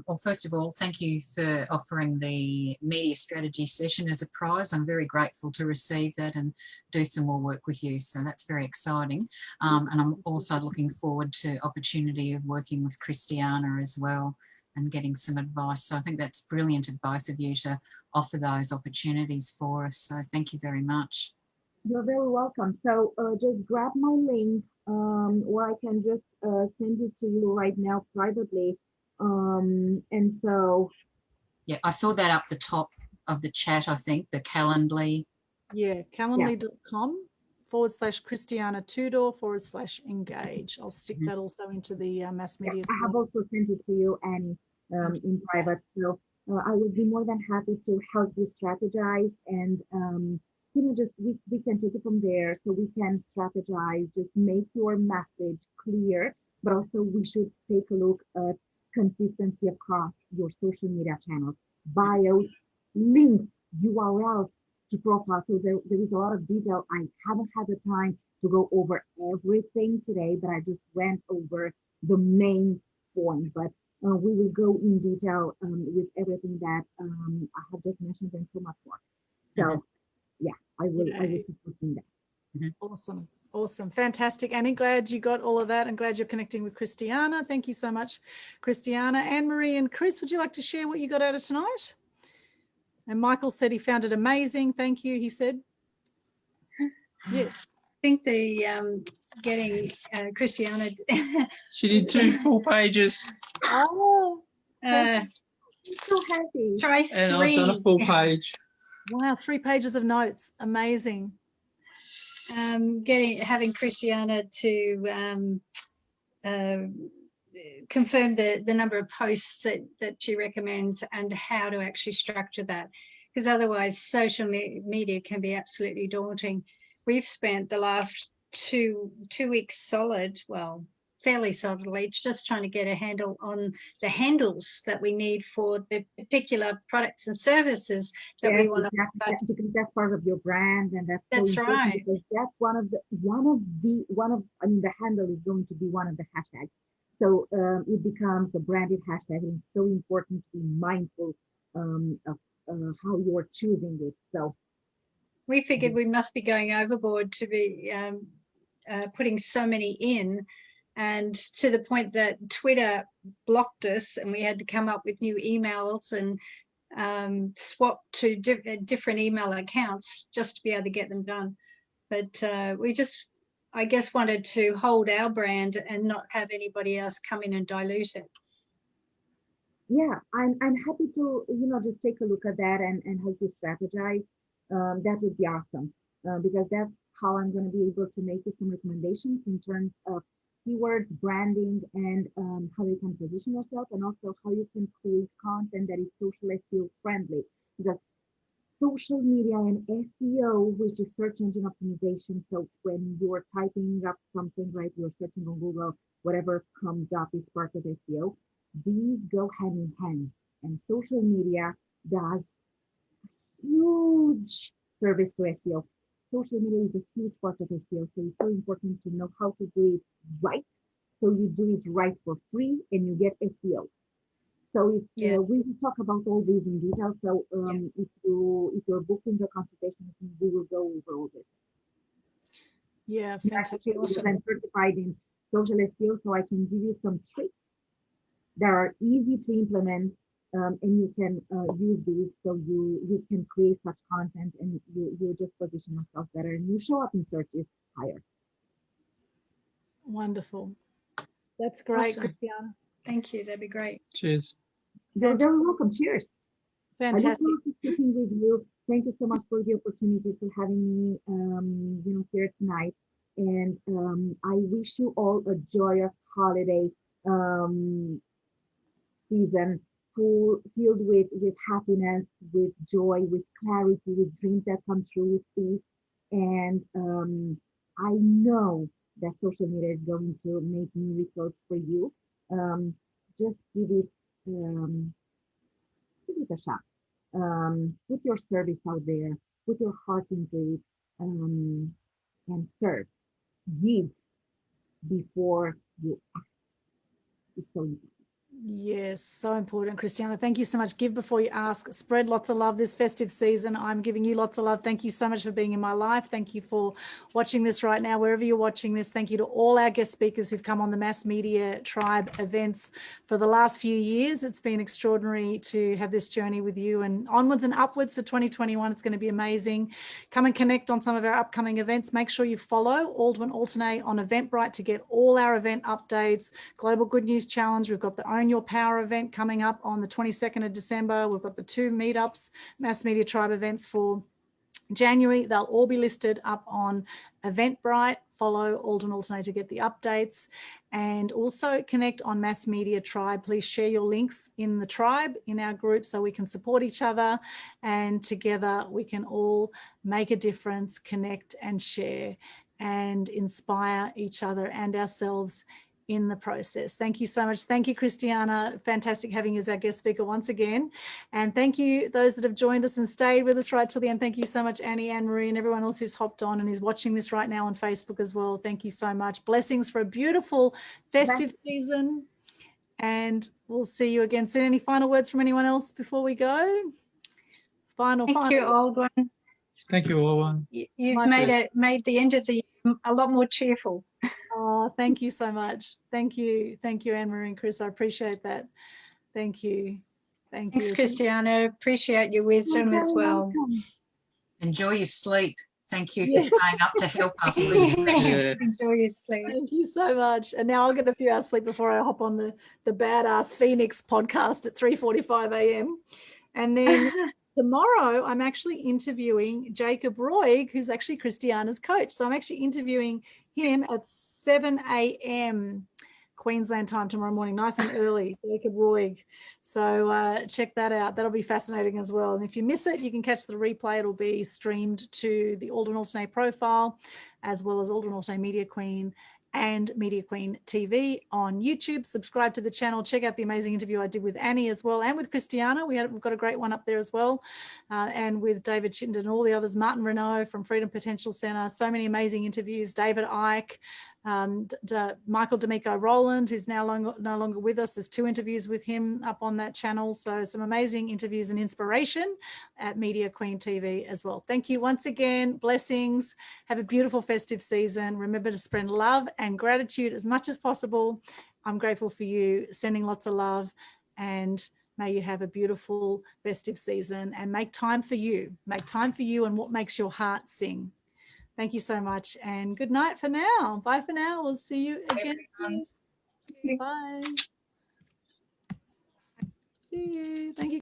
Well, first of all, thank you for offering the media strategy session as a prize. I'm very grateful to receive that and do some more work with you. So that's very exciting. And I'm also looking forward to opportunity of working with Cristiana as well and getting some advice. So I think that's brilliant of both of you to offer those opportunities for us. So thank you very much. You're very welcome. So just grab my link, or I can just send it to you right now privately. And so yeah, I saw that up the top of the chat, I think, the Calendly. Yeah, calendly.com/Cristiana Tudor /engage. I'll stick that also into the mass media. I have also sent it to you, and in private. So I would be more than happy to help you strategize, and just we can take it from there. So we can strategize, just make your message clear, but also we should take a look at consistency across your social media channels, bios, links, URLs to profile. So there is a lot of detail. I haven't had the time to go over everything today, but I just went over the main point. But we will go in detail with everything that I have just mentioned and so much more. So yeah, I will support you that. Awesome. Fantastic. Annie, glad you got all of that and glad you're connecting with Cristiana. Thank you so much, Cristiana. Anne-Marie and Chris, would you like to share what you got out of tonight? And Michael said he found it amazing. Thank you, he said. Yes. I think the getting Cristiana. She did 2 full pages. Oh, I'm so happy. Try 3. And I've done a full page. Wow, 3 pages of notes. Amazing. Having Cristiana to confirm the number of posts that she recommends and how to actually structure that, because otherwise social media can be absolutely daunting. We've spent the last two weeks solid, well, fairly solidly, just trying to get a handle on the handles that we need for the particular products and services that we want to because that's part of your brand, and that's so right. Because that's the handle is going to be one of the hashtags. So it becomes a branded hashtag, and it's so important to be mindful of how you are choosing it. So we figured we must be going overboard to be putting so many in. And to the point that Twitter blocked us and we had to come up with new emails and swap to different email accounts just to be able to get them done. But we just, I guess, wanted to hold our brand and not have anybody else come in and dilute it. Yeah, I'm happy to, just take a look at that and help you strategize. That would be awesome, because that's how I'm going to be able to make you some recommendations in terms of keywords, branding, and how you can position yourself, and also how you can create content that is social SEO friendly. Because social media and SEO, which is search engine optimization, so when you're typing up something, right, you're searching on Google, whatever comes up is part of SEO. These go hand in hand, and social media does huge service to SEO. Social media is a huge part of SEO, so it's so important to know how to do it right. So you do it right for free and you get SEO. So if we will talk about all these in detail. So if you're booking the consultation, we will go over all this. Yeah, fantastic. Awesome. I'm certified in social SEO, so I can give you some tricks that are easy to implement, and you can use these, so you can create such content, and you just position yourself better, and you show up in searches higher. Wonderful. That's great, Awesome. Cristiana. Thank you. That'd be great. Cheers. You're very welcome. Cheers. Fantastic. I look forward to speaking with you. Thank you so much for the opportunity to having me, here tonight. And I wish you all a joyous holiday season, filled with happiness, with joy, with clarity, with dreams that come true, with peace. And I know that social media is going to make miracles for you. Just give it a shot. Put your service out there, put your heart into it, and serve. Give before you ask. It's so important. Yes, so important, Cristiana. Thank you so much. Give before you ask. Spread lots of love this festive season. I'm giving you lots of love. Thank you so much for being in my life. Thank you for watching this right now, wherever you're watching this. Thank you to all our guest speakers who've come on the Mass Media Tribe events for the last few years. It's been extraordinary to have this journey with you, and onwards and upwards for 2021. It's going to be amazing. Come and connect on some of our upcoming events. Make sure you follow Aldwin Alternate on Eventbrite to get all our event updates. Global Good News Challenge. We've got the Own Your Power event coming up on the 22nd of December. We've got the 2 meetups, Mass Media Tribe events for January. They'll all be listed up on Eventbrite. Follow Aldwin Alternate to get the updates, and also connect on Mass Media Tribe. Please share your links in the tribe, in our group, so we can support each other, and together we can all make a difference, connect and share and inspire each other and ourselves in the process. Thank you so much. Thank you, Cristiana. Fantastic having you as our guest speaker once again. And thank you, those that have joined us and stayed with us right till the end. Thank you so much, Annie, Anne-Marie, and everyone else who's hopped on and is watching this right now on Facebook as well. Thank you so much. Blessings for a beautiful festive season. And we'll see you again soon. Any final words from anyone else before we go? Thank you, Aldwin. Thank you, Aldwin. You've made the end of the year a lot more cheerful. Oh, thank you so much. Thank you. Thank you, Anne-Marie and Chris. I appreciate that. Thank you. Thanks, Cristiana. Appreciate your wisdom as well. Enjoy your sleep. Thank you for staying up to help us. We appreciate it. Enjoy your sleep. Thank you so much. And now I'll get a few hours sleep before I hop on the Badass Phoenix podcast at 3:45 a.m. And then tomorrow, I'm actually interviewing Jacob Roig, who's actually Cristiana's coach. So I'm actually interviewing him at 7 a.m. Queensland time tomorrow morning, nice and early, Jacob Roig. So check that out. That'll be fascinating as well. And if you miss it, you can catch the replay. It'll be streamed to the Aldwin Alternate profile, as well as Aldwin Alternate Media Queen and Media Queen TV on YouTube. Subscribe to the channel. Check out the amazing interview I did with Annie as well, and with Cristiana. We've got a great one up there as well, and with David Chittenden and all the others, Martin Renault from Freedom Potential Center. So many amazing interviews. David Icke, Michael D'Amico Rowland, who's now no longer with us. There's 2 interviews with him up on that channel. So some amazing interviews and inspiration at Media Queen TV as well. Thank you once again. Blessings. Have a beautiful festive season. Remember to spread love and gratitude as much as possible. I'm grateful for you, sending lots of love, and May you have a beautiful festive season and make time for you. Make time for you and what makes your heart sing. Thank you so much and good night for now. Bye for now. We'll see you again. Bye. See you. Thank you.